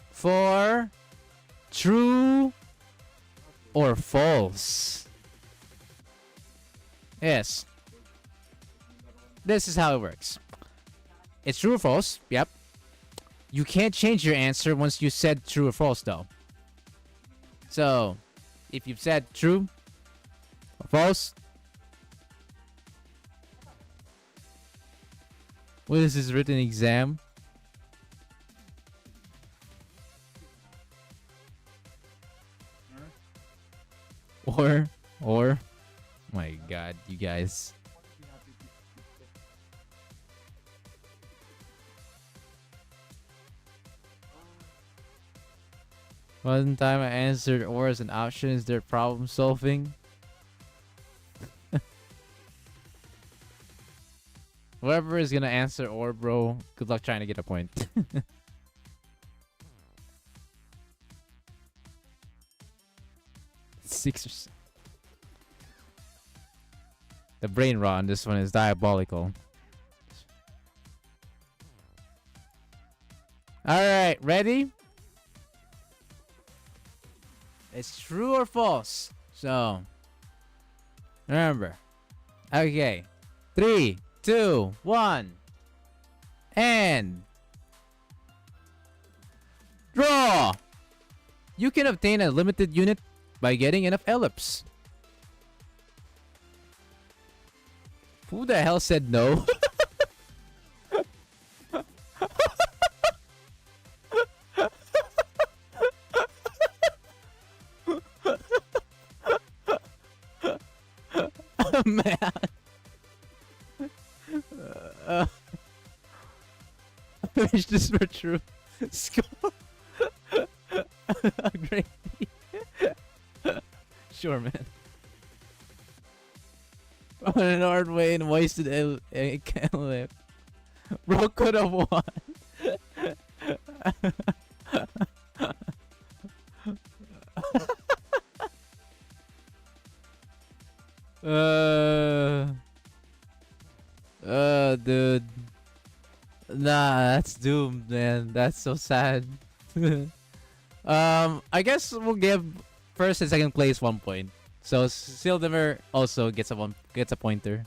for true or false. Yes. This is how it works. It's true or false. Yep. You can't change your answer once you said true or false, though. So, if you've said true or false, what is this written exam? Or, my god, you guys. One time I answered or as an option. Is there problem solving? Whoever is gonna answer or, bro, good luck trying to get a point. 6%. The brain rot on this one is diabolical. Alright, ready? It's true or false. So, remember. Okay. 3, 2, 1. And draw! You can obtain a limited unit by getting enough ellipse. Who the hell said no? Man. I wish this were true. Score. Great. Sure, man. On an hard way and wasted a canlip. Bro could have won. Dude. Nah, that's doomed, man. That's so sad. I guess we'll give first and second place 1 point. So Sildimer also gets a pointer.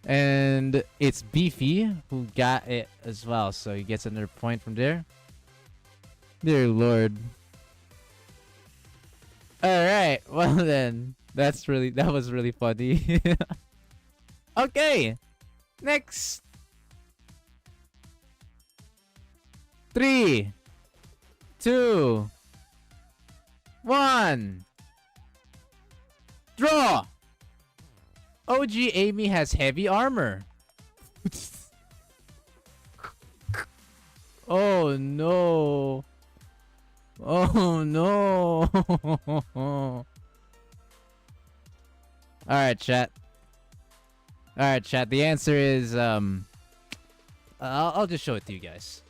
And it's Beefy who got it as well, so he gets another point from there. Dear Lord. Alright, well then. That was really funny. Okay. Next. 3, 2, 1. Draw. OG Amy has heavy armor. Oh no. Oh no. Alright, chat. Alright, chat. The answer is I'll just show it to you guys.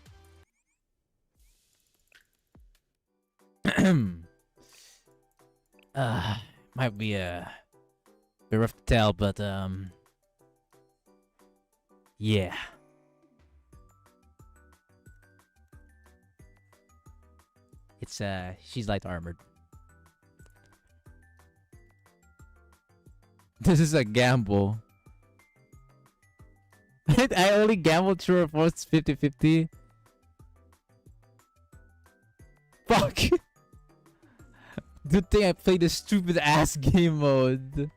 Might be a bit rough to tell, but yeah. It's she's light armored. This is a gamble. I only gambled true or false 50-50. Fuck. Good thing I played this stupid ass game mode.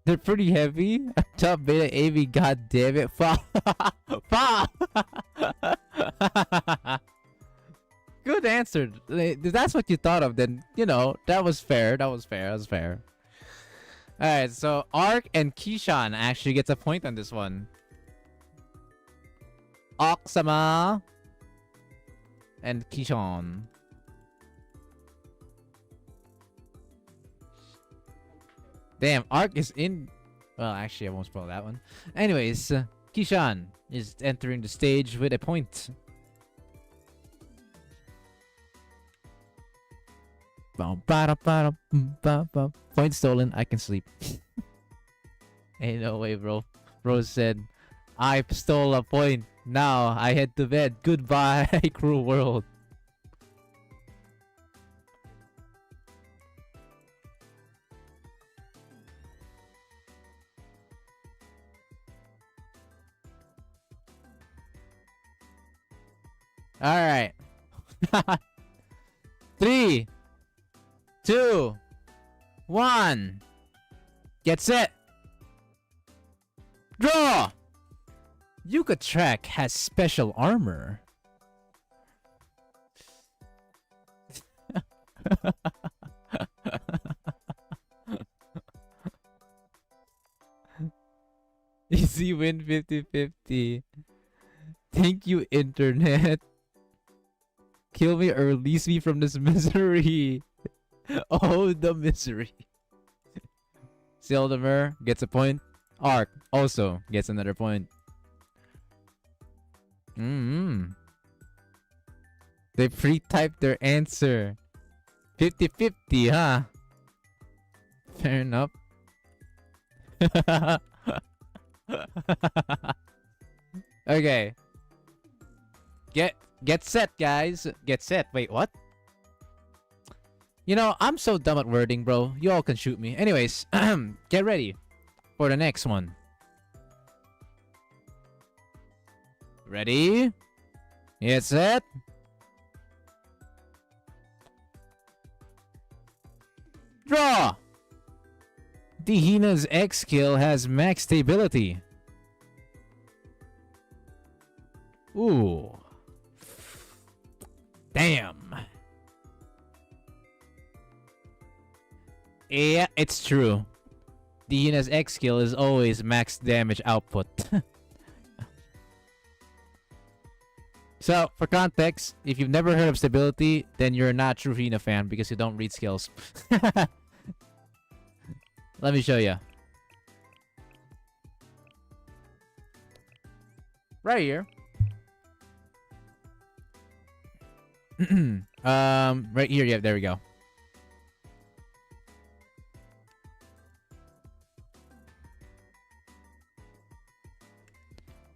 They're pretty heavy. Top beta AV, god damn it. Fuck. Fuck. Good answer. If that's what you thought of, then you know that was fair. That was fair. Alright, so Ark and Kishan actually gets a point on this one. Oksama and Kishan. Damn, Ark is in... Well, actually, I won't spoil that one. Anyways, Kishan is entering the stage with a point. Point stolen, I can sleep. Ain't no way, bro. Bro said, I stole a point. Now I head to bed. Goodbye, cruel world. Alright. 3, 2, 1. Get set. Draw! Yuka Track has special armor. Easy win 50-50. Thank you, internet. Kill me or release me from this misery. Oh, the misery. Sildimer gets a point. Ark also gets another point. They pre-typed their answer. 50-50, huh? Fair enough. Okay. Get set, guys. Get set. Wait, what? You know, I'm so dumb at wording, bro. You all can shoot me. Anyways, get ready for the next one. Ready? Get set. Draw! The Hina's X skill has max stability. Ooh. Damn. Yeah, it's true. The Hina's X skill is always max damage output. So, for context, if you've never heard of stability, then you're not a true Hina fan because you don't read skills. Let me show you. Right here. Right here, yeah, there we go.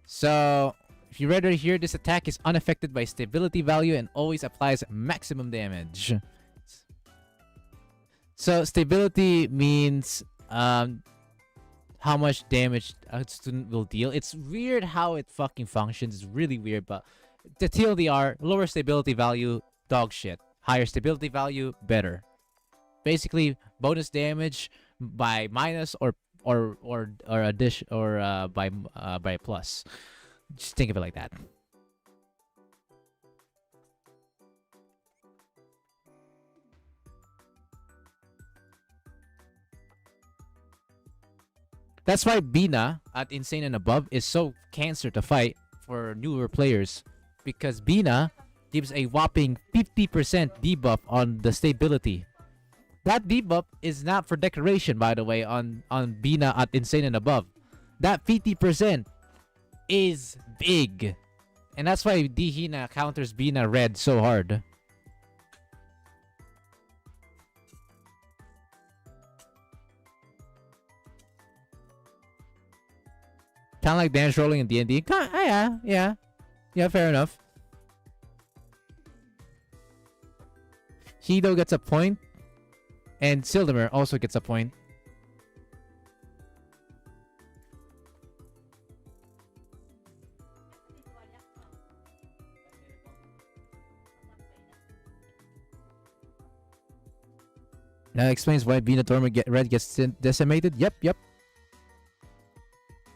So, if you read right here, this attack is unaffected by stability value and always applies maximum damage. So, stability means how much damage a student will deal. It's weird how it fucking functions. It's really weird, but the TLDR, lower stability value, dog shit. Higher stability value, better. Basically, bonus damage by minus or addition or by plus. Just think of it like that. That's why Bina at Insane and Above is so cancer to fight for newer players, because Bina gives a whopping 50% debuff on the stability. That debuff is not for decoration, by the way, on Bina at Insane and Above. That 50% is big. And that's why Hina counters Bina red so hard. Kind of like damage rolling in D&D. Yeah, fair enough. Hido gets a point, and Sildamer also gets a point. That explains why Bina Torment Red gets decimated. Yep.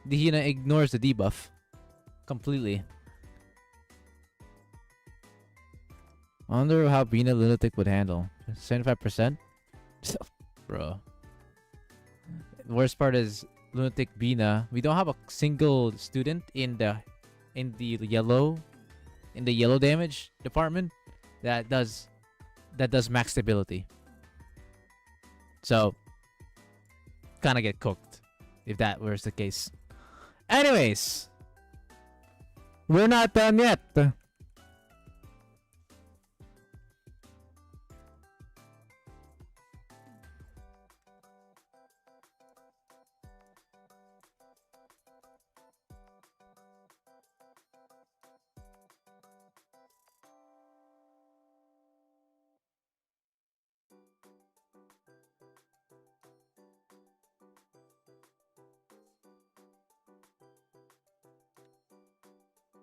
The Hina ignores the debuff completely. I wonder how Bina Lunatic would handle. 75%? Bro. The worst part is Lunatic Bina. We don't have a single student in the yellow damage department that does max stability. So kinda get cooked if that was the case. Anyways, we're not done yet.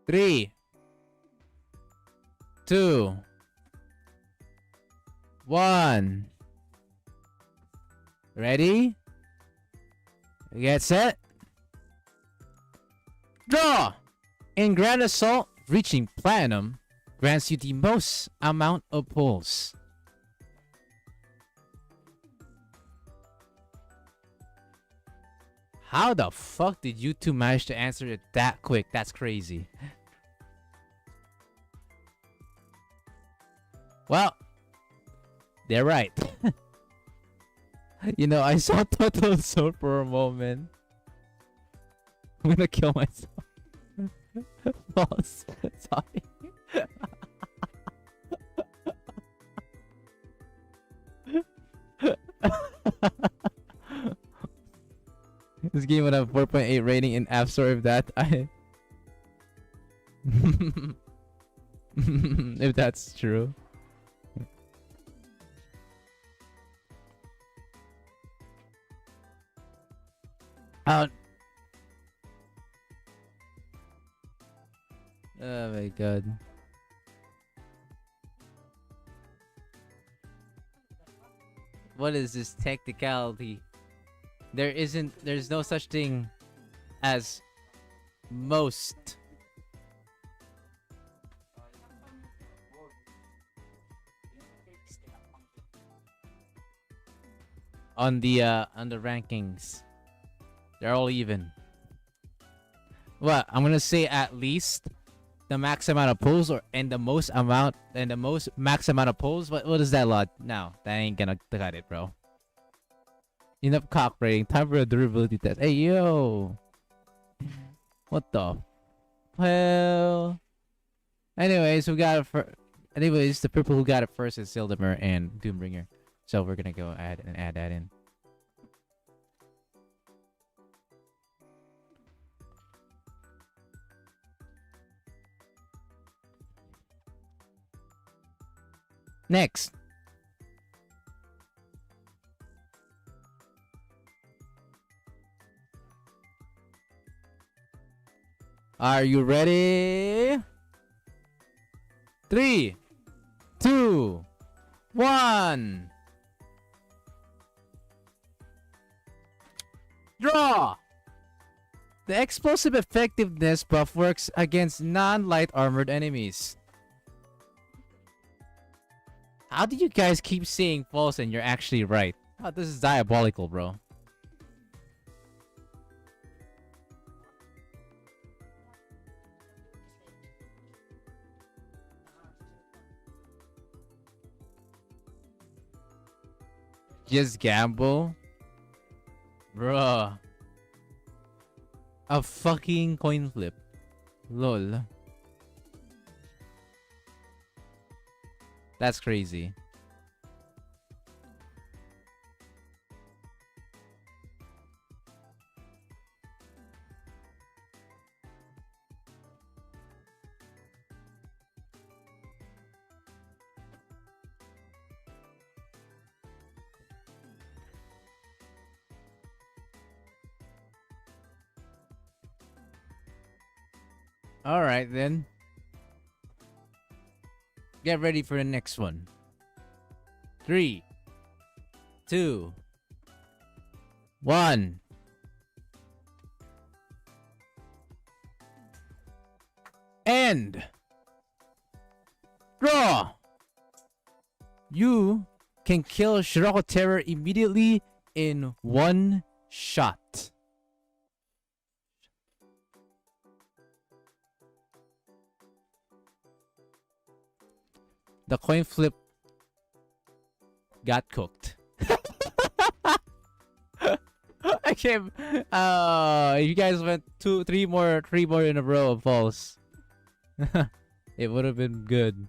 Three, 2, 1. Ready? Get set. Draw! In Grand Assault, reaching Platinum grants you the most amount of pulls. How the fuck did you two manage to answer it that quick? That's crazy. Well, they're right. You know, I saw Total Soul for a moment. I'm gonna kill myself. Boss, sorry. This game would have 4.8 rating in App Store if that I if that's true. Oh my god. What is this technicality? There's no such thing as most. On the rankings. They're all even. What? I'm gonna say at least the max amount of pulls and the most max amount of pulls. What is that lot? No, that ain't gonna cut it, bro. Enough cock rating. Time for a durability test. Hey yo. What the? Well. Anyways, the people who got it first is Sildimer and Doombringer. So we're gonna go add that in. Next. Are you ready? 3, 2, 1. Draw! The explosive effectiveness buff works against non-light armored enemies. How do you guys keep saying false and you're actually right? Oh, this is diabolical, bro. Just gamble? Bruh. A fucking coin flip. Lol. That's crazy. Alright then. Get ready for the next one. 3, 2, 1. End. Draw. You can kill Shiroko Terror immediately in one shot. The coin flip got cooked. I can't. You guys went 3 more in a row of false. It would have been good.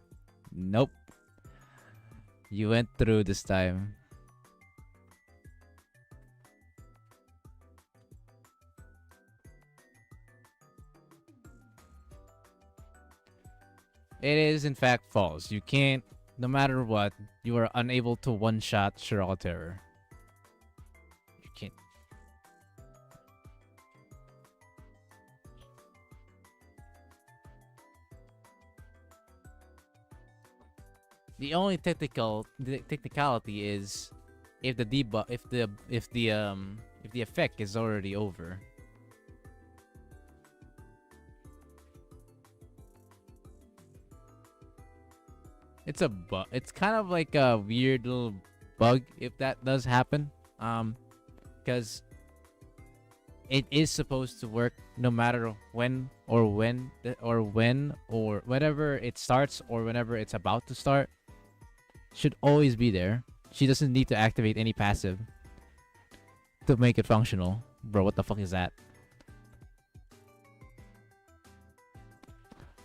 Nope. You went through this time. It is in fact false. You can't, no matter what, you are unable to one-shot Shiroko Terror. You can't. The only technicality is if the debuff, if the effect is already over. It's a bug. It's kind of like a weird little bug if that does happen. Because it is supposed to work no matter when or whenever it starts or whenever it's about to start. Should always be there. She doesn't need to activate any passive to make it functional. Bro, what the fuck is that?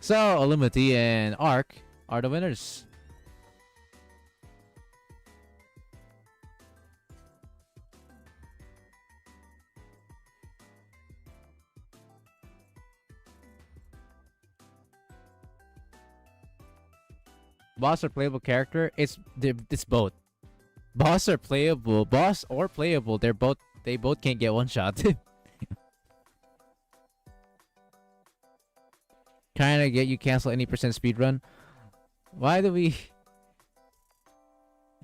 So, Illuminati and Arc are the winners. boss or playable character, it's both. Boss or playable, they both can't get one shot. Trying to get you cancel any percent speedrun. Why do we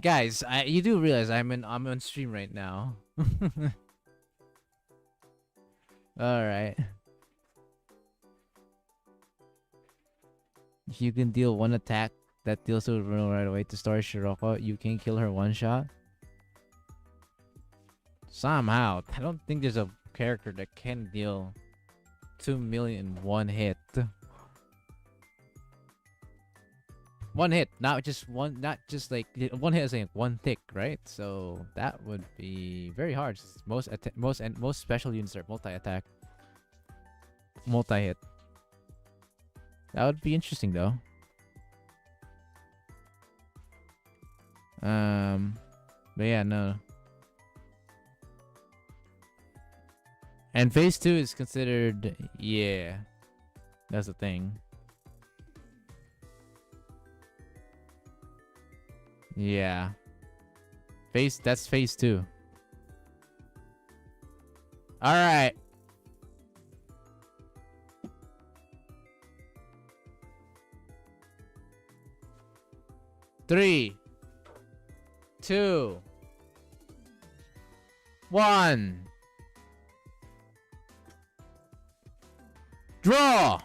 guys, you do realize I'm on stream right now. Alright. If you can deal one attack that deals to run right away to start Shiroko, you can kill her one shot. Somehow. I don't think there's a character that can deal 2 million in one hit. One hit, not just one, not just like one hit is like one tick, right? So that would be very hard. Most special units are multi-attack, multi-hit. That would be interesting though. But yeah, no. And phase 2 is considered, yeah, that's the thing. Yeah. That's phase 2. Alright. Three, 2, 1. Draw!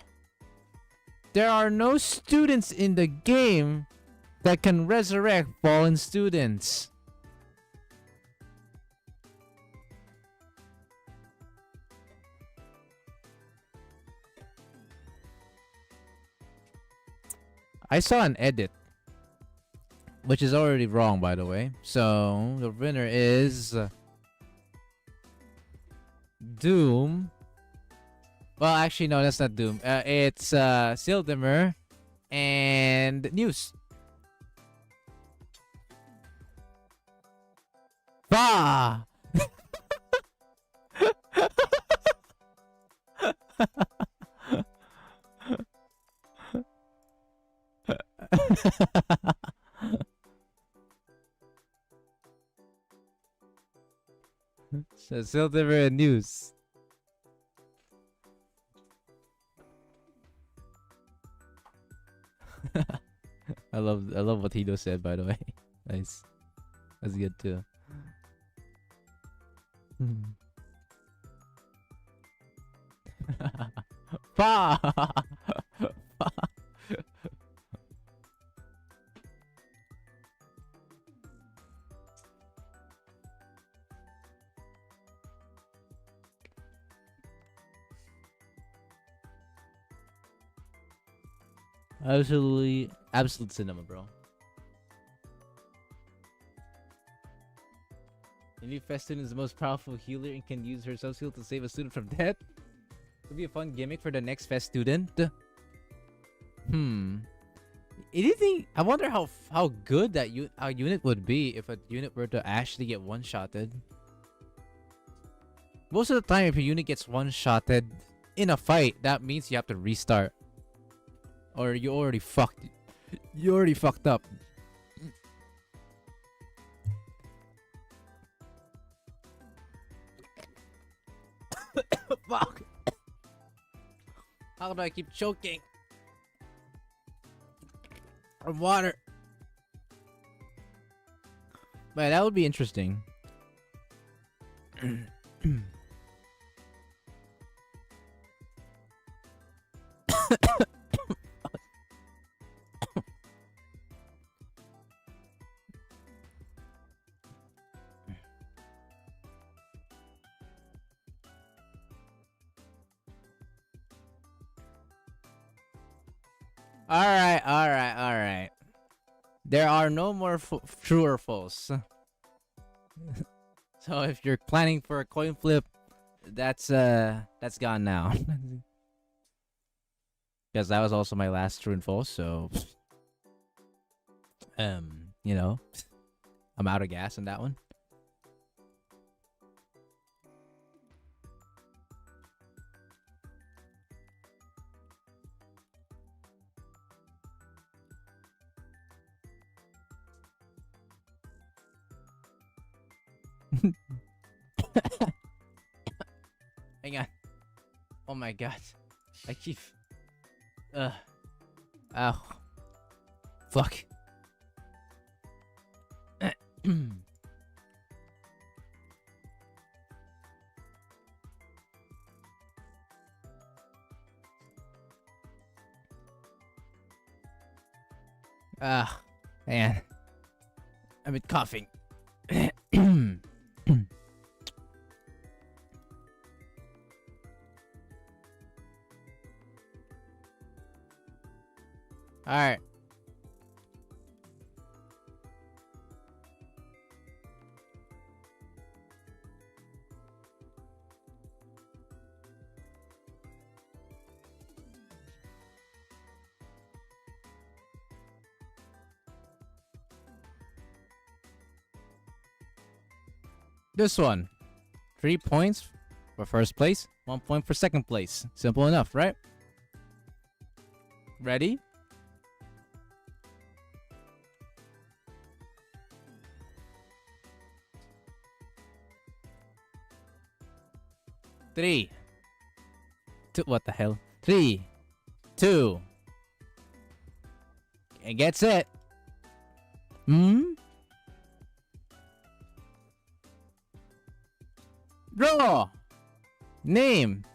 There are no students in the game that can resurrect fallen students. I saw an edit, which is already wrong, by the way. So the winner is Doom. Well, actually, no, that's not Doom. It's Sildimer and News. Bah! So Sildimer and News. I love what Hito said, by the way. Nice. That's good too. Bah! Absolute cinema, bro. Elite Fest student is the most powerful healer and can use her self-heal to save a student from death. Could be a fun gimmick for the next Fest student. Anything? I wonder how good that unit would be if a unit were to actually get one-shotted. Most of the time, if a unit gets one-shotted in a fight, that means you have to restart. Or you already fucked. You already fucked up. Fuck. How do I keep choking? From water. But that would be interesting. Alright. There are no more true or false. So if you're planning for a coin flip, that's gone now. Because that was also my last true and false, so you know, I'm out of gas on that one. Hang on. Oh my god. I keep. Ow. Fuck. Ah, man. I've been coughing. Alright. This one. 3 points for first place, 1 point for second place. Simple enough, right? Ready? Three. Two. What the hell? 3, 2. And gets it. Hmm? Draw! Name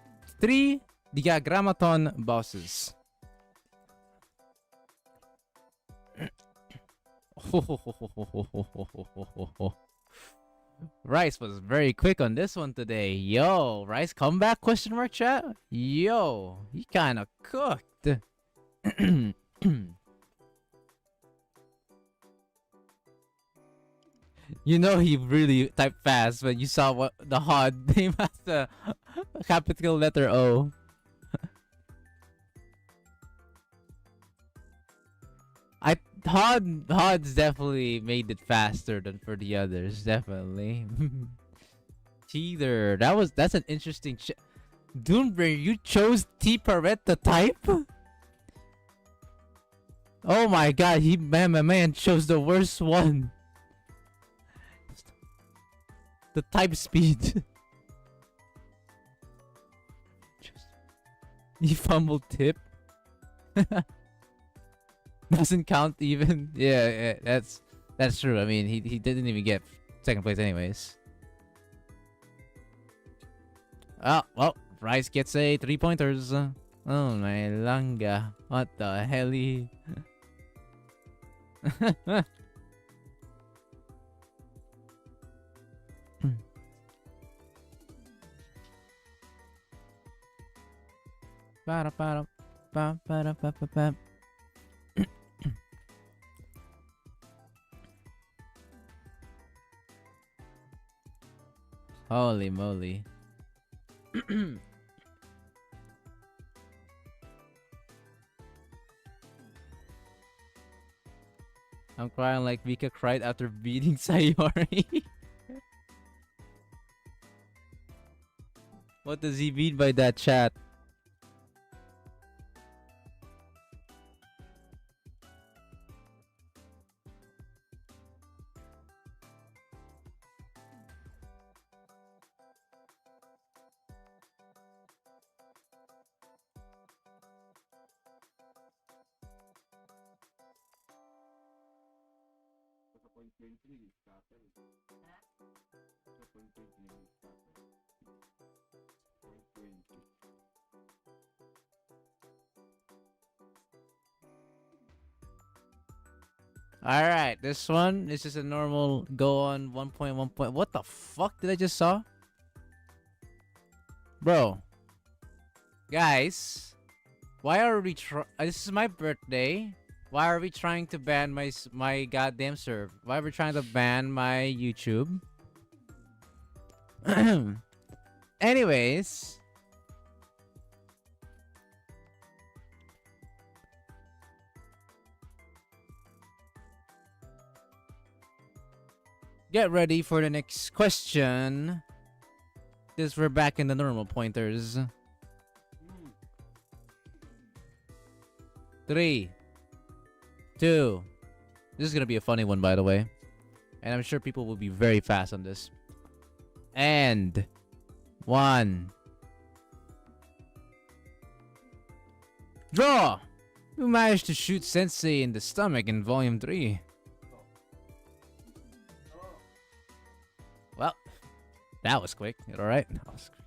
3 Diagrammaton bosses. Rice was very quick on this one today. Yo, Rice comeback question mark chat? Yo, he kind of cooked. You know he really typed fast when you saw what the HOD name has the capital letter O. HOD's definitely made it faster than for the others, definitely. Teether, that's an interesting Doombrain, you chose T Parrot to type? Oh my god, my man chose the worst one. The type speed. He fumbled tip. Doesn't count even. Yeah, that's true. I mean, he didn't even get second place anyways. Oh, well, Rice gets a 3 pointers. Oh my langa. What the hell? Holy moly. I'm crying like Vika cried after beating Sayori. What does he mean by that, chat? Alright, this one is just a normal go on 1.1 point. What the fuck did I just saw? Bro. Guys. Why are we this is my birthday. Why are we trying to ban my goddamn serve? Why are we trying to ban my YouTube? Anyways. Get ready for the next question. This we're back in the normal pointers. 3, 2. This is gonna be a funny one, by the way, and I'm sure people will be very fast on this. And 1. Draw! Who managed to shoot Sensei in the stomach in Volume 3? Well, that was quick. Alright? That was quick.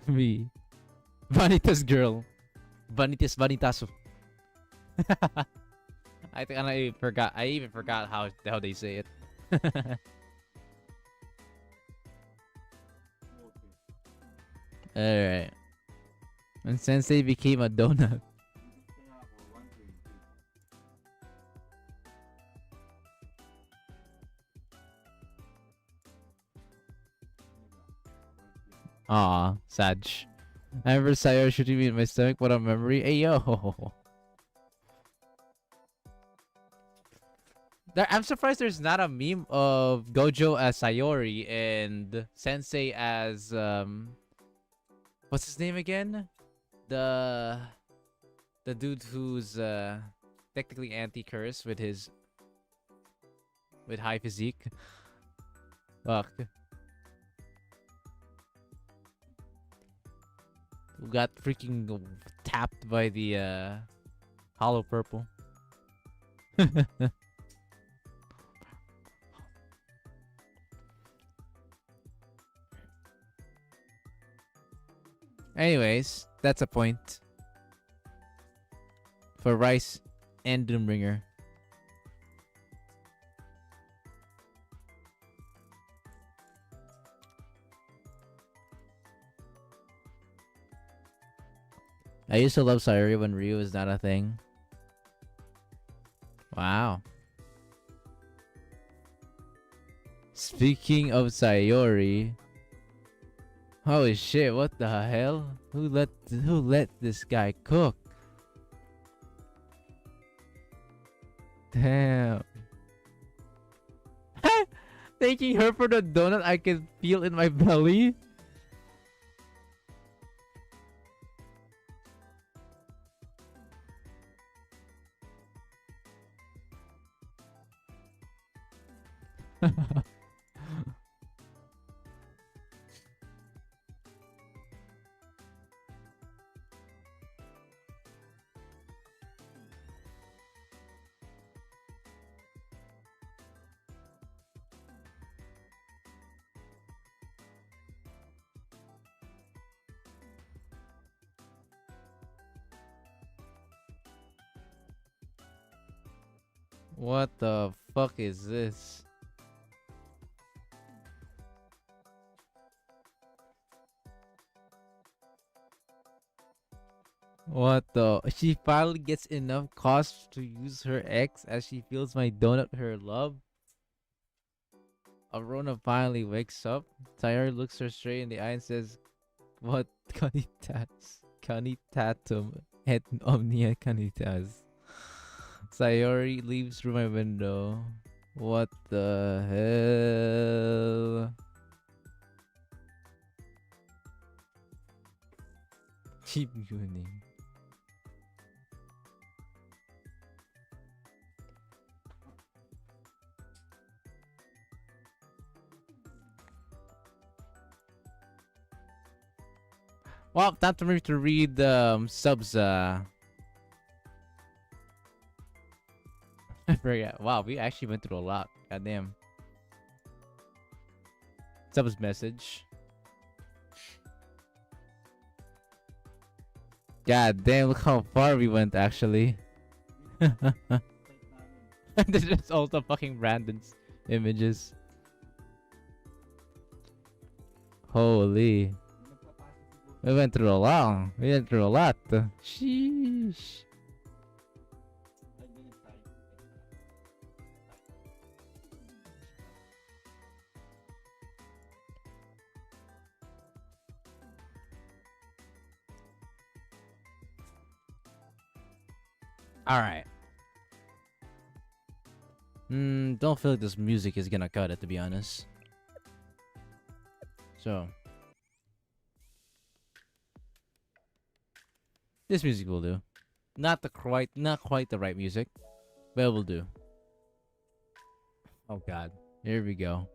Me. Vanitas girl. Vanitas vanitaso. I think I even forgot how they say it. Alright. When Sensei became a donut. Aw, Sag. I remember Sayori shooting me in my stomach. What a memory. Hey, yo. I'm surprised there's not a meme of Gojo as Sayori and Sensei as what's his name again? The dude who's technically anti-curse with high physique. Fuck. Who got freaking tapped by the hollow purple. Anyways, that's a point for Rice and Doombringer. I used to love Sayori when Ryu was not a thing. Wow. Speaking of Sayori, holy shit! What the hell? Who let this guy cook? Damn. Thanking her for the donut I can feel in my belly. What the fuck is this? What the? She finally gets enough cost to use her ex as she feels my donut her love. Arona finally wakes up. Sayori looks her straight in the eye and says, "What canitas? Canitatum et omnia canitas." Sayori leaves through my window. What the hell? Keep gooning. Well, time for me to read the subs. I forget. Wow, we actually went through a lot. Goddamn. Subs message. God damn, look how far we went actually. There's just also fucking random images. Holy. We went through a lot. We went through a lot. Sheesh. Alright. Don't feel like this music is gonna cut it, to be honest. So. This music will do. not quite the right music, but it will do. Oh God, here we go.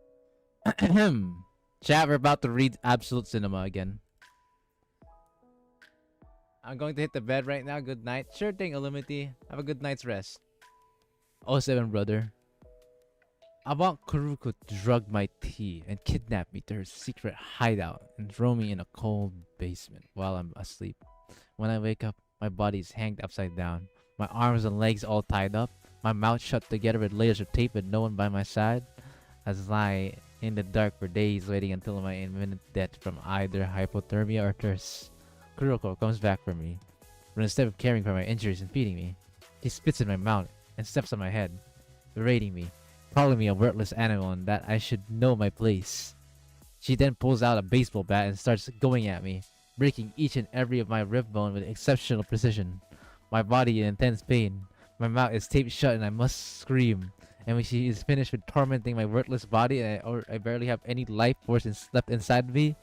Chat, we're about to read Absolute Cinema again. I'm going to hit the bed right now. Good night. Sure thing, Illuminati. Have a good night's rest. Oh, 7 brother. I want Kuruko to drug my tea and kidnap me to her secret hideout and throw me in a cold basement while I'm asleep. When I wake up, my body is hanged upside down. My arms and legs all tied up. My mouth shut together with layers of tape with no one by my side. As lie in the dark for days waiting until my imminent death from either hypothermia or thirst. Kuroko comes back for me, but instead of caring for my injuries and feeding me, he spits in my mouth and steps on my head, berating me, calling me a worthless animal and that I should know my place. She then pulls out a baseball bat and starts going at me, breaking each and every of my rib bone with exceptional precision. My body in intense pain. My mouth is taped shut and I must scream. And when she is finished with tormenting my worthless body and I barely have any life force left inside me,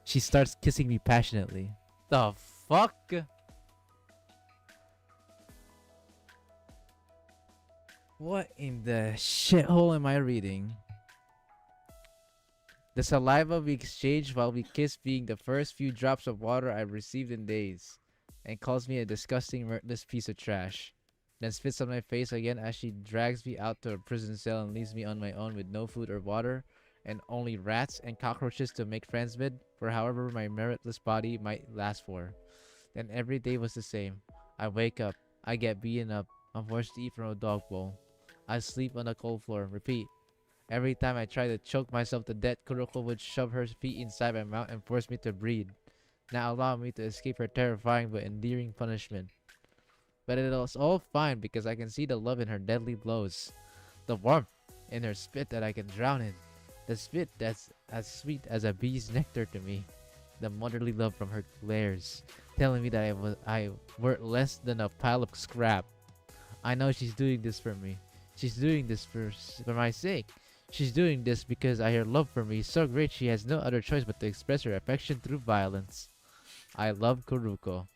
she starts kissing me passionately. The fuck? What in the shithole am I reading? The saliva we exchanged while we kissed being the first few drops of water I've received in days, and calls me a disgusting, worthless piece of trash. Then spits on my face again as she drags me out to a prison cell and leaves me on my own with no food or water, and only rats and cockroaches to make friends with for however my meritless body might last for. Then every day was the same. I wake up, I get beaten up, I'm forced to eat from a dog bowl. I sleep on the cold floor, repeat. Every time I try to choke myself to death, Kuroko would shove her feet inside my mouth and force me to breathe, not allow me to escape her terrifying but endearing punishment. But it was all fine because I can see the love in her deadly blows, the warmth in her spit that I can drown in, the spit that's as sweet as a bee's nectar to me, the motherly love from her glares, telling me that I were less than a pile of scrap. I know she's doing this for me. She's doing this for my sake. She's doing this because her love for me is so great she has no other choice but to express her affection through violence. I love Kuruko.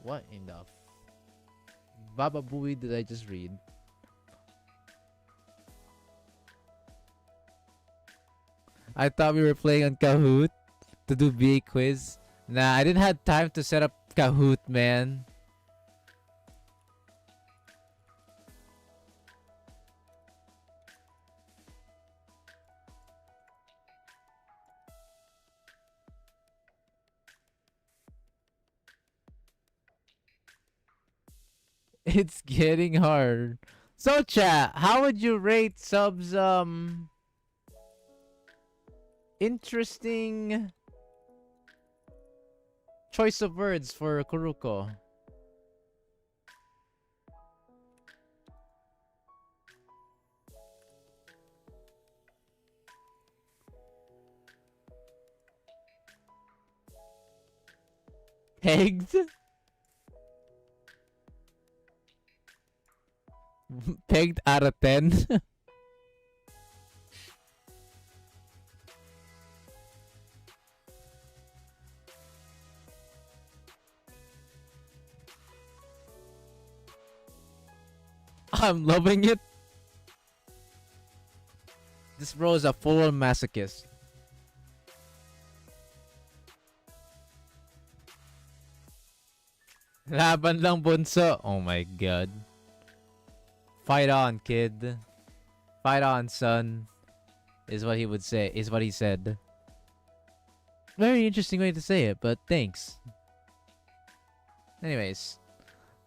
What in the Baba Booey did I just read? I thought we were playing on Kahoot to do BA quiz. Nah, I didn't have time to set up Kahoot, man. It's getting hard. So chat, how would you rate subs interesting choice of words for Kuruko? Pegged? Pegged out of 10? I'm loving it. This bro is a full masochist. Laban lang bunso. Oh my god. Fight on, kid. Fight on, son. Is what he would say. Is what he said. Very interesting way to say it, but thanks. Anyways.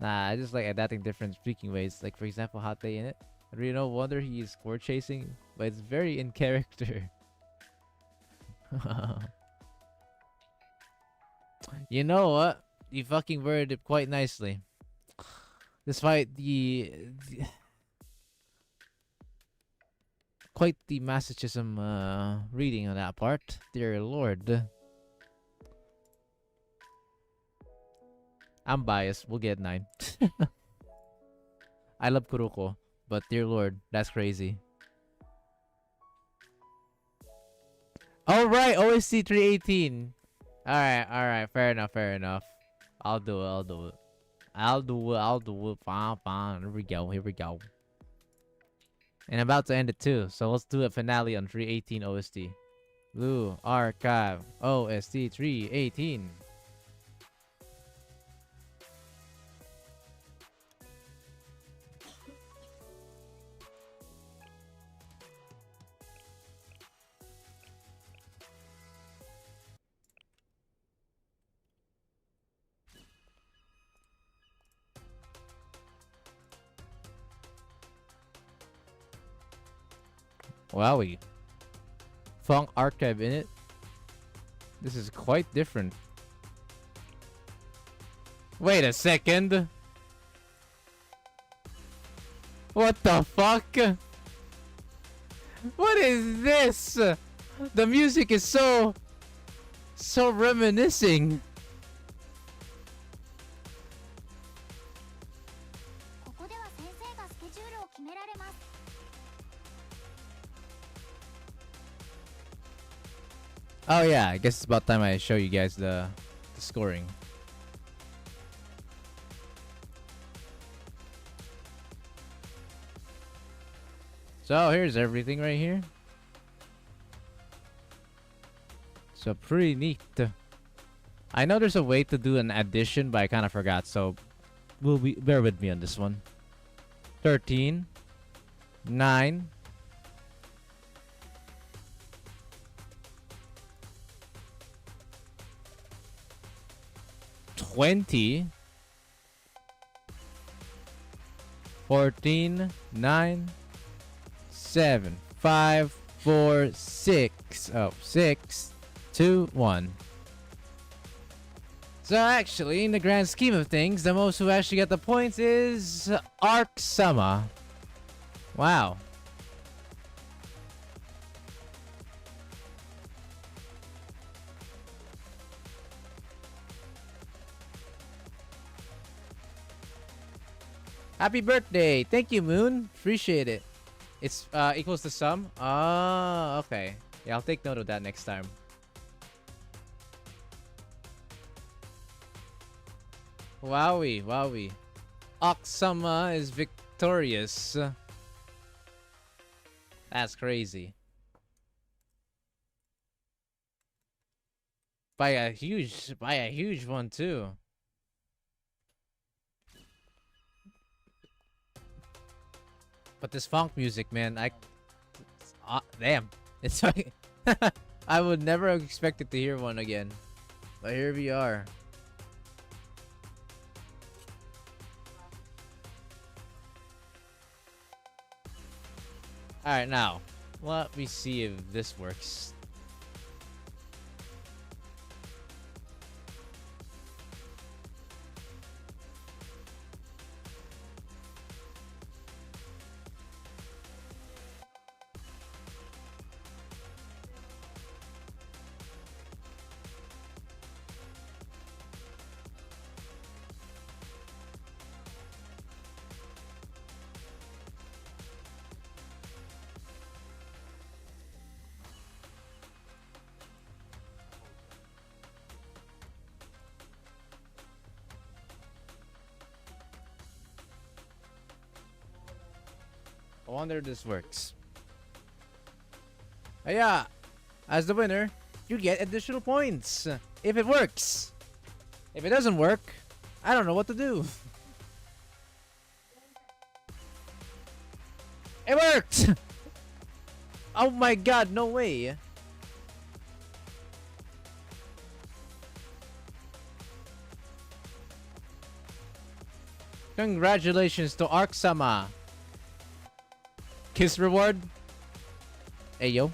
Nah, I just like adapting different speaking ways. Like, for example, Hate in it. Really no wonder he is score chasing, but it's very in character. You know what? You fucking worded it quite nicely. Despite quite the masochism reading on that part. Dear Lord. I'm biased. We'll get 9. I love Kuroko, but dear Lord, that's crazy. Alright, OSC 318. Alright, fair enough. I'll do it. I'll do it. I'll do it. I'll do it. Fine, fine. Here we go. Here we go. And I'm about to end it too. So let's do a finale on 318 OST. Blue Archive OST 318. Wowie. Funk Archive in it. This is quite different. Wait a second. What the fuck? What is this? The music is so reminiscing. ここでは先生がスケジュールを決められます。 Oh yeah, I guess it's about time I show you guys the scoring. So here's everything right here. So pretty neat. I know there's a way to do an addition, but I kind of forgot. So bear with me on this one. 13, 9, 20, 14, 9, 7, 5, 4, 6. Oh, 6, 2, 1. So actually, in the grand scheme of things, the most who actually got the points is Arc Sama. Wow. Happy birthday! Thank you, Moon. Appreciate it. It's equals the sum. Ah, okay. Yeah, I'll take note of that next time. Wowie, wowie. Oksama is victorious. That's crazy. By a huge one too. But this funk music, man, damn. It's like I would never have expected to hear one again. But here we are. Alright, now, let me see if this works. I wonder if this works. Yeah, as the winner, you get additional points if it works. If it doesn't work, I don't know what to do. It worked! Oh my god, no way. Congratulations to Arc-sama. Kiss reward. Hey, yo.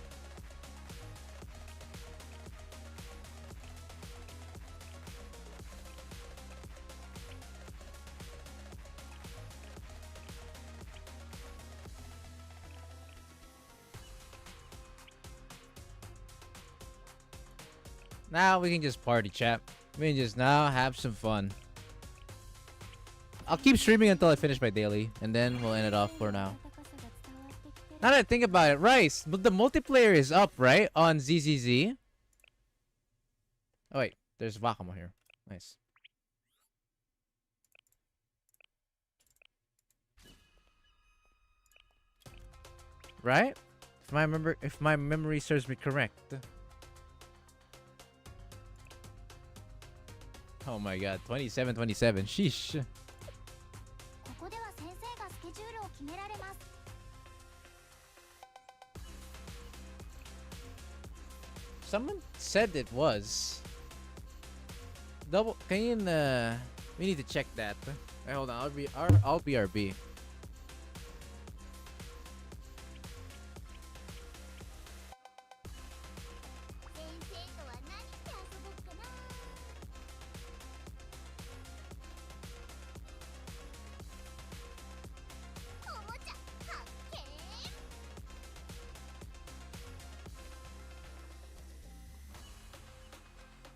Now we can just party, chat. We can just now have some fun. I'll keep streaming until I finish my daily, and then we'll end it off for now. Now that I think about it, Rice, but the multiplayer is up, right? On ZZZ. Oh wait, there's Wakamo here. Nice. right? If my memory serves me correct. Oh my god, 27, 27. Sheesh. ここでは先生がスケジュールを決められます。 Someone said it was. Double. Can you? We need to check that. Wait, hold on. I'll BRB. 先生とは何して遊ぼっかな。おもちゃ発見。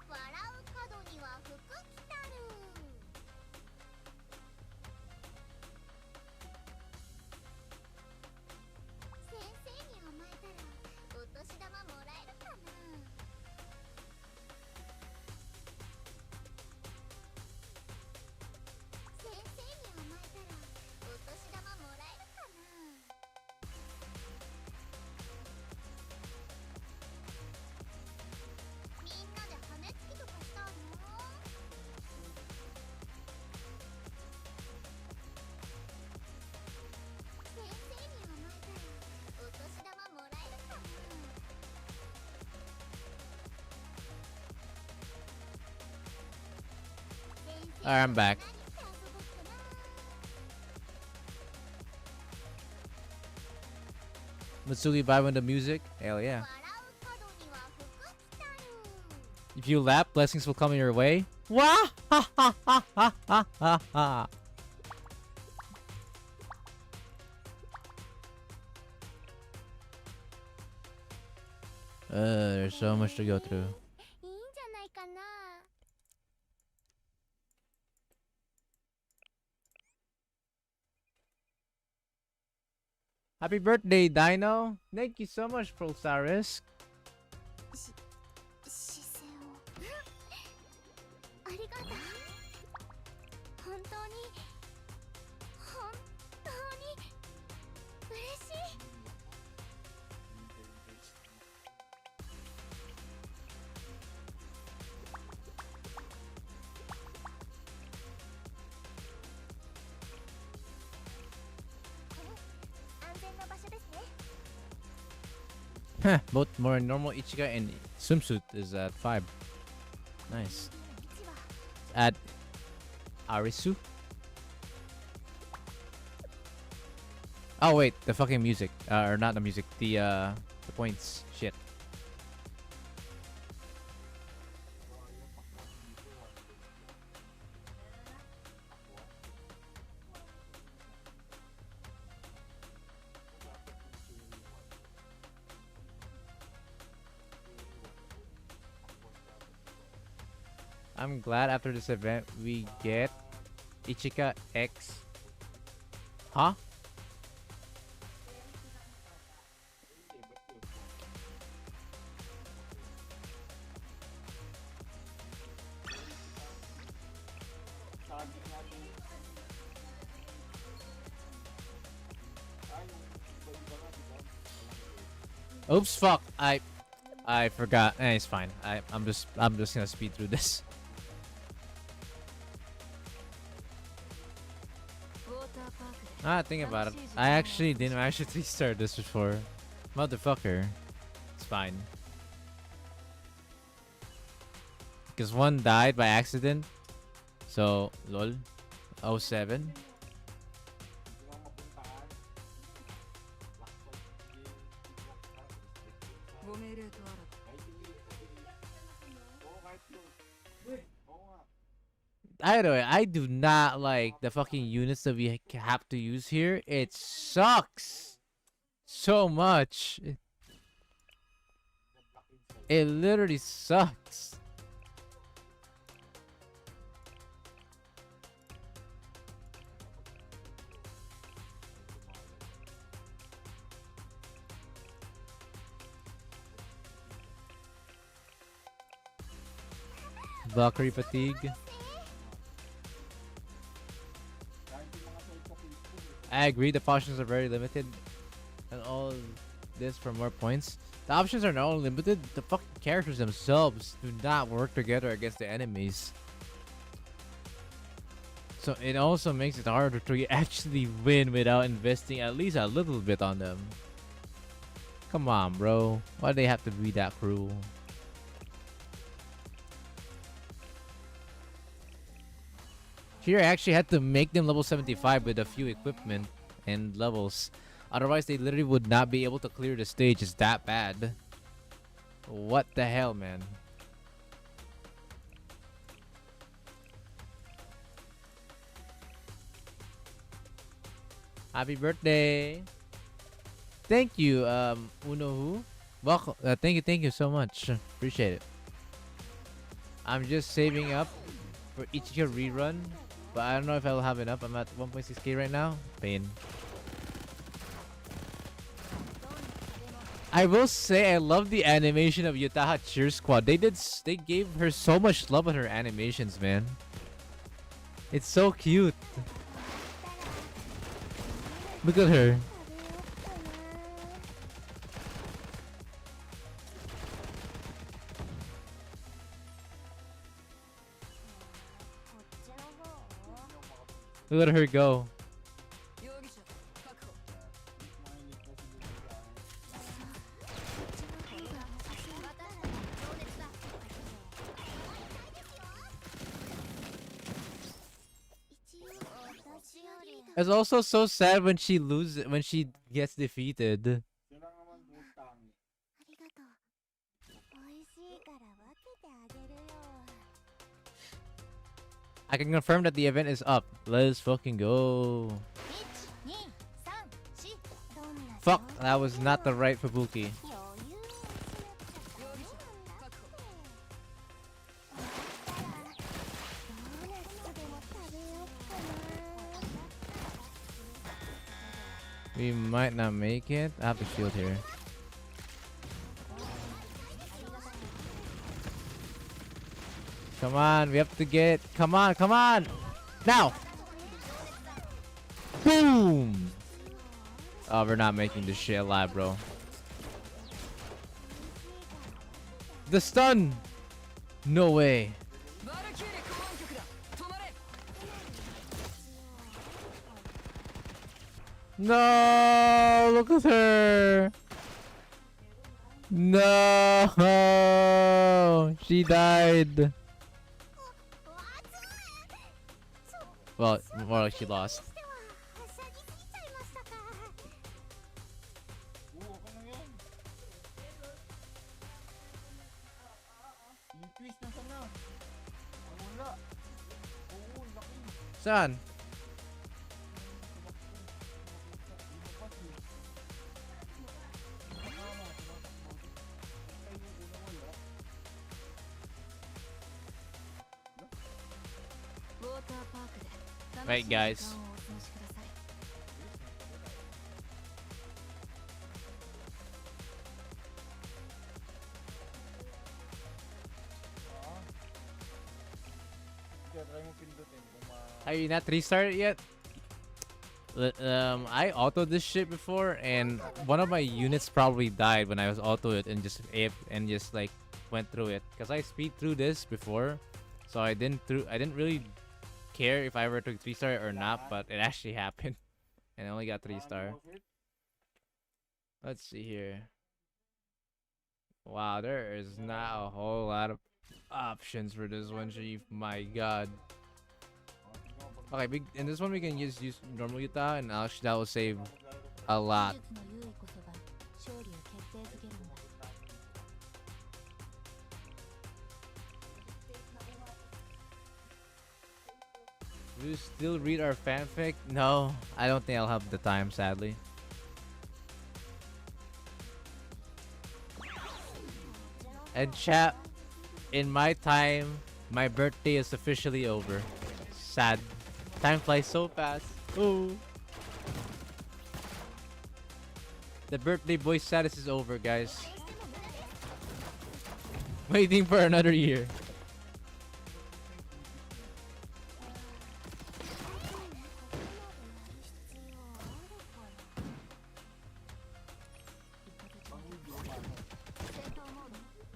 笑う角には福来たる。先生に甘えたらお年玉もらえるかな。先生に甘えたらお年玉もらえるかな。みんなで羽根つきとかしたの？先生に甘えたらお年玉もらえるかな。Alright, I'm back. 何して遊ぼっかな。 Mutsugi vibe with the music. Hell yeah. 笑う角には福来たる。 If you lap, blessings will come your way. Wah! Ha ha ha ha ha ha ha. There's so much to go through. いいんじゃないかな。 Happy birthday, Dino! Thank you so much, Pulsaris. 視線をありがとう。本当に本当に嬉しい。安全な場所ですね。 Huh, both more normal Ichiga and swimsuit is at 5. Nice. 道は At Arisu? Oh wait, the fucking music. Or not the music, the points. Shit. I'm glad after this event we get Ichika X. Huh? Oops, fuck. I forgot. It's fine. I'm just gonna speed through this. Think about it. I actually didn't actually start this before. Motherfucker. It's fine. Because one died by accident. So, lol. 07. Either way, I do not like the fucking units that we have to use here. It sucks so much. It literally sucks. Valkyrie fatigue. I agree, the potions are very limited. and all this for more points. The options are not only limited, the fucking characters themselves do not work together against the enemies. So it also makes it harder to actually win without investing at least a little bit on them. Come on, bro. Why do they have to be that cruel? Here I actually had to make them level 75 with a few equipment and levels. Otherwise, they literally would not be able to clear the stage. It's that bad. What the hell, man? Happy birthday! Thank you, Unohu. Welcome. Thank you so much. Appreciate it. I'm just saving up for each year rerun, but I don't know if I'll have enough. I'm at 1.6k right now. Pain. I will say I love the animation of Yutaha Cheer Squad. They gave her so much love on her animations, man. It's so cute. Look at her. Look at her go. It's also so sad when she loses, when she gets defeated. I can confirm that the event is up. Let's fucking go. Fuck, that was not the right Fubuki. We might not make it. I have the shield here. Come on, we have to get it. Come on, come on! Now! Boom! Oh, we're not making this shit alive, bro. The stun! No way. No! Look at her! No! She died. Well, more like she lost. Son. Right, guys. Are you not 3-star yet? I autoed this shit before, and one of my units probably died when I was autoed it and just like went through it. Cause I speed through this before, so I didn't really care if I ever took 3-star or not, but it actually happened, and I only got 3-star. Let's see here. Wow, there is not a whole lot of options for this one, Chief. My God. Okay, in this one we can just use normal Yuta, and actually that will save a lot. Do you still read our fanfic? No, I don't think I'll have the time, sadly. And chat, in my time, my birthday is officially over. Sad. Time flies so fast. Ooh. The birthday boy status is over, guys. Waiting for another year.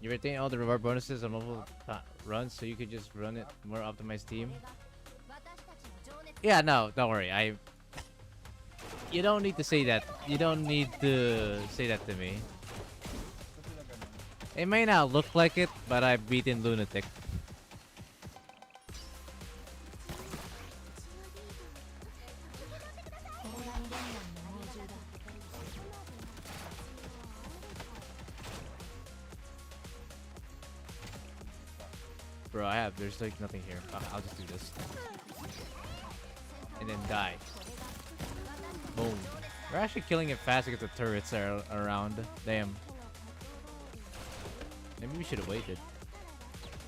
You retain all the reward bonuses on mobile runs, so you could just run it more optimized team. Yeah, no, don't worry. You don't need to say that. You don't need to say that to me. It may not look like it, but I've beaten Lunatic. Bro, there's like nothing here. I'll just do this. And then die. Boom. We're actually killing it fast because the turrets are around. Damn. Maybe we should have waited.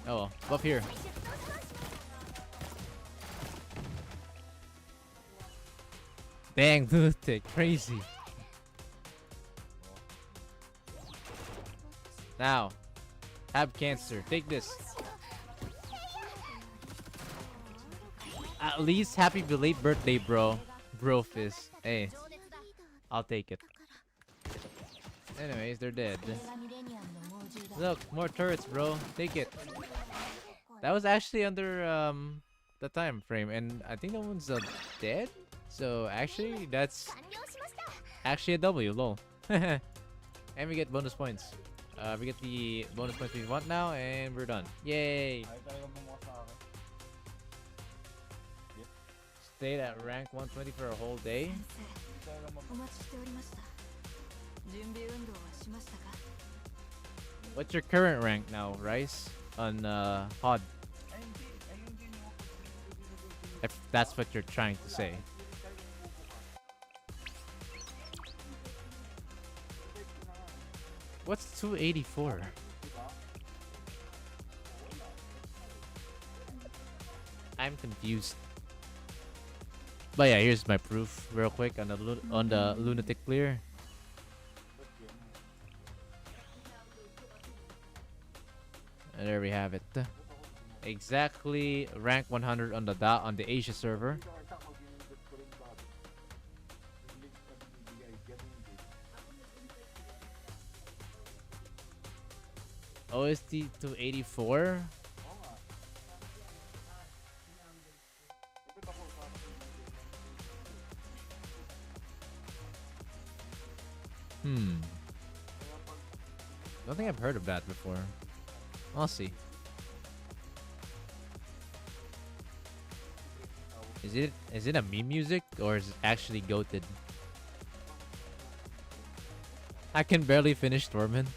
Oh well. Up here. Dang, Lunatic. Crazy. Now. Have cancer. Take this. At least happy belated birthday, bro. Brofist. Hey. I'll take it. Anyways, they're dead. Look, more turrets, bro. Take it. That was actually under the time frame, and I think that one's dead. So actually, that's actually a W. Lol. And we get bonus points. We get the bonus points we want now, and we're done. Yay! Stayed at rank 120 for a whole day. What's your current rank now, Rice? On HOD? If that's what you're trying to say. What's 284? I'm confused. But yeah, here's my proof real quick on the Lunatic clear. And there we have it. Exactly rank 100 on the dot on the Asia server. OST 284. Don't think I've heard of that before. I'll see. Is it a meme music or is it actually goated? I can barely finish Stormin.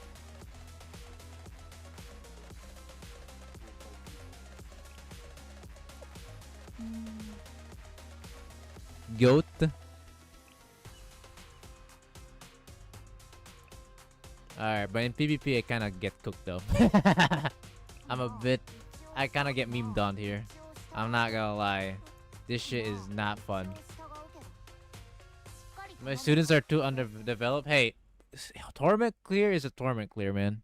Goat. Alright, but in PvP I kinda get cooked though. I kinda get memed on here. I'm not gonna lie. This shit is not fun. My students are too underdeveloped. Hey, torment clear is a torment clear, man.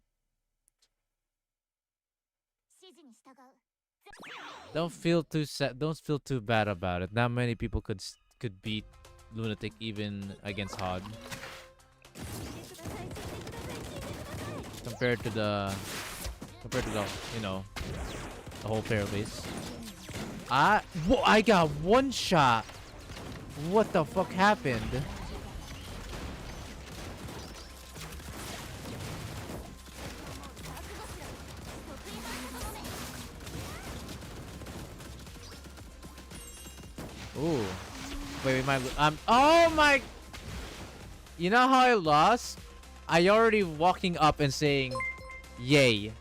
Don't feel too sad. Don't feel too bad about it. Not many people could beat Lunatic even against HOD. Compared to the you know, the whole player base. I got one shot. What the fuck happened? Ooh. Wait, oh my. You know how I lost? I already walking up and saying, yay.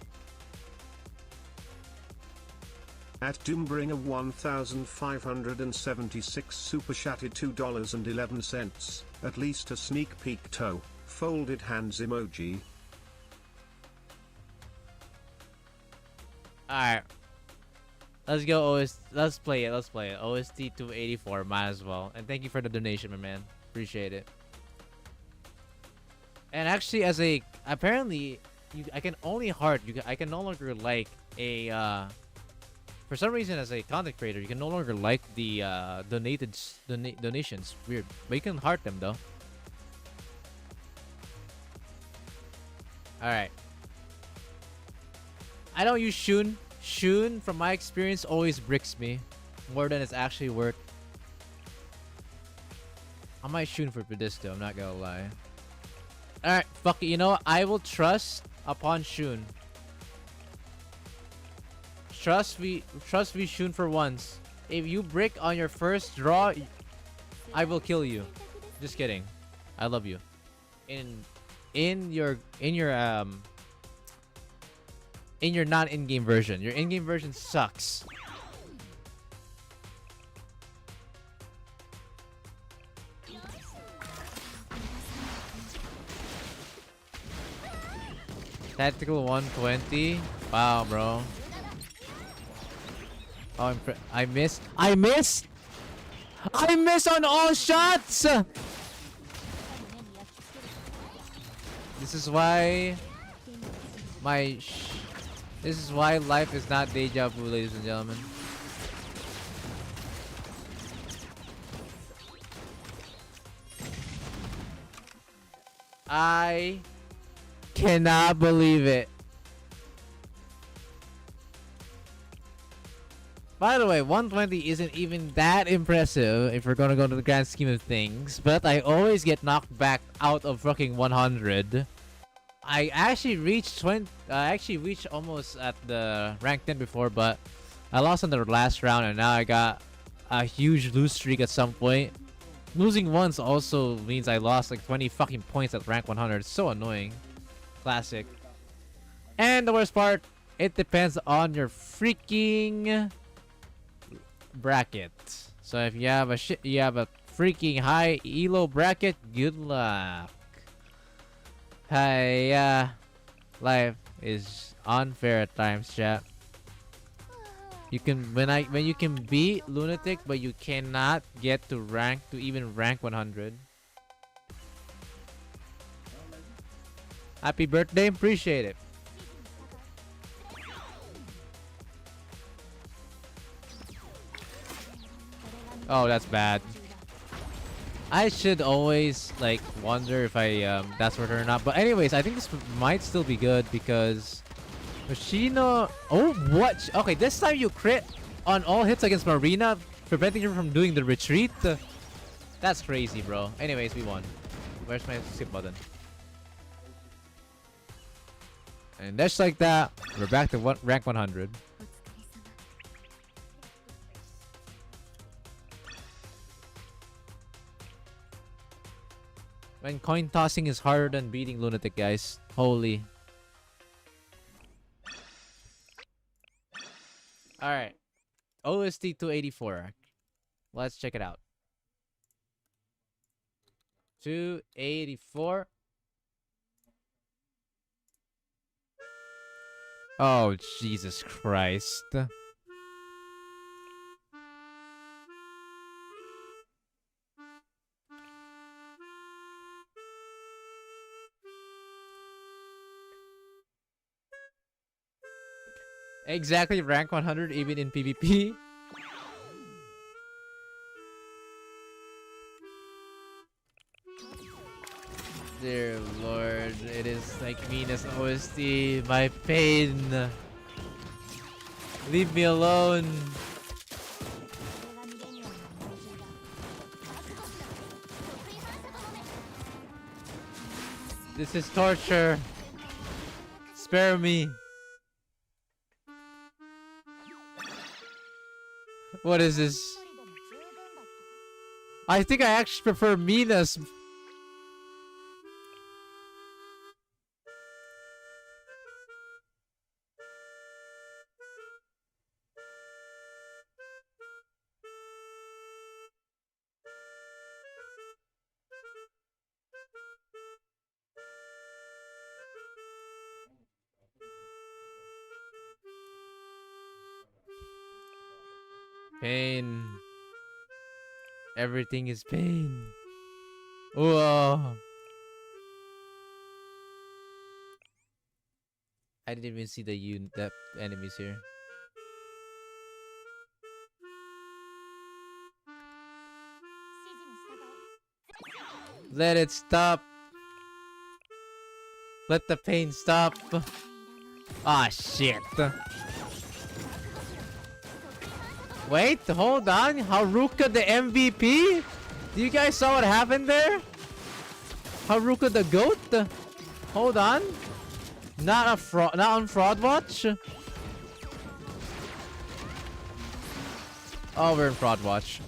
At Doombringer 1576 super chatted $2.11. At least a sneak peek toe. Folded hands emoji. Alright. Let's go let's play it. OST 284, might as well. And thank you for the donation, my man. Appreciate it. And actually, apparently, I can only I can no longer like a, for some reason as a content creator, you can no longer like the donations. Weird. But you can heart them though. Alright. I don't use Shun. Shun, from my experience, always bricks me more than it's actually worth. I might Shun for this though, I'm not gonna lie. Alright, fuck it. You know what? I will trust upon Shun. Trust me Shun for once. If you brick on your first draw, I will kill you. Just kidding. I love you. In your non in-game version. Your in-game version sucks. Tactical 120. Wow, bro. Oh, I missed. I missed. I miss on all shots. This is why this is why life is not deja vu, ladies and gentlemen. I cannot believe it. By the way, 120 isn't even that impressive if we're gonna go to the grand scheme of things, but I always get knocked back out of fucking 100. I actually reached almost at the rank 10 before, but I lost on the last round, and now I got a huge lose streak at some point. Losing once also means I lost like 20 fucking points at rank 100. It's so annoying. Classic. And the worst part, it depends on your freaking bracket. So if you have a freaking high elo bracket, good luck. Hey, life is unfair at times, chat. You can when you can beat Lunatic, but you cannot get to even rank 100. Happy birthday, appreciate it. Oh, that's bad. I should always like wonder if that's worth it or not. But anyways, I think this might still be good because Machino. Oh, what? Okay, this time you crit on all hits against Marina, preventing her from doing the retreat. That's crazy, bro. Anyways, we won. Where's my skip button? And just like that, we're back to rank 100. When coin tossing is harder than beating Lunatic, guys. Holy. Alright. OST 284. Let's check it out. 284. Oh, Jesus Christ. Exactly rank 100 even in PvP. Dear Lord, it is like Mina's OST. My pain. Leave me alone. This is torture. Spare me. What is this? I think I actually prefer Mina's. Pain. Everything is pain. Whoa. I didn't even see the enemies here. Let it stop. Let the pain stop. Ah, shit. Wait, hold on. Haruka the MVP? Do you guys saw what happened there? Haruka the GOAT? Hold on. Not on Fraud Watch? Oh, we're in Fraud Watch.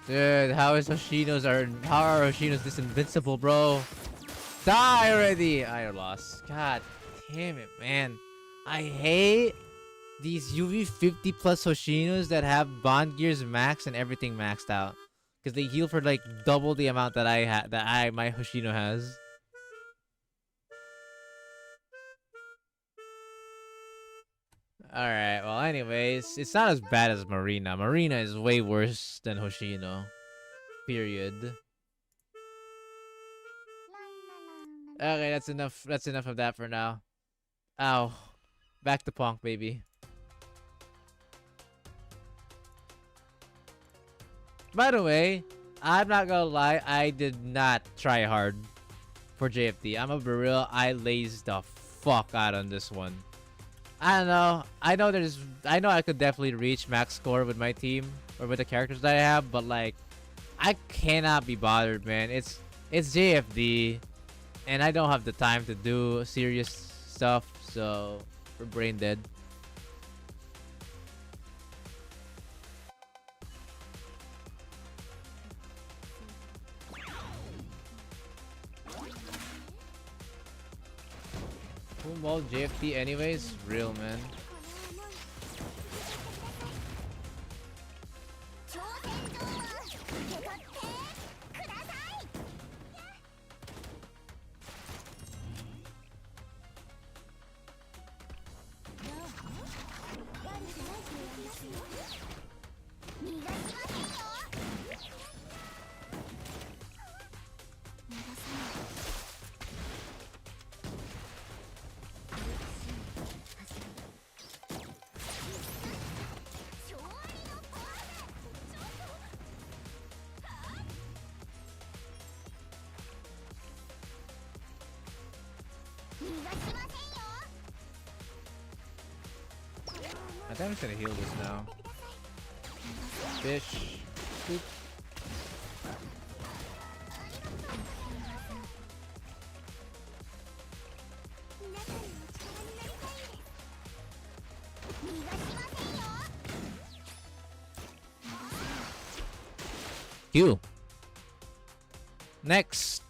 Dude, how are Hoshino's this invincible, bro? Die already! I lost. God damn it, man. I hate these UV 50 plus Hoshinos that have Bond Gears max and everything maxed out. Because they heal for like double the amount that my Hoshino has. Alright, well anyways, it's not as bad as Marina. Marina is way worse than Hoshino. Period. Okay, that's enough. That's enough of that for now. Ow. Back to Punk, baby. By the way, I'm not gonna lie, I did not try hard for JFD. I'm gonna be real, I lazed the fuck out on this one. I don't know. I know I could definitely reach max score with my team or with the characters that I have, but like I cannot be bothered, man. It's JFD and I don't have the time to do serious stuff, so we're brain dead. Who mauled JFD anyways? Real, man. I think I'm just gonna heal this now. Fish. Boop. Q. Next.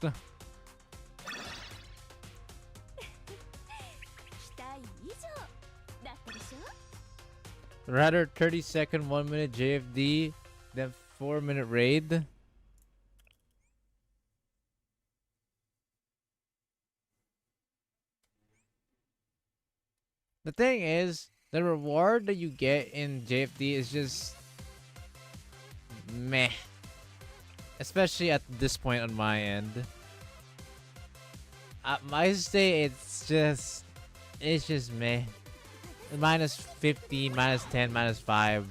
Rather 30-second 1-minute JFD than 4-minute raid. The thing is, the reward that you get in JFD is just meh. Especially at this point on my end. At my stay, it's just meh. Minus 50, minus 10, minus 5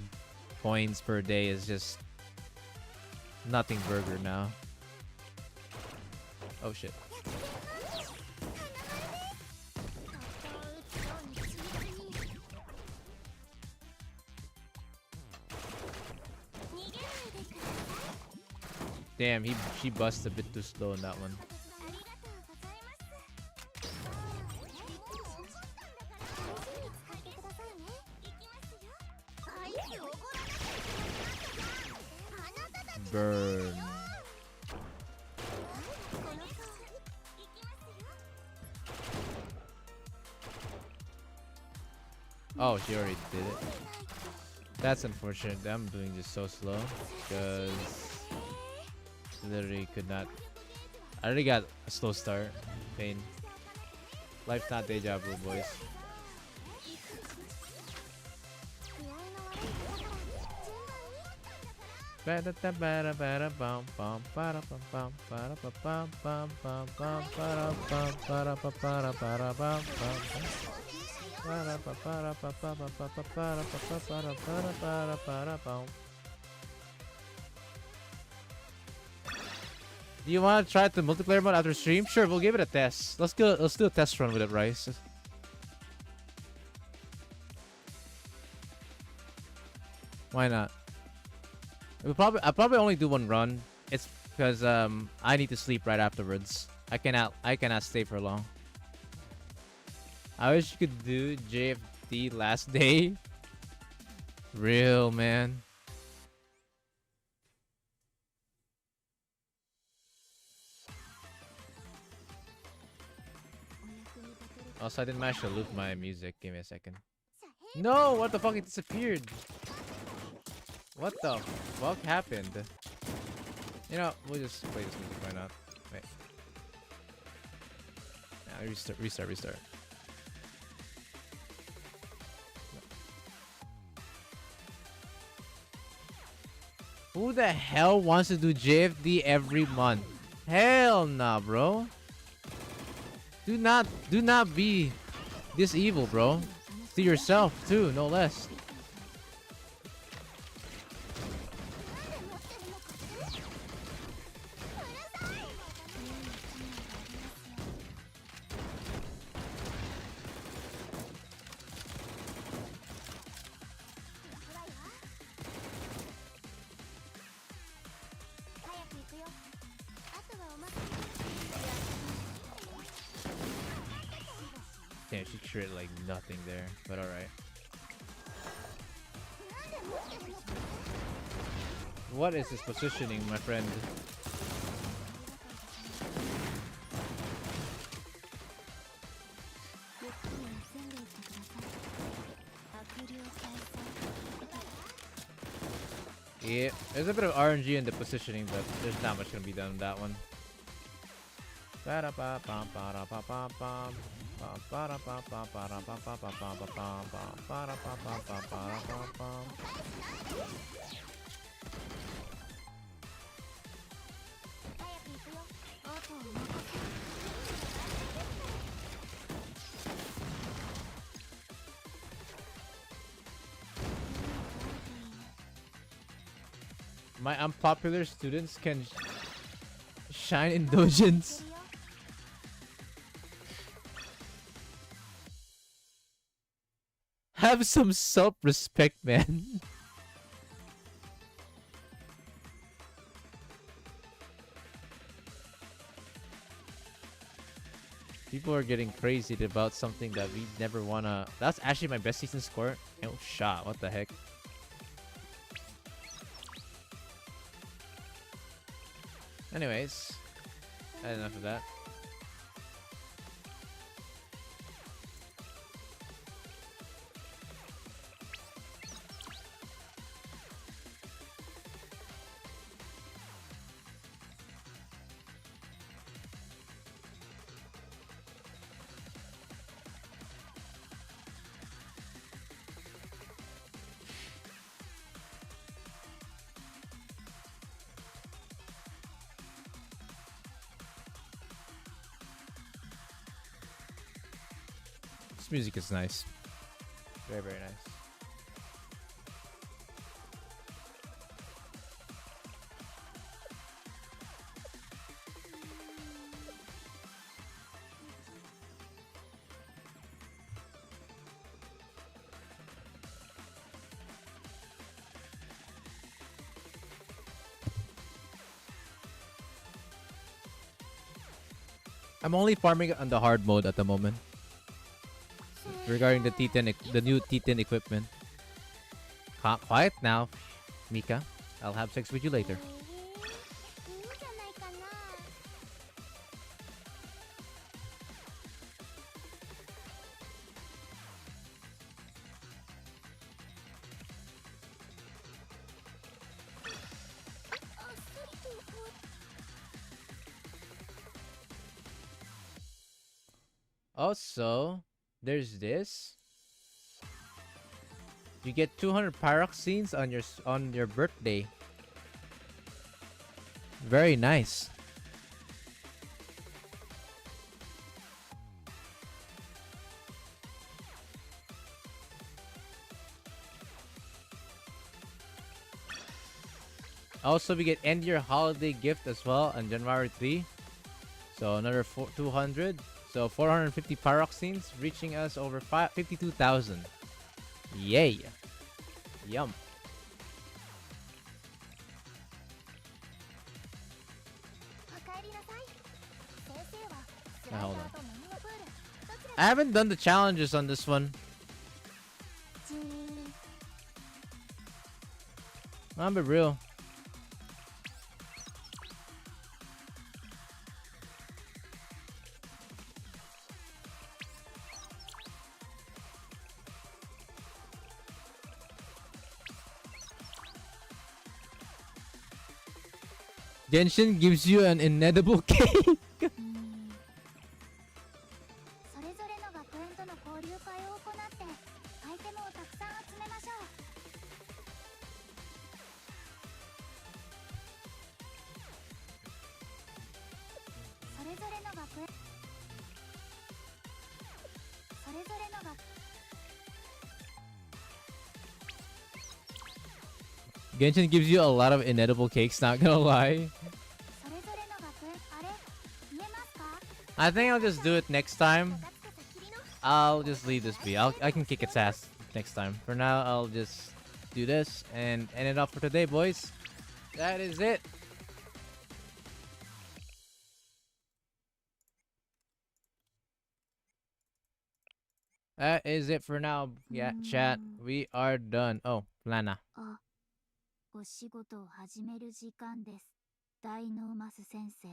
points per day is just nothing burger now. Oh shit. Damn, she busts a bit too slow in that one. Burn. Oh, she already did it. That's unfortunate. I'm doing this so slow because literally could not. I already got a slow start. Pain. Life's not deja vu, boys. Do you want to try the multiplayer mode after stream? Sure, we'll give it a test. Let's go. Let's do a test run with it, Rice. Why not? I'll probably only do one run. It's because I need to sleep right afterwards. I cannot stay for long. I wish you could do JFD last day. Real, man. Also, I didn't manage to loop my music. Give me a second. No, what the fuck? It disappeared. What the fuck happened? You know, we'll just play this music. Why not? Wait. Nah, restart. Who the hell wants to do JFD every month? Hell nah, bro. Do not be this evil, bro. To yourself too, no less. Damn, she treated like nothing there, but alright. What is this positioning, my friend? Yeah, there's a bit of RNG in the positioning, but there's not much gonna be done with that one. My unpopular students can shine in dojins. Have some self-respect, man. People are getting crazy about something that we never wanna. That's actually my best season score. No shot. What the heck? Anyways, enough of that. This music is nice. Very, very nice. I'm only farming on the hard mode at the moment. Regarding the T10, the new T10 equipment. Quiet now, Mika. I'll have sex with you later. Also, there's this. You get 200 pyroxenes on your birthday. Very nice. Also, we get end year holiday gift as well on January 3. So another 200. So 450 pyroxenes, reaching us over 52,000. Yay! Yum. Hold on. I haven't done the challenges on this one. I'm be real. Genshin gives you an inedible cake. それぞれの学園との交流会を行ってアイテムをたくさん集めましょう。それぞれの学園それぞれの学 Genshin gives you a lot of inedible cakes, not gonna lie. それぞれの学園あれ見えますか？ I think I'll just do it next time. I'll just leave this be. I can kick its ass next time. For now, I'll just do this and end it off for today, boys. That is it. That is it for now. Yeah, chat. We are done. Oh, Lana. あ、お仕事を始める時間です。ダイノーマス先生。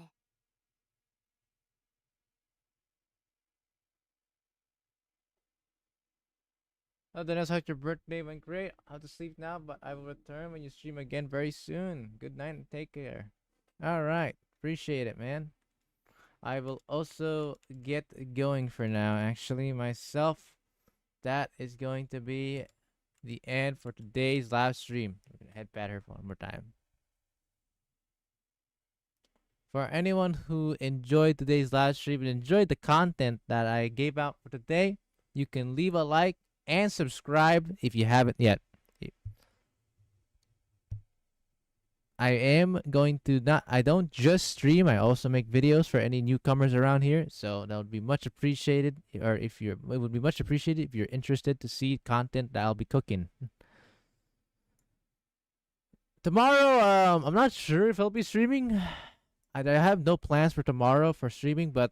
Oh, Dennis, hope your birthday went great. I have to sleep now, but I will return when you stream again very soon. Good night and take care. All right. Appreciate it, man. I will also get going for now, actually, myself. That is going to be the end for today's live stream. I'm going to head pat her for one more time. For anyone who enjoyed today's live stream and enjoyed the content that I gave out for today, you can leave a like and subscribe if you haven't yet. I am going to I don't just stream, I also make videos for any newcomers around here, so that would be much appreciated, or it would be much appreciated if you're interested to see content that I'll be cooking. Tomorrow, I'm not sure if I'll be streaming. I have no plans for tomorrow for streaming, but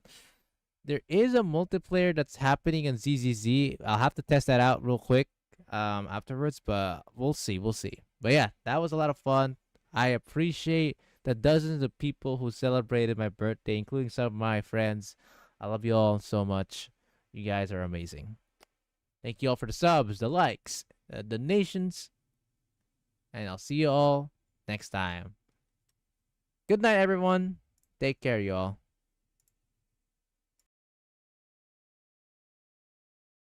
there is a multiplayer that's happening in ZZZ. I'll have to test that out real quick afterwards, but we'll see. But yeah, that was a lot of fun. I appreciate the dozens of people who celebrated my birthday, including some of my friends. I love you all so much. You guys are amazing. Thank you all for the subs, the likes, the donations, and I'll see you all next time. Good night, everyone. Take care, y'all.